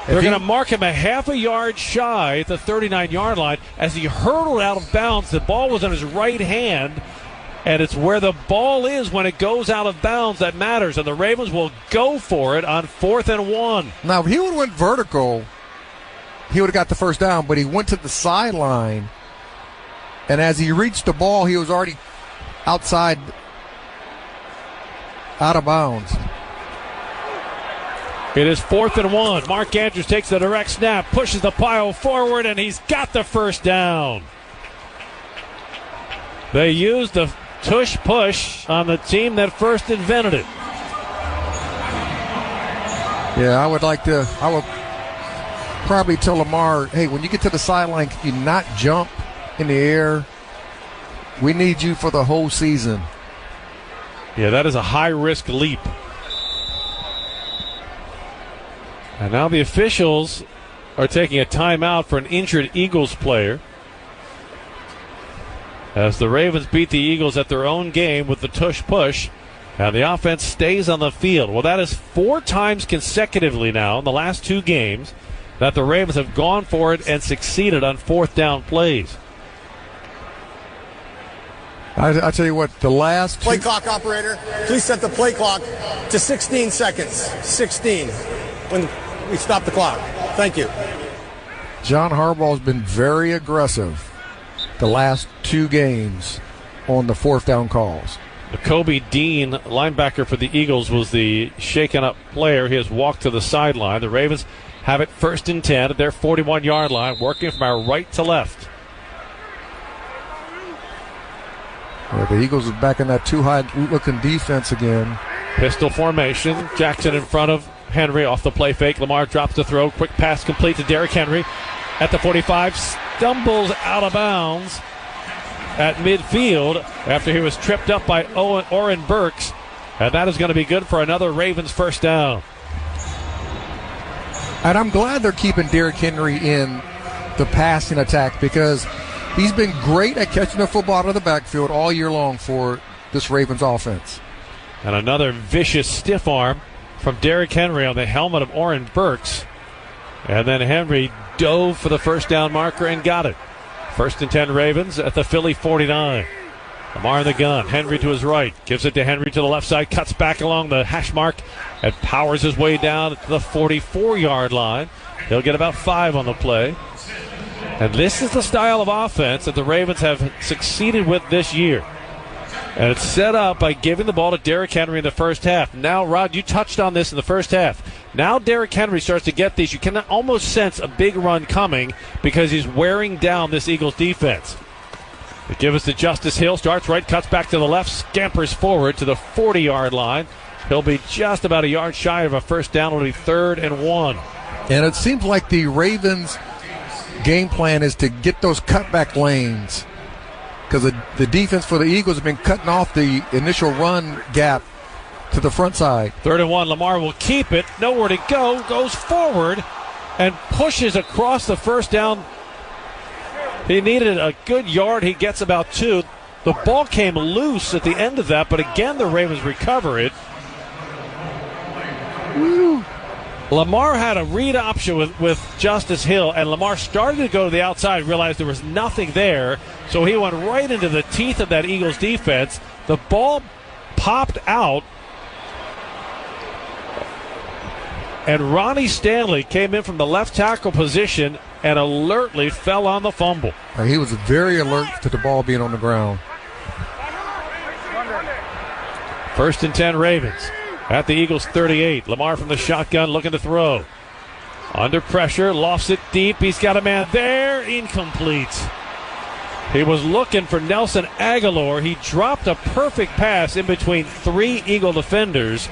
They're going to mark him a half a yard shy at the 39-yard line as he hurdled out of bounds. The ball was in his right hand. And it's where the ball is when it goes out of bounds that matters. And the Ravens will go for it on 4th and 1. Now, if he would have went vertical, he would have got the first down. But he went to the sideline. And as he reached the ball, he was already outside, out of bounds. It is 4th and 1. Mark Andrews takes the direct snap, pushes the pile forward, and he's got the first down. They used the tush push on the team that first invented it. Yeah, I would probably tell Lamar, hey, when you get to the sideline, can you not jump in the air? We need you for the whole season. Yeah, that is a high-risk leap. And now the officials are taking a timeout for an injured Eagles player, as the Ravens beat the Eagles at their own game with the tush push, and the offense stays on the field. Well, that is 4 times consecutively now in the last 2 games that the Ravens have gone for it and succeeded on 4th down plays. I tell you what, the last play clock operator, please set the play clock to 16 seconds. 16 when we stop the clock. Thank you. John Harbaugh's been very aggressive the last 2 games on the 4th down calls. Kobe Dean, linebacker for the Eagles, was the shaken-up player. He has walked to the sideline. The Ravens have it 1st and 10 at their 41-yard line, working from our right to left. The Eagles are back in that too high-looking defense again. Pistol formation. Jackson in front of Henry off the play fake. Lamar drops the throw. Quick pass complete to Derrick Henry at the 45. Stumbles out of bounds at midfield after he was tripped up by Oren Burks. And that is going to be good for another Ravens 1st down. And I'm glad they're keeping Derrick Henry in the passing attack because he's been great at catching the football out of the backfield all year long for this Ravens offense. And another vicious stiff arm from Derrick Henry on the helmet of Oren Burks. And then Henry dove for the 1st down marker and got it. 1st and 10 Ravens at the Philly 49. Lamar in the gun. Henry to his right. Gives it to Henry to the left side. Cuts back along the hash mark and powers his way down to the 44-yard line. He'll get about 5 on the play. And this is the style of offense that the Ravens have succeeded with this year. And it's set up by giving the ball to Derrick Henry in the first half. Now, Rod, you touched on this in the first half. Now Derrick Henry starts to get these. You can almost sense a big run coming because he's wearing down this Eagles defense. They give us to Justice Hill. Starts right, cuts back to the left, scampers forward to the 40-yard line. He'll be just about a yard shy of a 1st down. It'll be 3rd and 1. And it seems like the Ravens' game plan is to get those cutback lanes because the defense for the Eagles have been cutting off the initial run gap to the front side. 3rd and 1. Lamar will keep it. Nowhere to go. Goes forward and pushes across the 1st down. He needed a good yard. He gets about 2. The ball came loose at the end of that, but again the Ravens recover it. Woo. Lamar had a read option with Justice Hill, and Lamar started to go to the outside, realized there was nothing there, so he went right into the teeth of that Eagles defense. The ball popped out, and Ronnie Stanley came in from the left tackle position and alertly fell on the fumble. He was very alert to the ball being on the ground. 1st and 10 Ravens at the Eagles 38. Lamar from the shotgun looking to throw. Under pressure, lofts it deep. He's got a man there. Incomplete. He was looking for Nelson Aguilar. He dropped a perfect pass in between 3 Eagle defenders,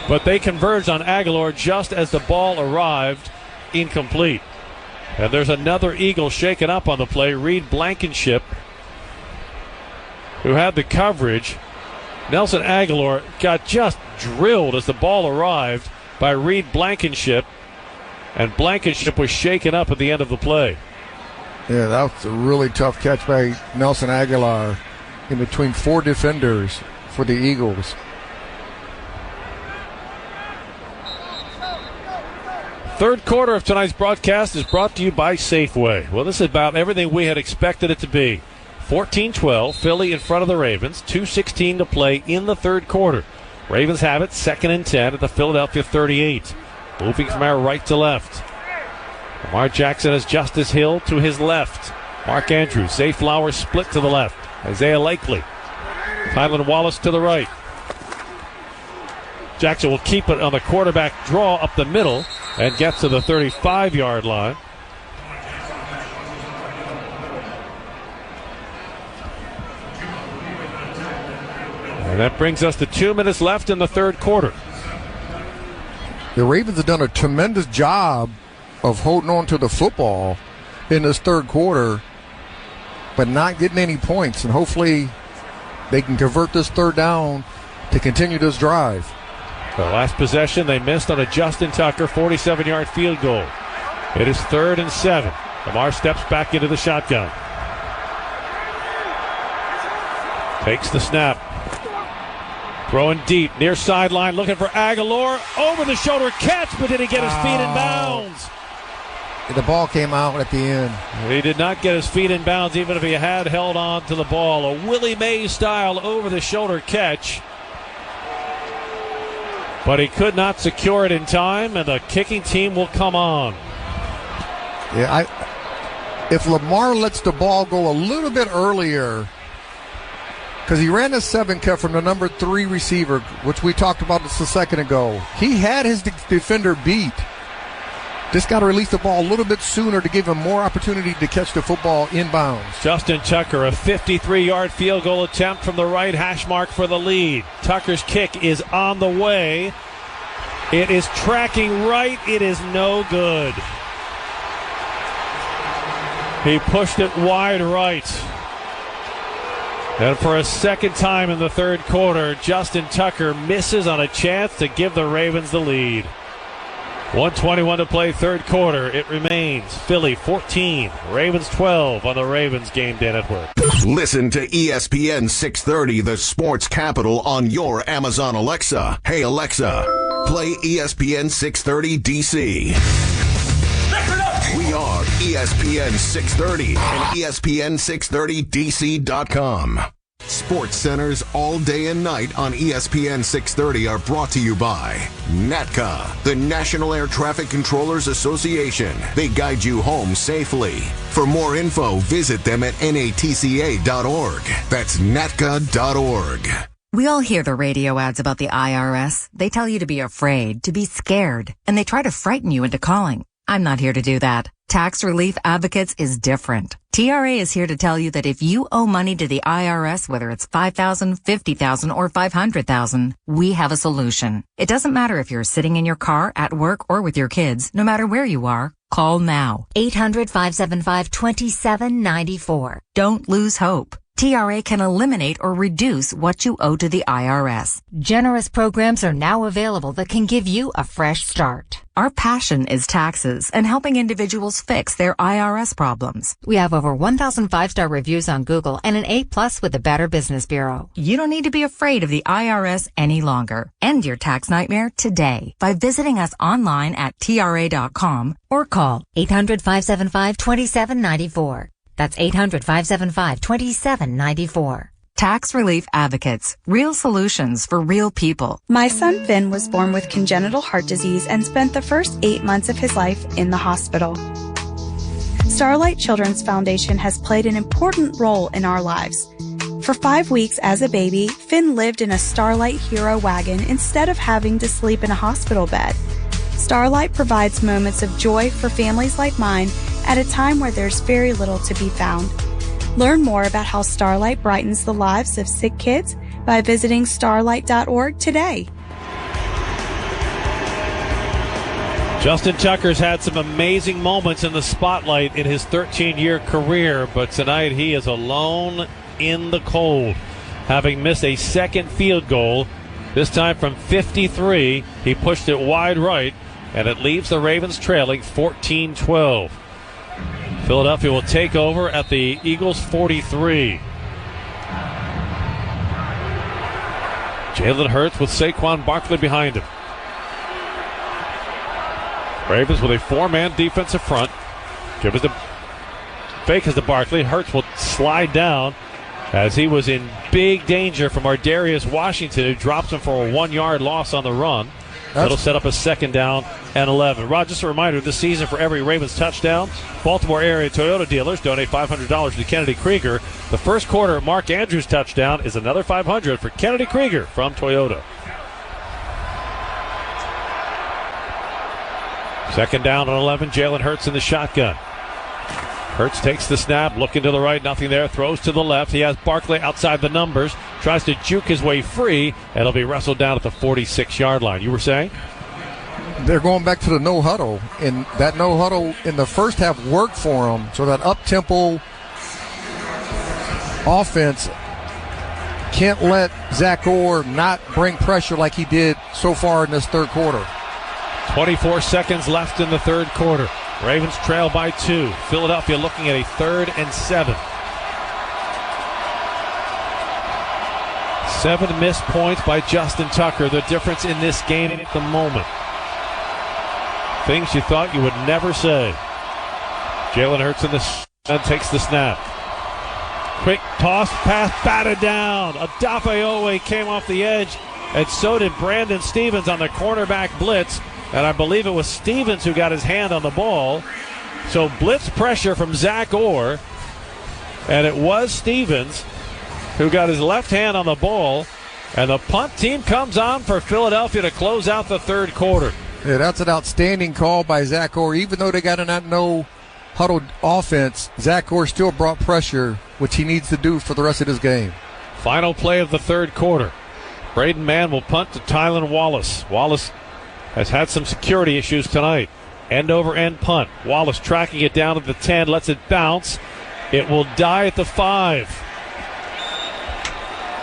but they converged on Aguilar just as the ball arrived. Incomplete. And there's another Eagle shaken up on the play. Reed Blankenship, who had the coverage. Nelson Aguilar got just drilled as the ball arrived by Reed Blankenship, and Blankenship was shaken up at the end of the play. Yeah, that was a really tough catch by Nelson Aguilar in between 4 defenders for the Eagles. Third quarter of tonight's broadcast is brought to you by Safeway. Well, this is about everything we had expected it to be. 14-12, Philly in front of the Ravens. 2:16 to play in the third quarter. Ravens have it, 2nd and 10 at the Philadelphia 38. Moving from our right to left. Lamar Jackson has Justice Hill to his left. Mark Andrews, Zay Flowers split to the left. Isaiah Likely. Tylan Wallace to the right. Jackson will keep it on the quarterback draw up the middle and gets to the 35-yard line. And that brings us to 2 minutes left in the third quarter. The Ravens have done a tremendous job of holding on to the football in this third quarter, but not getting any points. And hopefully they can convert this third down to continue this drive. The last possession they missed on a Justin Tucker 47-yard field goal. It is 3rd and 7. Lamar steps back into the shotgun. Takes the snap. Throwing deep, near sideline, looking for Aguilar. Over the shoulder catch, but did he get his feet in bounds? The ball came out at the end. He did not get his feet in bounds, even if he had held on to the ball. A Willie Mays style over the shoulder catch. But he could not secure it in time, and the kicking team will come on. Yeah, if Lamar lets the ball go a little bit earlier, because he ran a 7-cut from the number 3 receiver, which we talked about just a second ago. He had his defender beat. Just got to release the ball a little bit sooner to give him more opportunity to catch the football inbounds. Justin Tucker, a 53-yard field goal attempt from the right hash mark for the lead. Tucker's kick is on the way. It is tracking right. It is no good. He pushed it wide right. And for a second time in the third quarter, Justin Tucker misses on a chance to give the Ravens the lead. 1:21 to play, third quarter. It remains Philly 14, Ravens 12 on the Ravens Game Day Network. Listen to ESPN 630, the sports capital, on your Amazon Alexa. Hey, Alexa, play ESPN 630 DC. We are ESPN 630 and ESPN630DC.com. Sports Centers all day and night on ESPN 630 are brought to you by NATCA, the National Air Traffic Controllers Association. They guide you home safely. For more info, visit them at natca.org. That's natca.org. We all hear the radio ads about the IRS. They tell you to be afraid, to be scared, and they try to frighten you into calling. I'm not here to do that. Tax Relief Advocates is different. TRA is here to tell you that if you owe money to the IRS, whether it's $5,000, $50,000, or $500,000, we have a solution. It doesn't matter if you're sitting in your car, at work, or with your kids. No matter where you are, call now. 800-575-2794. Don't lose hope. TRA can eliminate or reduce what you owe to the IRS. Generous programs are now available that can give you a fresh start. Our passion is taxes and helping individuals fix their IRS problems. We have over 1,000 5-star reviews on Google and an A+ with the Better Business Bureau. You don't need to be afraid of the IRS any longer. End your tax nightmare today by visiting us online at TRA.com or call 800-575-2794. That's 800-575-2794. Tax Relief Advocates. Real solutions for real people. My son Finn was born with congenital heart disease and spent the first 8 months of his life in the hospital. Starlight Children's Foundation has played an important role in our lives. For 5 weeks as a baby, Finn lived in a Starlight Hero wagon instead of having to sleep in a hospital bed. Starlight provides moments of joy for families like mine at a time where there's very little to be found. Learn more about how Starlight brightens the lives of sick kids by visiting starlight.org today. Justin Tucker's had some amazing moments in the spotlight in his 13-year career, but tonight he is alone in the cold, having missed a second field goal. This time from 53, he pushed it wide right, and it leaves the Ravens trailing 14-12. Philadelphia will take over at the Eagles' 43. Jalen Hurts with Saquon Barkley behind him. Ravens with a 4-man defensive front. Give it the fake as to Barkley. Hurts will slide down as he was in big danger from Ardarius Washington, who drops him for a 1-yard loss on the run. That'll set up a 2nd down and 11. Rod, just a reminder, this season for every Ravens touchdown, Baltimore area Toyota dealers donate $500 to Kennedy Krieger. The first quarter Mark Andrews touchdown is another $500 for Kennedy Krieger from Toyota. 2nd down and 11, Jalen Hurts in the shotgun. Hurts takes the snap, looking to the right, nothing there, throws to the left. He has Barkley outside the numbers, tries to juke his way free, and it'll be wrestled down at the 46-yard line. You were saying? They're going back to the no huddle, and that no huddle in the first half worked for them. So that up-tempo offense can't let Zach Orr not bring pressure like he did so far in this third quarter. 24 seconds left in the third quarter. Ravens trail by 2. Philadelphia looking at a 3rd and 7. 7 missed points by Justin Tucker. The difference in this game at the moment. Things you thought you would never say. Jalen Hurts takes the snap. Quick toss, pass, batted down. Adafe Owe came off the edge, and so did Brandon Stevens on the cornerback blitz. And I believe it was Stevens who got his hand on the ball. So blitz pressure from Zach Orr, and it was Stevens who got his left hand on the ball, and the punt team comes on for Philadelphia to close out the third quarter. Yeah, that's an outstanding call by Zach Orr. Even though they got a no huddled offense, Zach Orr still brought pressure, which he needs to do for the rest of this game. Final play of the third quarter. Braden Mann will punt to Tylan Wallace. Wallace has had some security issues tonight. End over end punt. Wallace tracking it down to the 10, lets it bounce. It will die at the 5.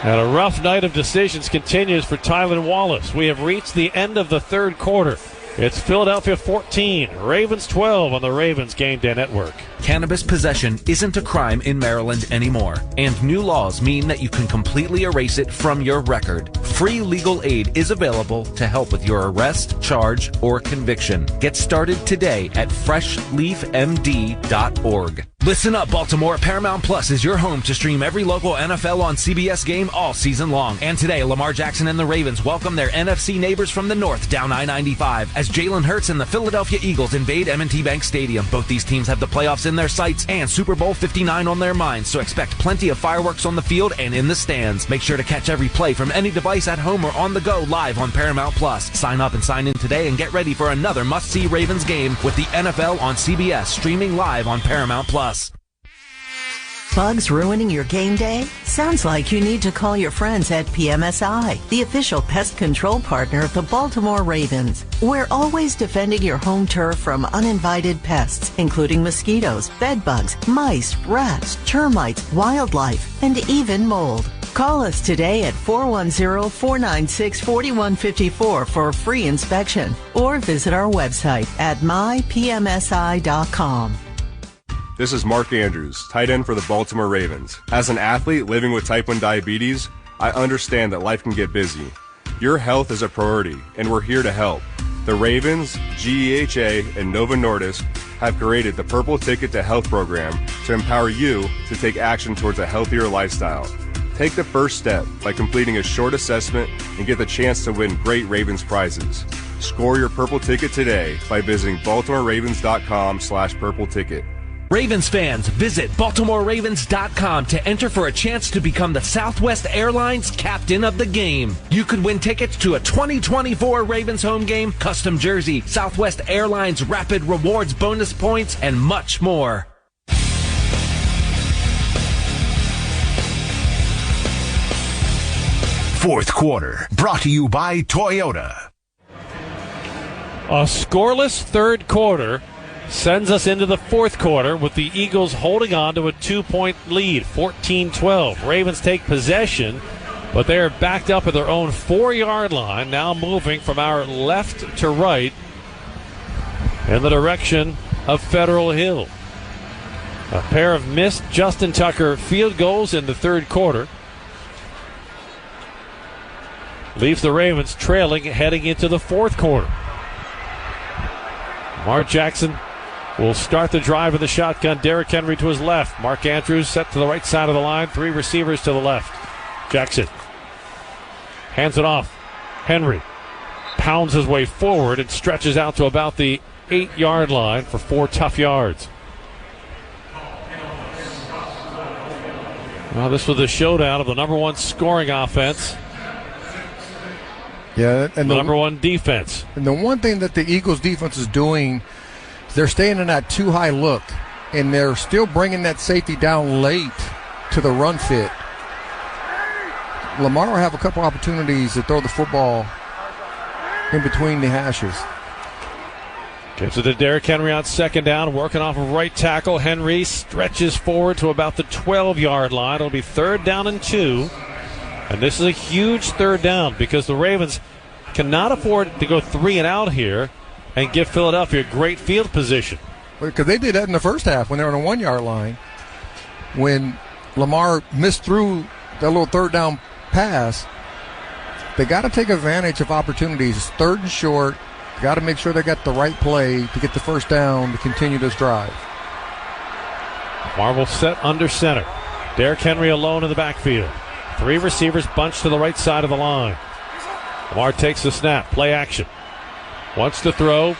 And a rough night of decisions continues for Tylan Wallace. We have reached the end of the third quarter. It's Philadelphia 14, Ravens 12 on the Ravens Game Day Network. Cannabis possession isn't a crime in Maryland anymore, and new laws mean that you can completely erase it from your record. Free legal aid is available to help with your arrest, charge, or conviction. Get started today at freshleafmd.org. Listen up, Baltimore. Paramount Plus is your home to stream every local NFL on CBS game all season long. And today, Lamar Jackson and the Ravens welcome their NFC neighbors from the north down I-95 as Jalen Hurts and the Philadelphia Eagles invade M&T Bank Stadium. Both these teams have the playoffs in their sights and Super Bowl 59 on their minds, so expect plenty of fireworks on the field and in the stands. Make sure to catch every play from any device at home or on the go live on Paramount Plus. Sign up and sign in today and get ready for another must-see Ravens game with the NFL on CBS, streaming live on Paramount Plus. Bugs ruining your game day? Sounds like you need to call your friends at PMSI, the official pest control partner of the Baltimore Ravens. We're always defending your home turf from uninvited pests, including mosquitoes, bedbugs, mice, rats, termites, wildlife, and even mold. Call us today at 410-496-4154 for a free inspection, or visit our website at mypmsi.com. This is Mark Andrews, tight end for the Baltimore Ravens. As an athlete living with type 1 diabetes, I understand that life can get busy. Your health is a priority, and we're here to help. The Ravens, GEHA, and Novo Nordisk have created the Purple Ticket to Health program to empower you to take action towards a healthier lifestyle. Take the first step by completing a short assessment and get the chance to win great Ravens prizes. Score your Purple Ticket today by visiting BaltimoreRavens.com/Purple Ticket. Ravens fans, visit BaltimoreRavens.com to enter for a chance to become the Southwest Airlines captain of the game. You could win tickets to a 2024 Ravens home game, custom jersey, Southwest Airlines Rapid Rewards bonus points, and much more. Fourth quarter, brought to you by Toyota. A scoreless third quarter sends us into the fourth quarter with the Eagles holding on to a 2-point lead, 14-12. Ravens take possession, but they are backed up at their own 4-yard line, now moving from our left to right in the direction of Federal Hill. A pair of missed Justin Tucker field goals in the third quarter leaves the Ravens trailing heading into the fourth quarter. Lamar Jackson will start the drive with the shotgun. Derrick Henry to his left. Mark Andrews set to the right side of the line. 3 receivers to the left. Jackson hands it off. Henry pounds his way forward and stretches out to about the 8-yard line for 4 tough yards. Well, this was the showdown of the number 1 scoring offense. Yeah, and the number 1 defense. And the one thing that the Eagles defense is doing, they're staying in that too high look, and they're still bringing that safety down late to the run fit. Lamar will have a couple opportunities to throw the football in between the hashes. Gives it to Derrick Henry on second down, working off of right tackle. Henry stretches forward to about the 12-yard line. It'll be 3rd down and 2. And this is a huge 3rd down because the Ravens cannot afford to go 3 and out here and give Philadelphia great field position. Because they did that in the first half when they were on the 1-yard line. When Lamar missed through that little 3rd down pass, they got to take advantage of opportunities. It's 3rd and short. Got to make sure they got the right play to get the first down to continue this drive. Marvel set under center. Derrick Henry alone in the backfield. 3 receivers bunched to the right side of the line. Lamar takes the snap. Play action. Wants to throw.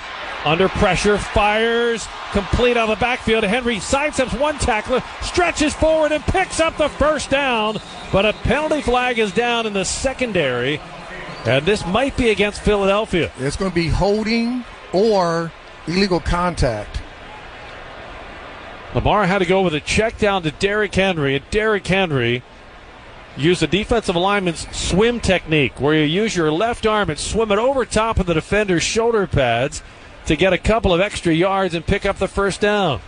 Under pressure. Fires. complete out of the backfield. Henry sidesteps one tackler, stretches forward, and picks up the first down. But a penalty flag is down in the secondary, and this might be against Philadelphia. It's going to be holding or illegal contact. Lamar had to go with a check down to Derrick Henry, and Derrick Henry used the defensive lineman's swim technique, where you use your left arm and swim it over top of the defender's shoulder pads to get a couple of extra yards and pick up the first down.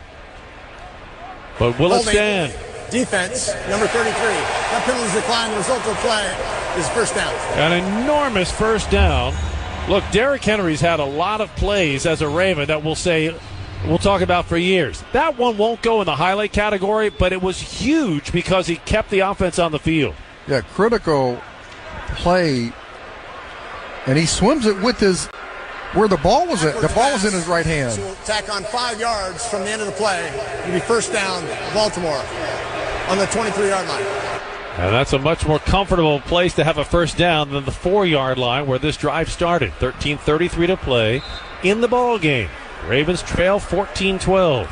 But will it stand? Defense, number 33. That penalty decline. The result of the play is first down. An enormous first down. Look, Derrick Henry's had a lot of plays as a Raven that we'll talk about for years. That one won't go in the highlight category, but it was huge because he kept the offense on the field. Yeah, critical play. And he swims it with where the ball was at. The ball was in his right hand. So we'll tack on 5 yards from the end of the play. It'll be first down, Baltimore, on the 23-yard line. And that's a much more comfortable place to have a first down than the 4-yard line where this drive started. 13:33 to play in the ball game. Ravens trail 14-12.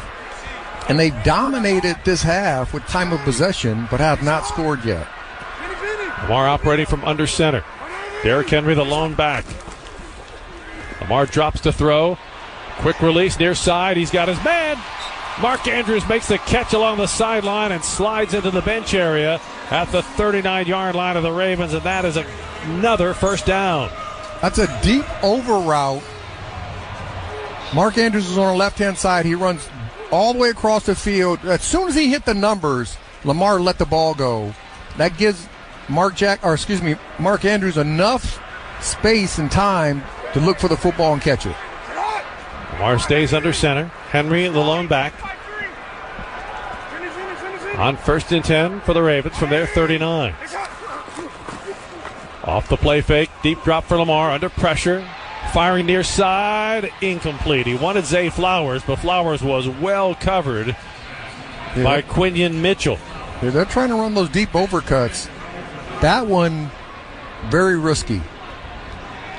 And they dominated this half with time of possession, but have not scored yet. Lamar operating from under center. Derrick Henry, the lone back. Lamar drops to throw. Quick release near side. He's got his man. Mark Andrews makes the catch along the sideline and slides into the bench area at the 39-yard line of the Ravens, and that is another first down. That's a deep over route. Mark Andrews is on the left-hand side. He runs all the way across the field. As soon as he hit the numbers, Lamar let the ball go. That gives Mark Andrews enough space and time to look for the football and catch it. Lamar stays under center. Henry, the lone back. On 1st and 10 for the Ravens from their 39. Off the play fake. Deep drop for Lamar. Under pressure. Firing near side. Incomplete. He wanted Zay Flowers, but Flowers was well covered by Quinion Mitchell. Yeah, they're trying to run those deep overcuts. That one, very risky.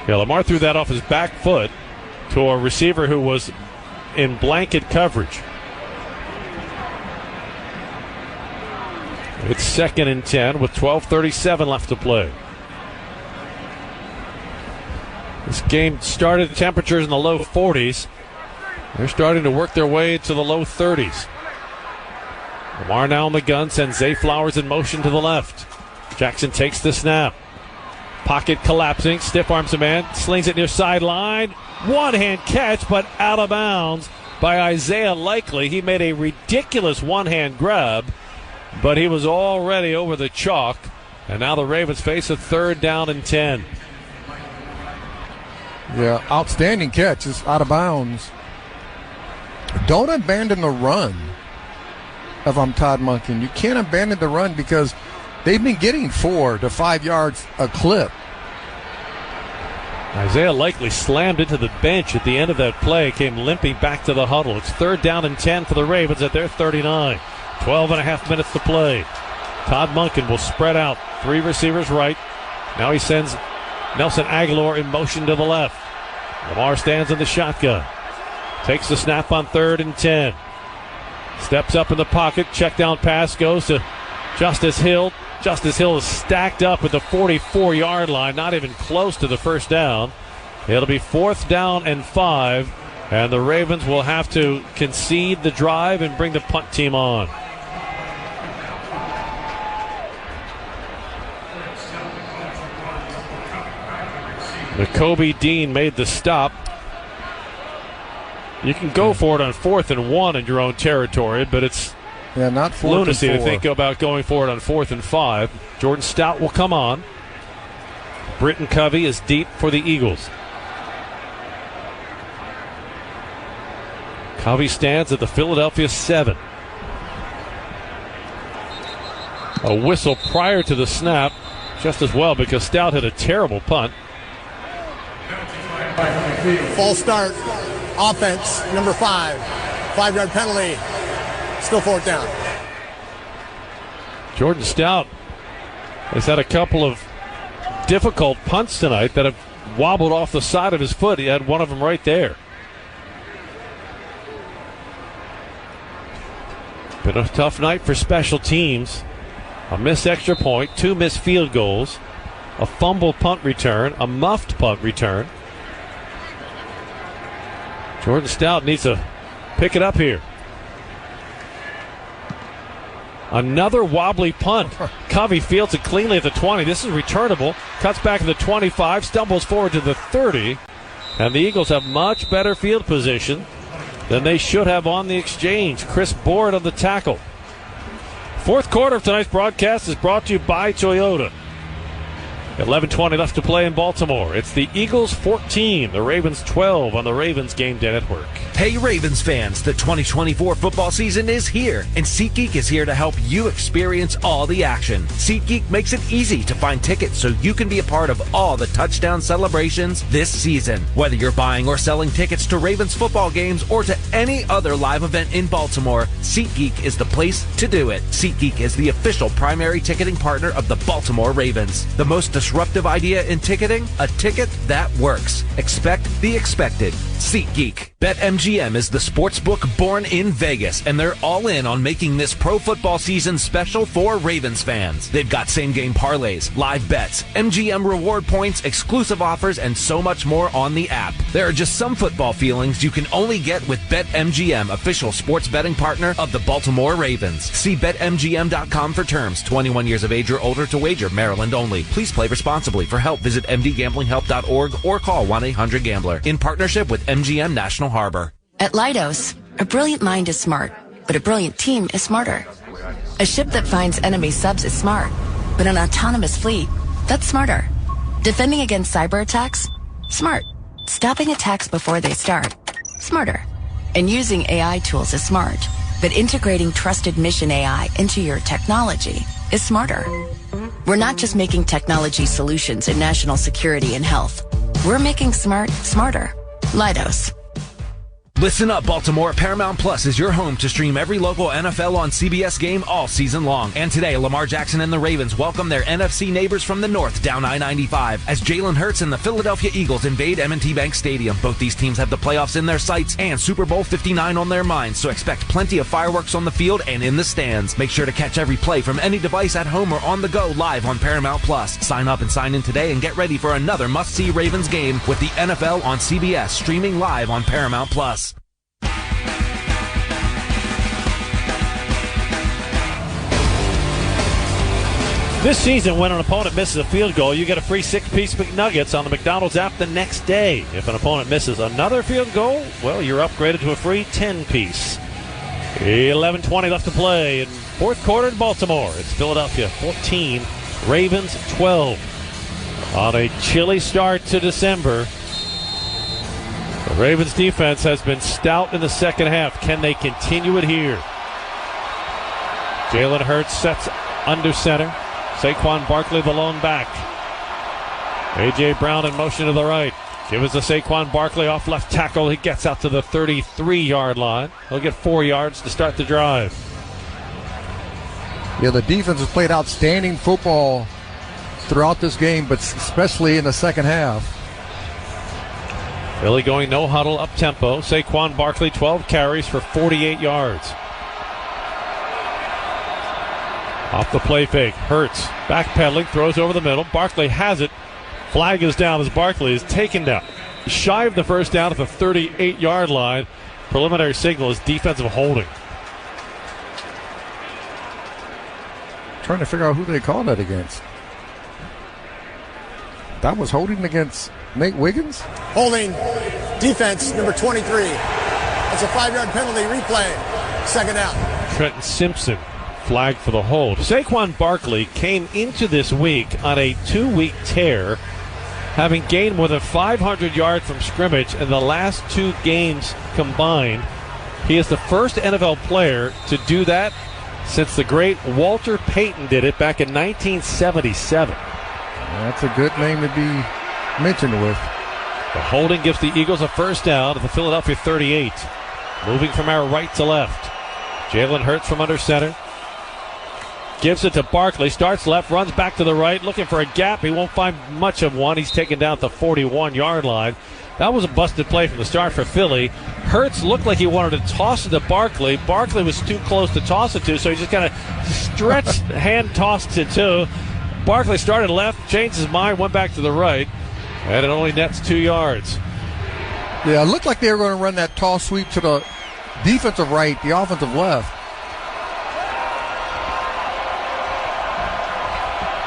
Yeah, Lamar threw that off his back foot to a receiver who was in blanket coverage. It's 2nd and 10 with 12:37 left to play. This game started at temperatures in the low 40s. They're starting to work their way to the low 30s. Lamar now on the gun, sends Zay Flowers in motion to the left. Jackson takes the snap. Pocket collapsing, stiff arms a man, slings it near sideline. One-hand catch, but out of bounds by Isaiah Likely. He made a ridiculous one-hand grab, but he was already over the chalk. And now the Ravens face a 3rd down and 10. Yeah, outstanding catch. It's out of bounds. Don't abandon the run if I'm Todd Monken. You can't abandon the run because they've been getting 4 to 5 yards a clip. Isaiah Likely slammed into the bench at the end of that play, came limping back to the huddle. It's 3rd down and 10 for the Ravens at their 39. 12 and a half minutes to play. Todd Monken will spread out. 3 receivers right. Now he sends Nelson Aguilar in motion to the left. Lamar stands in the shotgun. Takes the snap on 3rd and 10. Steps up in the pocket. Check down pass goes to Justice Hill. Justice Hill is stacked up at the 44-yard line, not even close to the first down. It'll be 4th down and 5, and the Ravens will have to concede the drive and bring the punt team on. Kobe Dean made the stop. You can go for it on 4th and 1 in your own territory, but it's not 4th lunacy and 4. to think about going for it on 4th and 5. Jordan Stout will come on. Britton Covey is deep for the Eagles. Covey stands at the Philadelphia 7. A whistle prior to the snap, just as well because Stout had a terrible punt. False start. Offense, number 5. 5-yard penalty. Still 4th down. Jordan Stout has had a couple of difficult punts tonight that have wobbled off the side of his foot. He had one of them right there. Been a tough night for special teams. A missed extra point, 2 missed field goals, a fumbled punt return, a muffed punt return. Jordan Stout needs to pick it up here. Another wobbly punt. Covey fields it cleanly at the 20. This is returnable. Cuts back to the 25, stumbles forward to the 30. And the Eagles have much better field position than they should have on the exchange. Chris Board on the tackle. Fourth quarter of tonight's broadcast is brought to you by Toyota. 11:20 left to play in Baltimore. It's the Eagles 14, the Ravens 12 on the Ravens Game Day Network. Hey Ravens fans, the 2024 football season is here, and SeatGeek is here to help you experience all the action. SeatGeek makes it easy to find tickets so you can be a part of all the touchdown celebrations this season. Whether you're buying or selling tickets to Ravens football games or to any other live event in Baltimore, SeatGeek is the place to do it. SeatGeek is the official primary ticketing partner of the Baltimore Ravens. The most disruptive idea in ticketing? A ticket that works. Expect the expected. SeatGeek. BetMGM is the sportsbook born in Vegas, and they're all in on making this pro football season special for Ravens fans. They've got same-game parlays, live bets, MGM reward points, exclusive offers, and so much more on the app. There are just some football feelings you can only get with BetMGM, official sports betting partner of the Baltimore Ravens. See BetMGM.com for terms. 21 years of age or older to wager. Maryland only. Please play responsibly. For help, visit mdgamblinghelp.org or call 1-800-GAMBLER. In partnership with MGM National Harbor. At Leidos, a brilliant mind is smart, but a brilliant team is smarter. A ship that finds enemy subs is smart, but an autonomous fleet, that's smarter. Defending against cyber attacks? Smart. Stopping attacks before they start? Smarter. And using AI tools is smart, but integrating trusted mission AI into your technology is smarter. We're not just making technology solutions in national security and health. We're making smart smarter. Leidos. Listen up, Baltimore. Paramount Plus is your home to stream every local NFL on CBS game all season long. And today, Lamar Jackson and the Ravens welcome their NFC neighbors from the north down I-95 as Jalen Hurts and the Philadelphia Eagles invade M&T Bank Stadium. Both these teams have the playoffs in their sights and Super Bowl 59 on their minds, so expect plenty of fireworks on the field and in the stands. Make sure to catch every play from any device at home or on the go live on Paramount Plus. Sign up and sign in today and get ready for another must-see Ravens game with the NFL on CBS, streaming live on Paramount Plus. This season, when an opponent misses a field goal, you get a free 6-piece McNuggets on the McDonald's app the next day. If an opponent misses another field goal, well, you're upgraded to a free 10-piece. 11:20 left to play in fourth quarter in Baltimore. It's Philadelphia 14, Ravens 12. On a chilly start to December, the Ravens defense has been stout in the second half. Can they continue it here? Jalen Hurts sets under center. Saquon Barkley, the lone back. A.J. Brown in motion to the right. Give us to Saquon Barkley off left tackle. He gets out to the 33-yard line. He'll get 4 yards to start the drive. Yeah, the defense has played outstanding football throughout this game, but especially in the second half. Philly going no huddle up tempo. Saquon Barkley, 12 carries for 48 yards. Off the play fake. Hurts backpedaling, throws over the middle. Barkley has it. Flag is down as Barkley is taken down. Shy of the first down at the 38-yard line. Preliminary signal is defensive holding. Trying to figure out who they called that against. That was holding against Nate Wiggins? Holding defense, number 23. That's a 5-yard penalty. Replay. Second down. Trenton Simpson flagged for the hold. Saquon Barkley came into this week on a 2-week tear, having gained more than 500 yards from scrimmage in the last 2 games combined. He is the first NFL player to do that since the great Walter Payton did it back in 1977. That's a good name to be mentioned with. The holding gives the Eagles a first down at the Philadelphia 38. Moving from our right to left. Jalen Hurts from under center. Gives it to Barkley. Starts left, runs back to the right, looking for a gap. He won't find much of one. He's taken down at the 41-yard line. That was a busted play from the start for Philly. Hurts looked like he wanted to toss it to Barkley. Barkley was too close to toss it to, so he just kind of stretched, hand tossed it to. Barkley started left, changed his mind, went back to the right, and it only nets 2 yards. Yeah, it looked like they were going to run that toss sweep to the defensive right, the offensive left.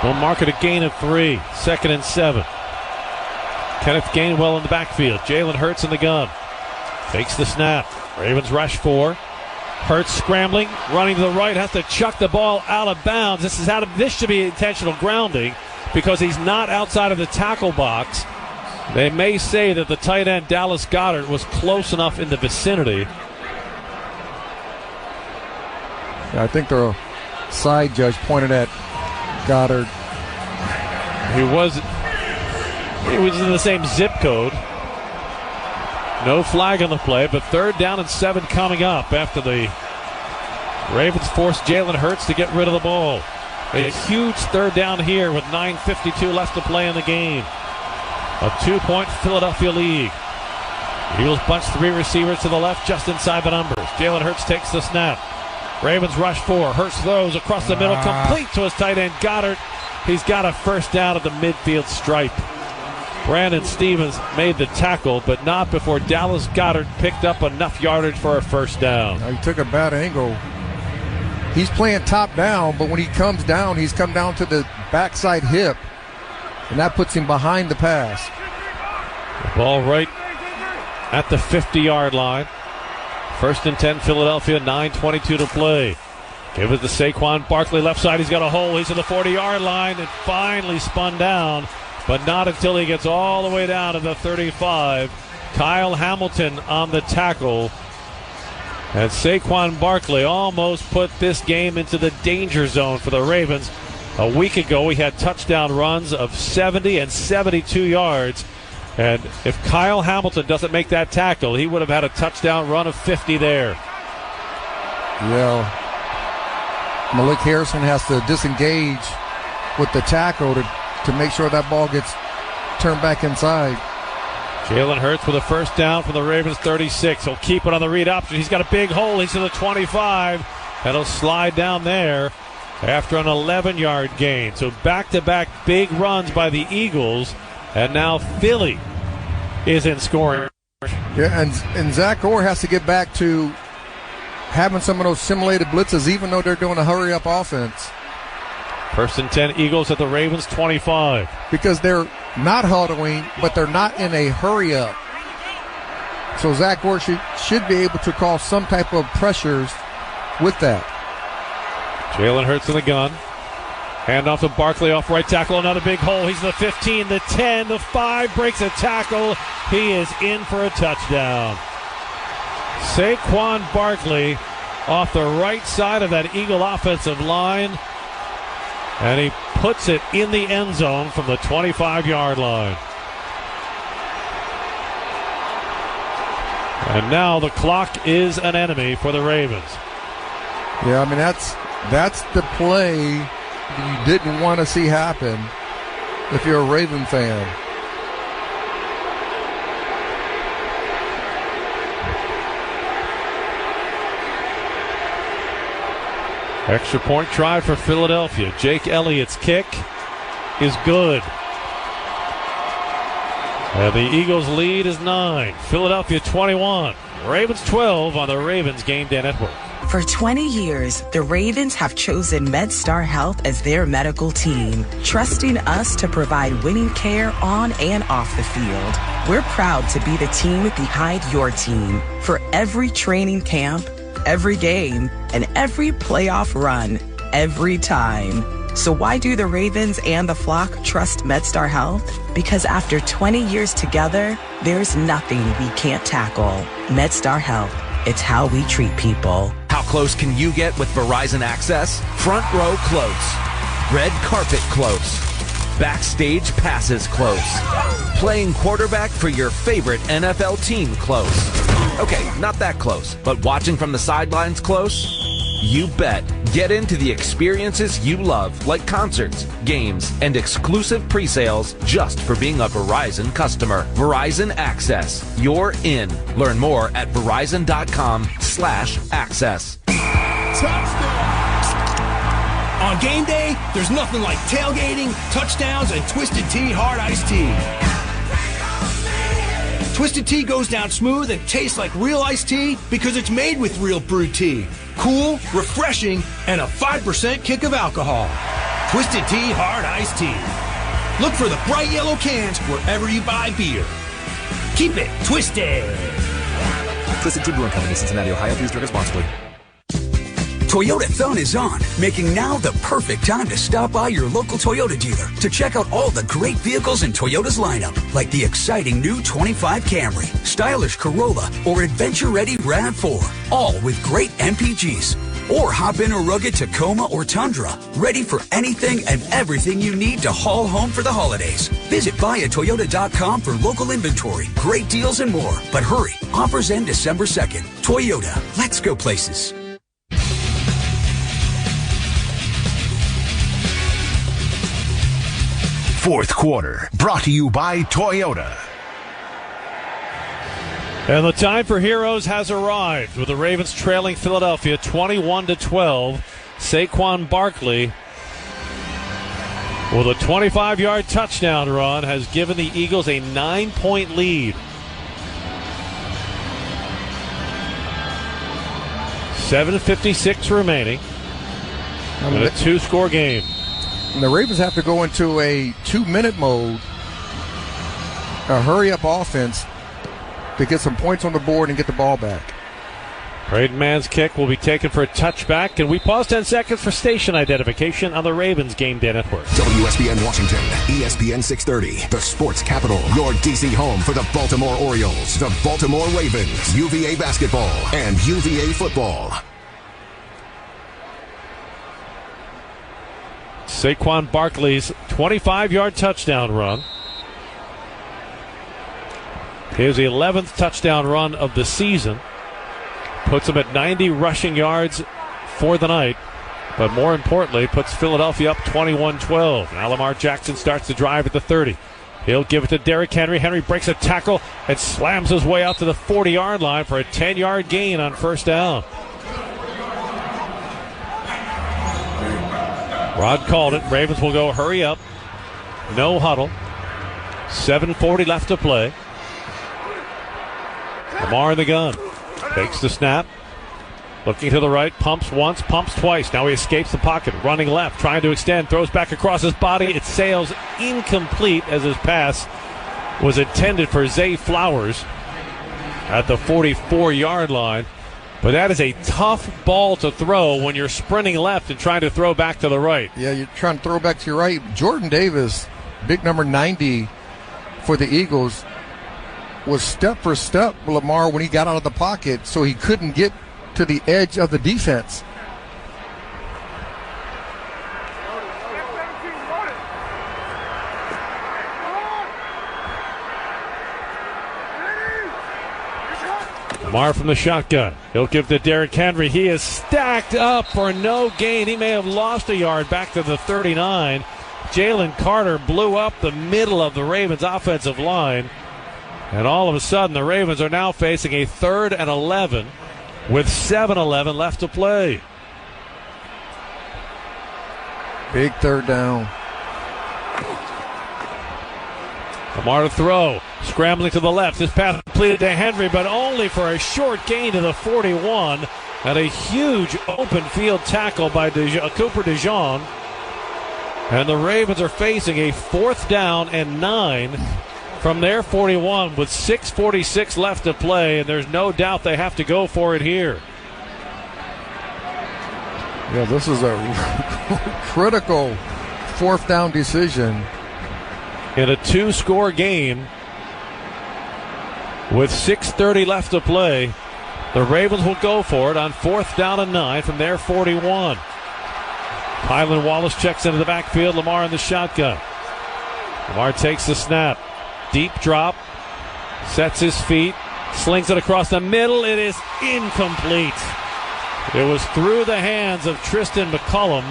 They'll mark it a gain of 3, 2nd and 7. Kenneth Gainwell in the backfield. Jalen Hurts in the gun. Fakes the snap. Ravens rush 4. Hurts scrambling, running to the right, has to chuck the ball out of bounds. This should be intentional grounding because he's not outside of the tackle box. They may say that the tight end Dallas Goedert was close enough in the vicinity. Yeah, I think the side judge pointed at Goddard. He was in the same zip code. No flag on the play, but 3rd down and 7 coming up after the Ravens forced Jalen Hurts to get rid of the ball. A huge 3rd down here with 9:52 left to play in the game. A 2-point Philadelphia lead. Eagles bunch 3 receivers to the left just inside the numbers. Jalen Hurts takes the snap. Ravens rush 4. Hurts throws across the middle, complete to his tight end Goddard. He's got a 1st down at the midfield stripe. Brandon Stevens made the tackle, but not before Dallas Goedert picked up enough yardage for a 1st down. He took a bad angle. He's playing top down, but when he comes down, he's come down to the backside hip, and that puts him behind the pass. The ball right at the 50-yard line. 1st and 10, Philadelphia, 9:22 to play. Give it to Saquon Barkley, left side. He's got a hole. He's at the 40-yard line and finally spun down, but not until he gets all the way down to the 35. Kyle Hamilton on the tackle. And Saquon Barkley almost put this game into the danger zone for the Ravens. A week ago, we had touchdown runs of 70 and 72 yards. And if Kyle Hamilton doesn't make that tackle, he would have had a touchdown run of 50 there. Yeah. Malik Harrison has to disengage with the tackle to make sure that ball gets turned back inside. Jalen Hurts with a 1st down from the Ravens 36. He'll keep it on the read option. He's got a big hole. He's to the 25. And he'll slide down there after an 11-yard gain. So back-to-back big runs by the Eagles. And now Philly is in scoring. Yeah, and Zach Orr has to get back to having some of those simulated blitzes, even though they're doing a hurry-up offense. 1st and 10, Eagles at the Ravens 25. Because they're not huddling, but they're not in a hurry-up. So Zach Orr should be able to call some type of pressures with that. Jalen Hurts in the gun. Hand off to Barkley off right tackle. Another big hole. He's the 15, the 10, the 5. Breaks a tackle. He is in for a touchdown. Saquon Barkley off the right side of that Eagle offensive line. And he puts it in the end zone from the 25-yard line. And now the clock is an enemy for the Ravens. Yeah, I mean, that's the play you didn't want to see happen if you're a Raven fan. Extra point try for Philadelphia. Jake Elliott's kick is good. And the Eagles' lead is 9. Philadelphia 21. Ravens 12 on the Ravens Game Day Network. For 20 years, the Ravens have chosen MedStar Health as their medical team, trusting us to provide winning care on and off the field. We're proud to be the team behind your team for every training camp, every game, and every playoff run, every time. So why do the Ravens and the flock trust MedStar Health? Because after 20 years together, there's nothing we can't tackle. MedStar Health, it's how we treat people. How close can you get with Verizon Access? Front row close. Red carpet close. Backstage passes close. Playing quarterback for your favorite NFL team close. Okay, not that close, but watching from the sidelines close? You bet. Get into the experiences you love, like concerts, games, and exclusive pre-sales just for being a Verizon customer. Verizon Access. You're in. Learn more at verizon.com/access. On game day, there's nothing like tailgating, touchdowns, and Twisted Tea Hard Iced Tea. Twisted Tea goes down smooth and tastes like real iced tea because it's made with real brewed tea. Cool, refreshing, and a 5% kick of alcohol. Twisted Tea Hard Iced Tea. Look for the bright yellow cans wherever you buy beer. Keep it twisted. Twisted Tea Brewing Company, Cincinnati, Ohio. Please drink responsibly. Toyota Thon is on, making now the perfect time to stop by your local Toyota dealer to check out all the great vehicles in Toyota's lineup, like the exciting new 25 Camry, stylish Corolla, or adventure-ready RAV4, all with great MPGs. Or hop in a rugged Tacoma or Tundra, ready for anything and everything you need to haul home for the holidays. Visit buyatoyota.com for local inventory, great deals, and more. But hurry, offers end December 2nd. Toyota, let's go places. Fourth quarter, brought to you by Toyota. And the time for heroes has arrived, with the Ravens trailing Philadelphia 21-12. Saquon Barkley, with a 25-yard touchdown run, has given the Eagles a 9-point lead. 7:56 remaining in a two-score game. And the Ravens have to go into a 2-minute mode, a hurry-up offense to get some points on the board and get the ball back. Braden Mann's kick will be taken for a touchback, and we pause 10 seconds for station identification on the Ravens Game Day Network. WSBN Washington, ESPN 630, the sports capital, your DC home for the Baltimore Orioles, the Baltimore Ravens, UVA basketball, and UVA football. Saquon Barkley's 25-yard touchdown run. His 11th touchdown run of the season. Puts him at 90 rushing yards for the night. But more importantly, puts Philadelphia up 21-12. Now Lamar Jackson starts the drive at the 30. He'll give it to Derrick Henry. Henry breaks a tackle and slams his way out to the 40-yard line for a 10-yard gain on first down. Rod called it. Ravens will go hurry up. No huddle. 7:40 left to play. Lamar in the gun. Takes the snap. Looking to the right. Pumps once, pumps twice. Now he escapes the pocket. Running left. Trying to extend. Throws back across his body. It sails incomplete as his pass was intended for Zay Flowers at the 44-yard line. But that is a tough ball to throw when you're sprinting left and trying to throw back to the right. Yeah, you're trying to throw back to your right. Jordan Davis, big number 90 for the Eagles, was step for step with Lamar when he got out of the pocket, so he couldn't get to the edge of the defense. Lamar from the shotgun. He'll give to Derrick Henry. He is stacked up for no gain. He may have lost a yard back to the 39. Jalen Carter blew up the middle of the Ravens offensive line. And all of a sudden, the Ravens are now facing a 3rd and 11 with 7:11 left to play. Big third down. Lamar to throw. Scrambling to the left. His pass completed to Henry, but only for a short gain to the 41. And a huge open field tackle by Cooper DeJean. And the Ravens are facing a 4th down and 9 from their 41 with 6:46 left to play. And there's no doubt they have to go for it here. Yeah, this is a critical 4th down decision. In a 2-score game with 6:30 left to play, the Ravens will go for it on 4th down and 9 from their 41. Kylan Wallace checks into the backfield. Lamar in the shotgun. Lamar takes the snap. Deep drop. Sets his feet. Slings it across the middle. It is incomplete. It was through the hands of Tristan McCullum.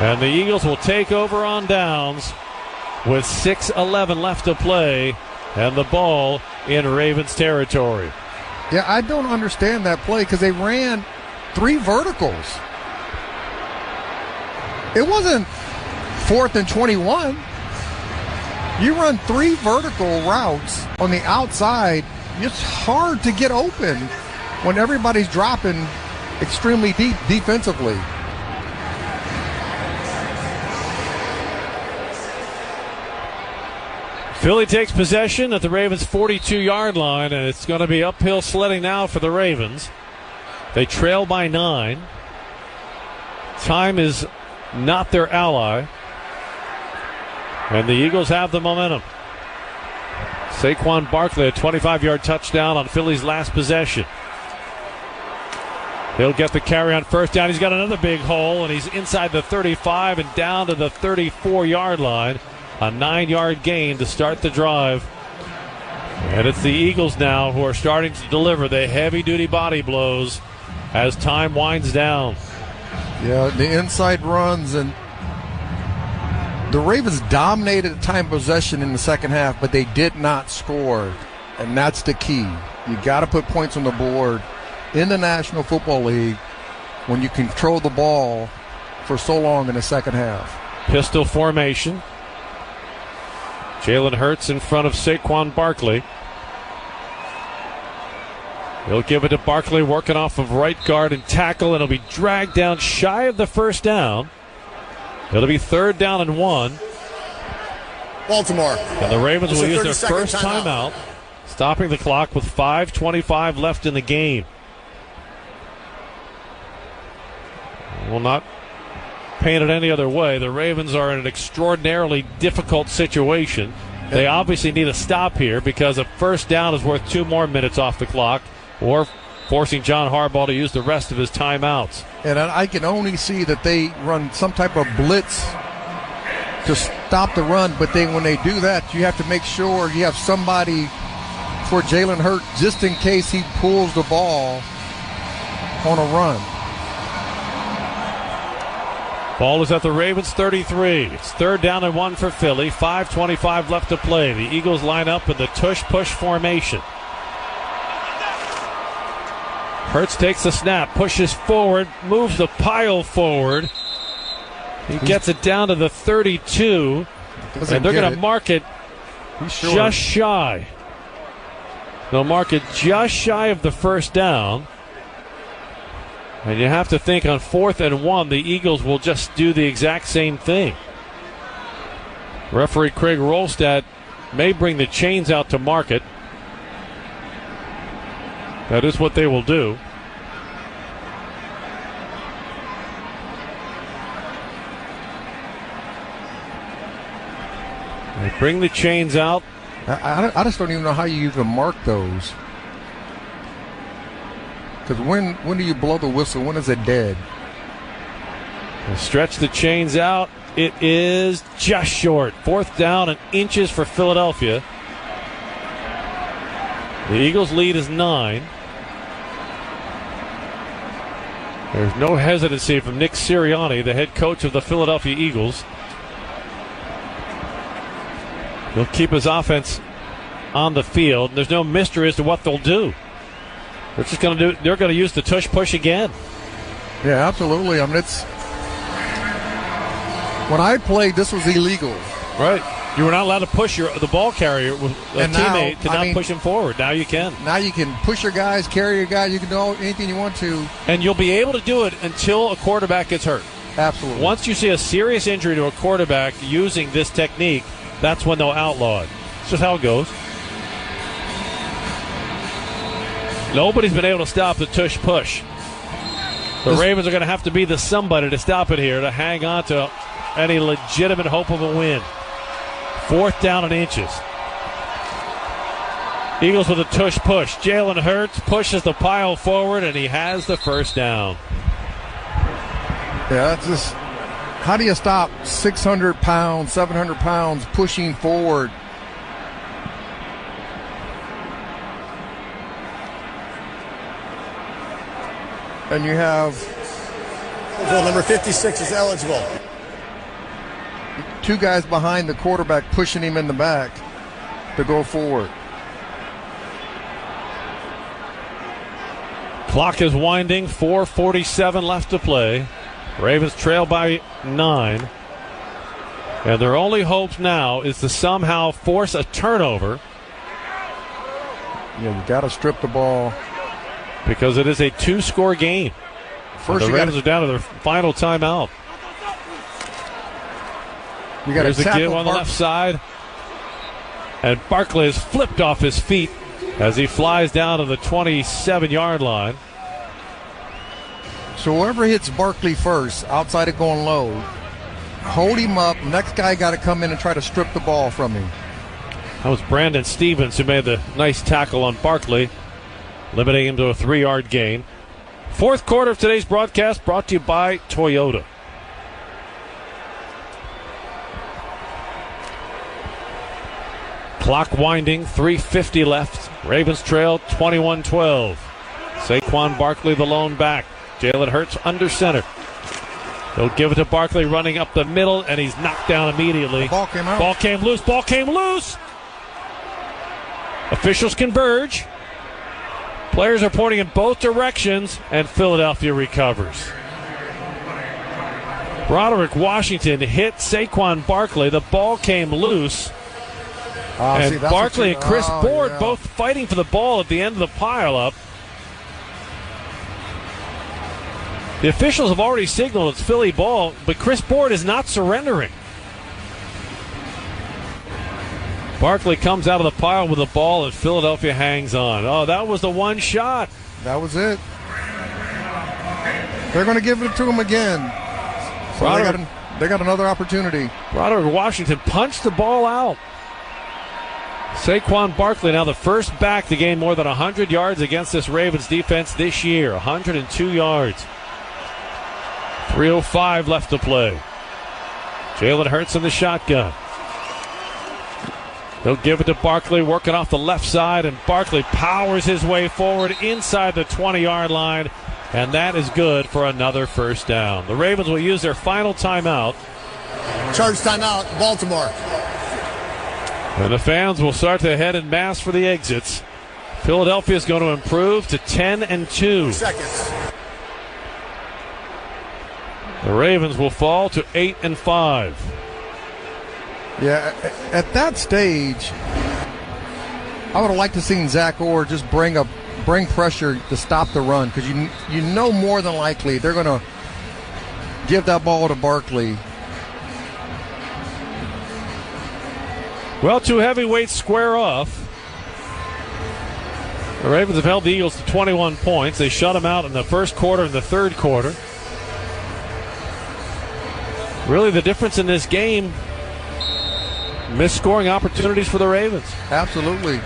And the Eagles will take over on downs with 6:11 left to play and the ball in Ravens territory. Yeah, I don't understand that play because they ran 3 verticals. It wasn't 4th and 21. You run 3 vertical routes on the outside. It's hard to get open when everybody's dropping extremely deep defensively. Philly takes possession at the Ravens' 42-yard line, and it's going to be uphill sledding now for the Ravens. They trail by 9. Time is not their ally. And the Eagles have the momentum. Saquon Barkley, a 25-yard touchdown on Philly's last possession. He'll get the carry on first down. He's got another big hole, and he's inside the 35 and down to the 34-yard line. A 9-yard gain to start the drive. And it's the Eagles now who are starting to deliver the heavy-duty body blows as time winds down. Yeah, the inside runs, and the Ravens dominated time possession in the second half, but they did not score. And that's the key. You got to put points on the board in the National Football League when you control the ball for so long in the second half. Pistol formation. Jalen Hurts in front of Saquon Barkley. He'll give it to Barkley, working off of right guard and tackle, and he'll be dragged down shy of the first down. It'll be 3rd down and 1. Baltimore. And the Ravens will use their first timeout, stopping the clock with 5:25 left in the game. Will not paint it any other way. The Ravens are in an extraordinarily difficult situation. They obviously need a stop here because a first down is worth 2 more minutes off the clock, or forcing John Harbaugh to use the rest of his timeouts. And I can only see that they run some type of blitz to stop the run, but then when they do that, you have to make sure you have somebody for Jalen Hurts just in case he pulls the ball on a run. Ball is at the Ravens 33. It's 3rd down and 1 for Philly. 5:25 left to play. The Eagles line up in the tush-push formation. Hurts takes the snap, pushes forward, moves the pile forward. He gets it down to the 32, and they're going to mark it just shy. They'll mark it just shy of the first down. And you have to think on 4th and 1, the Eagles will just do the exact same thing. Referee Craig Rolstad may bring the chains out to mark it. That is what they will do. They bring the chains out. I just don't even know how you even mark those. Because when do you blow the whistle? When is it dead? They stretch the chains out. It is just short. 4th down and inches for Philadelphia. The Eagles' lead is 9. There's no hesitancy from Nick Sirianni, the head coach of the Philadelphia Eagles. He'll keep his offense on the field. There's no mystery as to what they'll do. They're going to use the tush push again. Yeah, absolutely. I mean, when I played, this was illegal. Right. You were not allowed to push the ball carrier with a teammate to not push him forward. Now you can. Now you can push your guys, carry your guys. You can do anything you want to. And you'll be able to do it until a quarterback gets hurt. Absolutely. Once you see a serious injury to a quarterback using this technique, that's when they'll outlaw it. It's just how it goes. Nobody's been able to stop the tush push. The Ravens are going to have to be the somebody to stop it here to hang on to any legitimate hope of a win. 4th down and inches. Eagles with a tush push. Jalen Hurts pushes the pile forward, and he has the first down. Yeah, that's just, how do you stop 600 pounds, 700 pounds pushing forward? And you have number 56 is eligible. 2 guys behind the quarterback pushing him in the back to go forward. Clock is winding, 4:47 left to play. Ravens trail by 9. And their only hope now is to somehow force a turnover. Yeah, you got to strip the ball. Because it is a 2-score game. First, the Ravens are down to their final timeout. Here's the give on the left side. And Barkley is flipped off his feet as he flies down to the 27-yard line. So whoever hits Barkley first, outside of going low, hold him up. Next guy got to come in and try to strip the ball from him. That was Brandon Stevens who made the nice tackle on Barkley, limiting him to a 3-yard gain. Fourth quarter of today's broadcast brought to you by Toyota. Clock winding, 3:50 left. Ravens trail 21-12. Saquon Barkley the lone back. Jalen Hurts under center. They'll give it to Barkley running up the middle, and he's knocked down immediately. The ball came out. Ball came loose. Ball came loose. Officials converge. Players are pointing in both directions, and Philadelphia recovers. Broderick Washington hit Saquon Barkley. The ball came loose. And Barkley and Chris Board both fighting for the ball at the end of the pileup. The officials have already signaled it's Philly ball, but Chris Board is not surrendering. Barkley comes out of the pile with the ball, and Philadelphia hangs on. Oh, that was the one shot. That was it. They're going to give it to him again. So they got another opportunity. Broderick Washington punched the ball out. Saquon Barkley now the first back to gain more than 100 yards against this Ravens defense this year. 102 yards. 3:05 left to play. Jalen Hurts in the shotgun. They'll give it to Barkley, working off the left side, and Barkley powers his way forward inside the 20-yard line, and that is good for another first down. The Ravens will use their final timeout. Charge timeout, Baltimore. And the fans will start to head en masse for the exits. Philadelphia is going to improve to 10-2. Seconds. The Ravens will fall to 8-5. Yeah, at that stage, I would have liked to seen Zach Orr just bring pressure to stop the run, because you know more than likely they're going to give that ball to Barkley. Well, two heavyweights square off. The Ravens have held the Eagles to 21 points. They shut them out in the first quarter and the third quarter. Really, the difference in this game, missed scoring opportunities for the Ravens. Absolutely.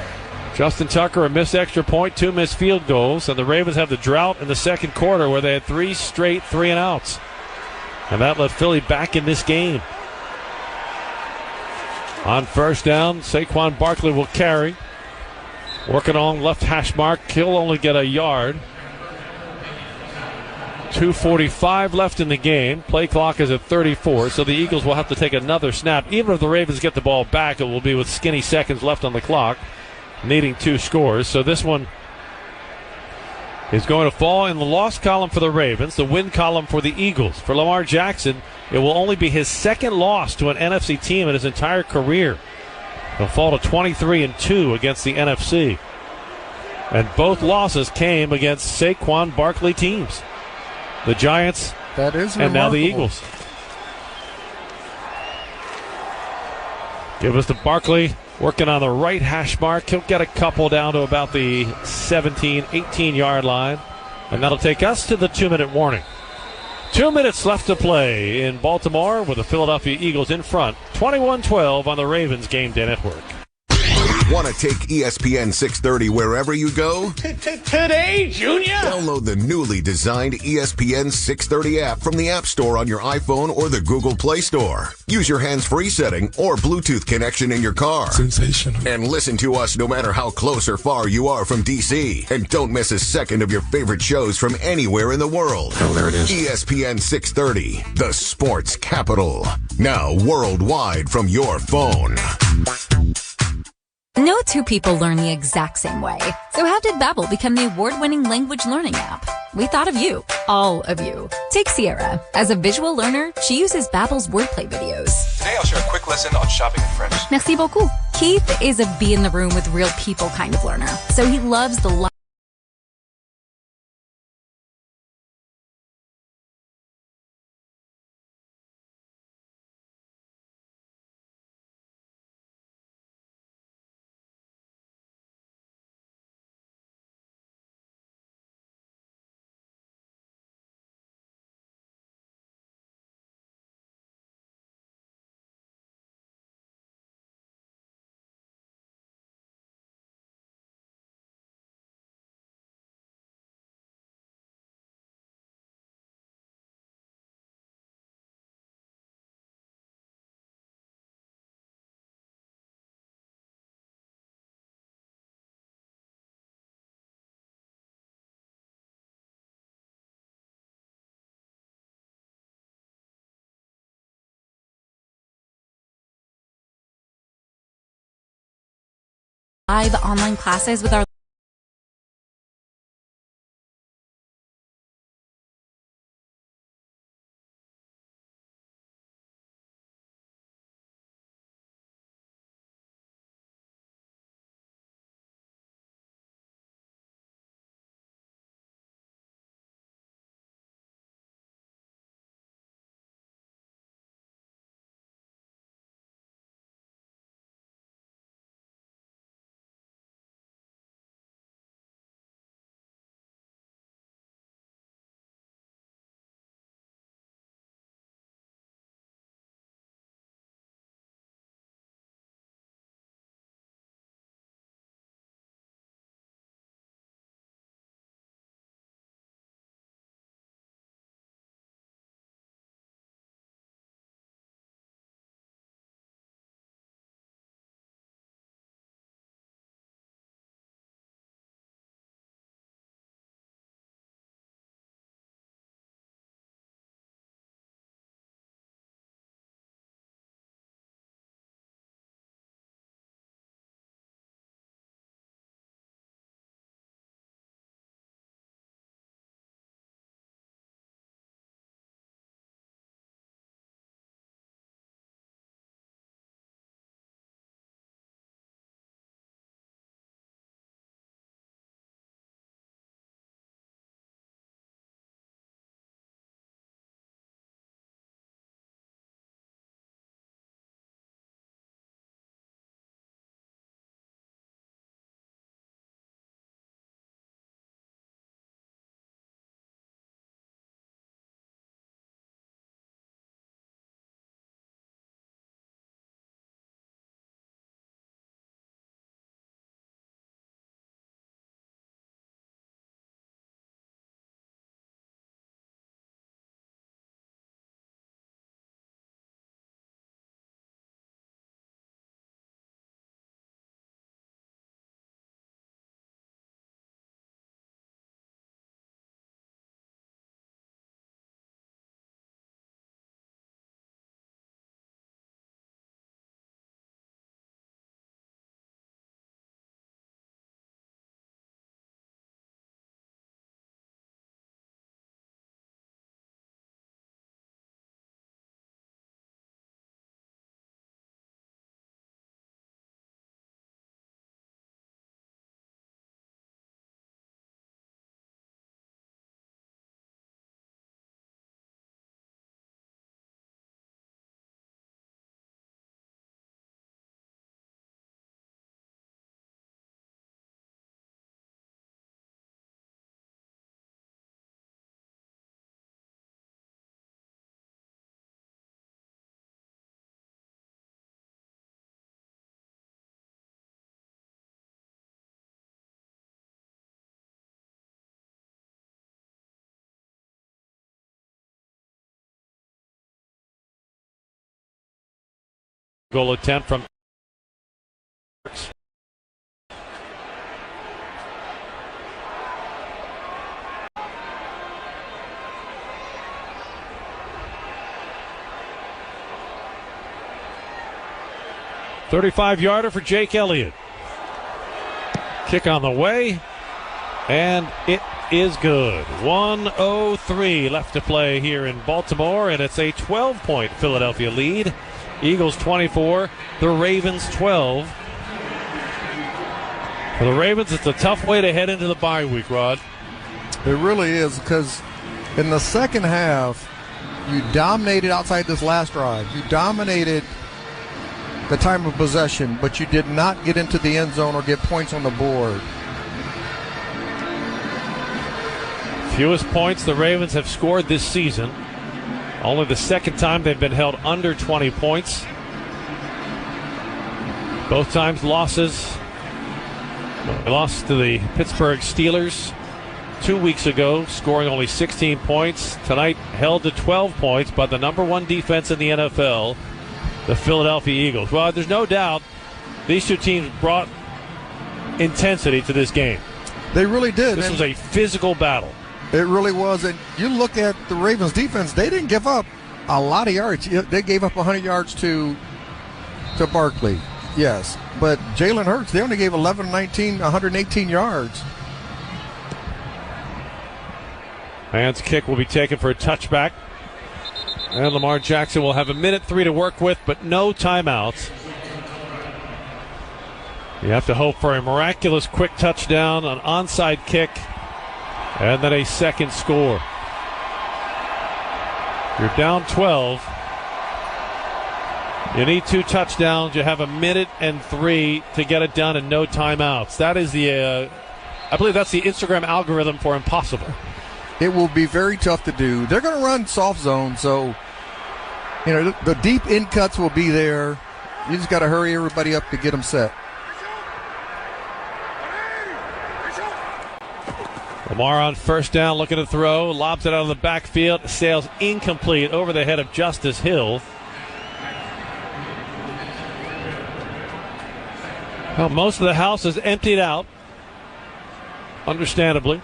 Justin Tucker, a missed extra point, 2 missed field goals, and the Ravens have the drought in the second quarter where they had 3 straight 3-and-outs. And that left Philly back in this game. On first down, Saquon Barkley will carry. Working on left hash mark. He'll only get a yard. 2:45 left in the game. Play clock is at 34, so the Eagles will have to take another snap. Even if the Ravens get the ball back, it will be with skinny seconds left on the clock, needing 2 scores. So this one is going to fall in the loss column for the Ravens, the win column for the Eagles. For Lamar Jackson, it will only be his second loss to an NFC team in his entire career. He'll fall to 23-2 against the NFC. And both losses came against Saquon Barkley teams. The Giants, that is and now the Eagles. Give us to Barkley, working on the right hash mark. He'll get a couple down to about the 17, 18-yard line. And that'll take us to the 2-minute warning. 2 minutes left to play in Baltimore with the Philadelphia Eagles in front. 21-12 on the Ravens Game Day Network. Want to take ESPN 630 wherever you go? Today, Junior? Download the newly designed ESPN 630 app from the App Store on your iPhone or the Google Play Store. Use your hands-free setting or Bluetooth connection in your car. Sensational. And listen to us no matter how close or far you are from DC. And don't miss a second of your favorite shows from anywhere in the world. Oh, there it is. ESPN 630, the sports capital. Now worldwide from your phone. No two people learn the exact same way. So how did Babbel become the award-winning language learning app? We thought of you. All of you. Take Sierra. As a visual learner, she uses Babbel's wordplay videos. Today I'll share a quick lesson on shopping in French. Merci beaucoup. Keith is a be in the room with real people kind of learner. So he loves the live online classes with our goal attempt from .35-yarder for Jake Elliott. Kick on the way, and it is good. 1:03 left to play here in Baltimore, and it's a 12-point Philadelphia lead. Eagles 24, the Ravens 12. For the Ravens, it's a tough way to head into the bye week, Rod. It really is, because in the second half, you dominated outside this last drive. You dominated the time of possession, but you did not get into the end zone or get points on the board. Fewest points the Ravens have scored this season. Only the second time they've been held under 20 points. Both times losses. They lost to the Pittsburgh Steelers 2 weeks ago, scoring only 16 points. Tonight held to 12 points by the number one defense in the NFL, the Philadelphia Eagles. Well, there's no doubt these two teams brought intensity to this game. They really did. This was a physical battle. It really was. And you look at the Ravens defense, they didn't give up a lot of yards. They gave up 100 yards to Barkley, yes. But Jalen Hurts, they only gave 118 yards. Hand's kick will be taken for a touchback. And Lamar Jackson will have 1:03 to work with, but no timeouts. You have to hope for a miraculous quick touchdown, an onside kick, and then a second score. You're down 12. You need 2 touchdowns. You have 1:03 to get it done and no timeouts. That is I believe that's the Instagram algorithm for impossible. It will be very tough to do. They're going to run soft zone, so the deep in cuts will be there. You just got to hurry everybody up to get them set. Lamar on first down, looking to throw, lobs it out of the backfield, sails incomplete over the head of Justice Hill. Well, most of the house is emptied out, understandably.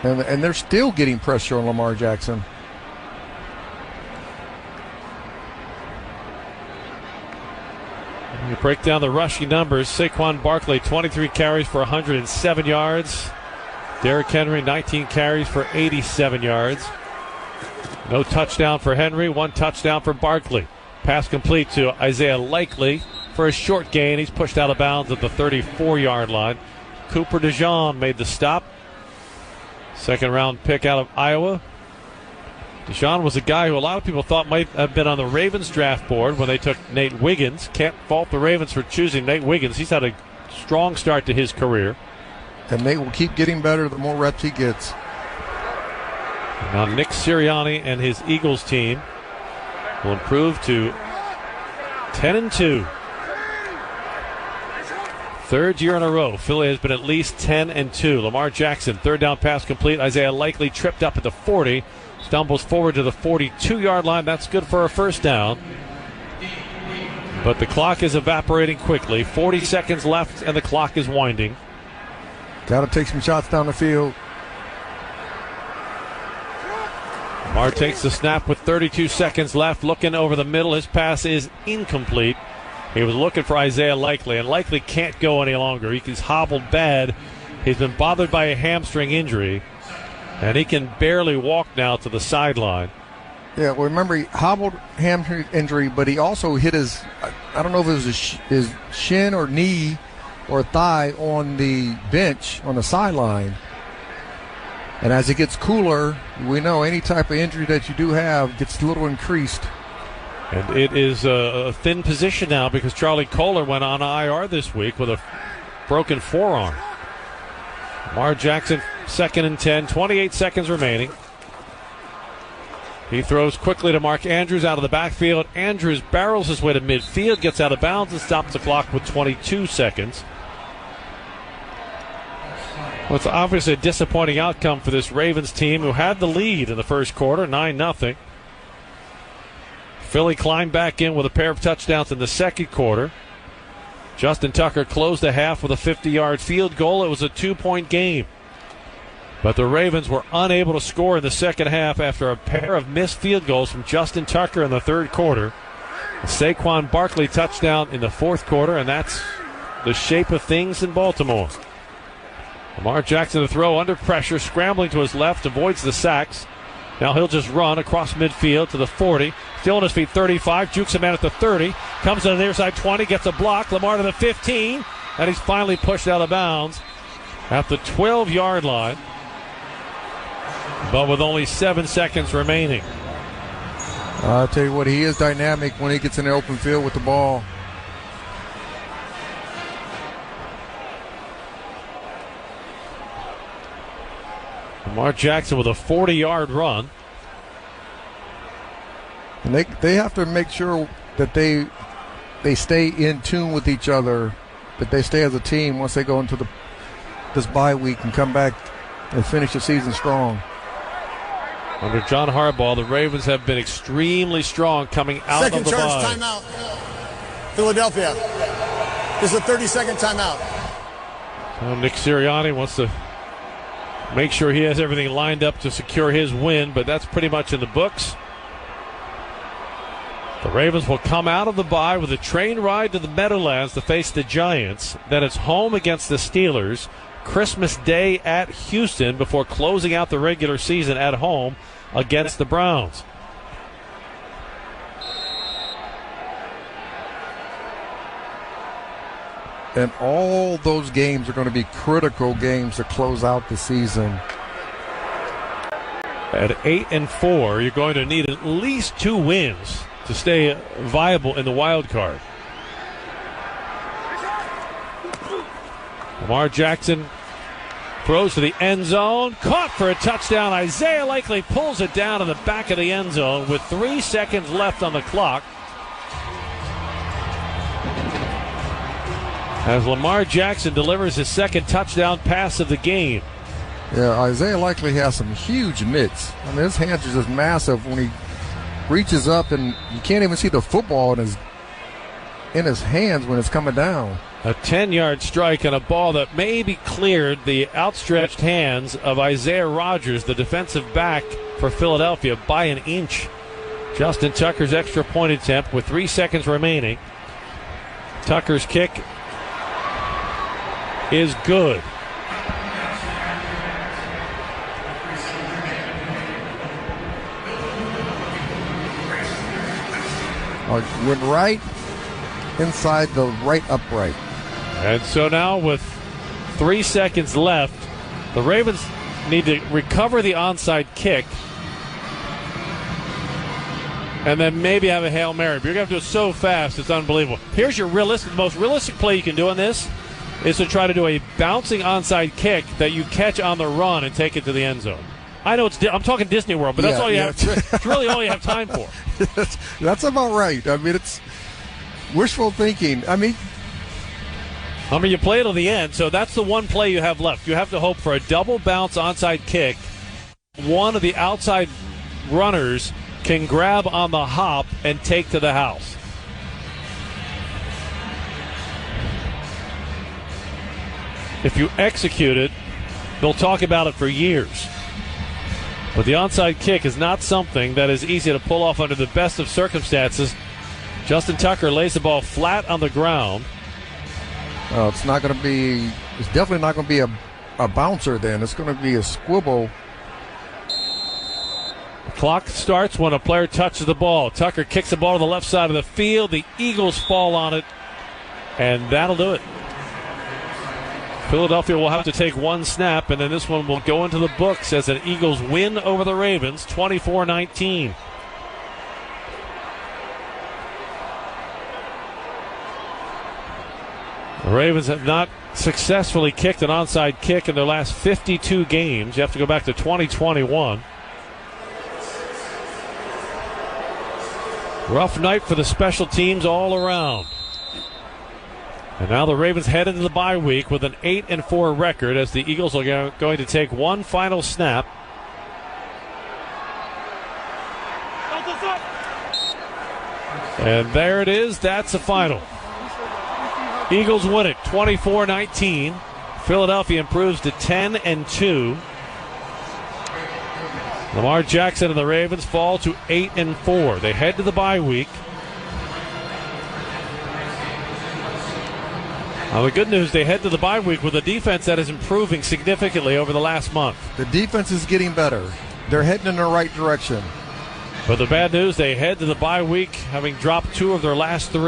And they're still getting pressure on Lamar Jackson. You break down the rushing numbers. Saquon Barkley, 23 carries for 107 yards. Derrick Henry, 19 carries for 87 yards. No touchdown for Henry, 1 touchdown for Barkley. Pass complete to Isaiah Likely for a short gain. He's pushed out of bounds at the 34-yard line. Cooper DeJean made the stop. Second-round pick out of Iowa. DeJean was a guy who a lot of people thought might have been on the Ravens draft board when they took Nate Wiggins. Can't fault the Ravens for choosing Nate Wiggins. He's had a strong start to his career. And Nate will keep getting better the more reps he gets. Now Nick Sirianni and his Eagles team will improve to 10-2. Third year in a row, Philly has been at least 10-2. Lamar Jackson, third down pass complete. Isaiah Likely tripped up at the 40, stumbles forward to the 42-yard line. That's good for a first down. But the clock is evaporating quickly. 40 seconds left, and the clock is winding. Got to take some shots down the field. Lamar takes the snap with 32 seconds left. Looking over the middle. His pass is incomplete. He was looking for Isaiah Likely, and Likely can't go any longer. He's hobbled bad. He's been bothered by a hamstring injury, and he can barely walk now to the sideline. Yeah, well, remember, he hobbled hamstring injury, but he also hit his, I don't know if it was his shin or knee or thigh on the bench on the sideline. And as it gets cooler, we know any type of injury that you do have gets a little increased. And it is a thin position now because Charlie Kohler went on IR this week with a broken forearm. Lamar Jackson, 2nd and 10, 28 seconds remaining. He throws quickly to Mark Andrews out of the backfield. Andrews barrels his way to midfield, gets out of bounds, and stops the clock with 22 seconds. Well, it's obviously a disappointing outcome for this Ravens team who had the lead in the first quarter, 9-0. Philly climbed back in with a pair of touchdowns in the second quarter. Justin Tucker closed the half with a 50-yard field goal. It was a 2-point game. But the Ravens were unable to score in the second half after a pair of missed field goals from Justin Tucker in the third quarter. A Saquon Barkley touchdown in the fourth quarter, and that's the shape of things in Baltimore. Lamar Jackson to throw under pressure, scrambling to his left, avoids the sacks. Now he'll just run across midfield to the 40. Still on his feet, 35. Jukes a man at the 30. Comes to the near side 20. Gets a block. Lamar to the 15. And he's finally pushed out of bounds at the 12-yard line. But with only 7 seconds remaining. I'll tell you what, he is dynamic when he gets in the open field with the ball. Lamar Jackson with a 40-yard run. And they have to make sure that they stay in tune with each other, that they stay as a team once they go into this bye week and come back and finish the season strong. Under John Harbaugh, the Ravens have been extremely strong coming out of the bye. Second charge timeout, Philadelphia. This is a 30-second timeout. So Nick Sirianni wants to make sure he has everything lined up to secure his win, but that's pretty much in the books. The Ravens will come out of the bye with a train ride to the Meadowlands to face the Giants. Then it's home against the Steelers. Christmas Day at Houston before closing out the regular season at home against the Browns. And all those games are going to be critical games to close out the season. At 8-4, you're going to need at least 2 wins to stay viable in the wild card. Lamar Jackson throws to the end zone, caught for a touchdown. Isaiah Likely pulls it down in the back of the end zone with 3 seconds left on the clock. As Lamar Jackson delivers his second touchdown pass of the game. Yeah, Isaiah Likely has some huge mitts. I mean, his hands are just massive when he reaches up, and you can't even see the football in his hands when it's coming down. A 10-yard strike and a ball that maybe cleared the outstretched hands of Isaiah Rodgers, the defensive back for Philadelphia, by an inch. Justin Tucker's extra point attempt with 3 seconds remaining. Tucker's kick is good. Went right inside the right upright. And so now with 3 seconds left, the Ravens need to recover the onside kick and then maybe have a Hail Mary. But you're going to have to do it so fast, it's unbelievable. Here's your most realistic play you can do on this is to try to do a bouncing onside kick that you catch on the run and take it to the end zone. I know I'm talking Disney World, but that's all you have. It's really all you have time for. That's about right. I mean, it's wishful thinking. I mean, you play it till the end, so that's the one play you have left. You have to hope for a double bounce onside kick. One of the outside runners can grab on the hop and take to the house. If you execute it, they'll talk about it for years. But the onside kick is not something that is easy to pull off under the best of circumstances. Justin Tucker lays the ball flat on the ground. It's definitely not going to be a bouncer then. It's going to be a squibble. The clock starts when a player touches the ball. Tucker kicks the ball to the left side of the field. The Eagles fall on it, and that'll do it. Philadelphia will have to take one snap, and then this one will go into the books as an Eagles win over the Ravens, 24-19. The Ravens have not successfully kicked an onside kick in their last 52 games. You have to go back to 2021. Rough night for the special teams all around. And now the Ravens head into the bye week with an 8-4 record as the Eagles are going to take one final snap. And there it is. That's the final. Eagles win it 24-19. Philadelphia improves to 10-2. Lamar Jackson and the Ravens fall to 8-4. They head to the bye week. Now, the good news, they head to the bye week with a defense that is improving significantly over the last month. The defense is getting better. They're heading in the right direction. But the bad news, they head to the bye week having dropped 2 of their last 3.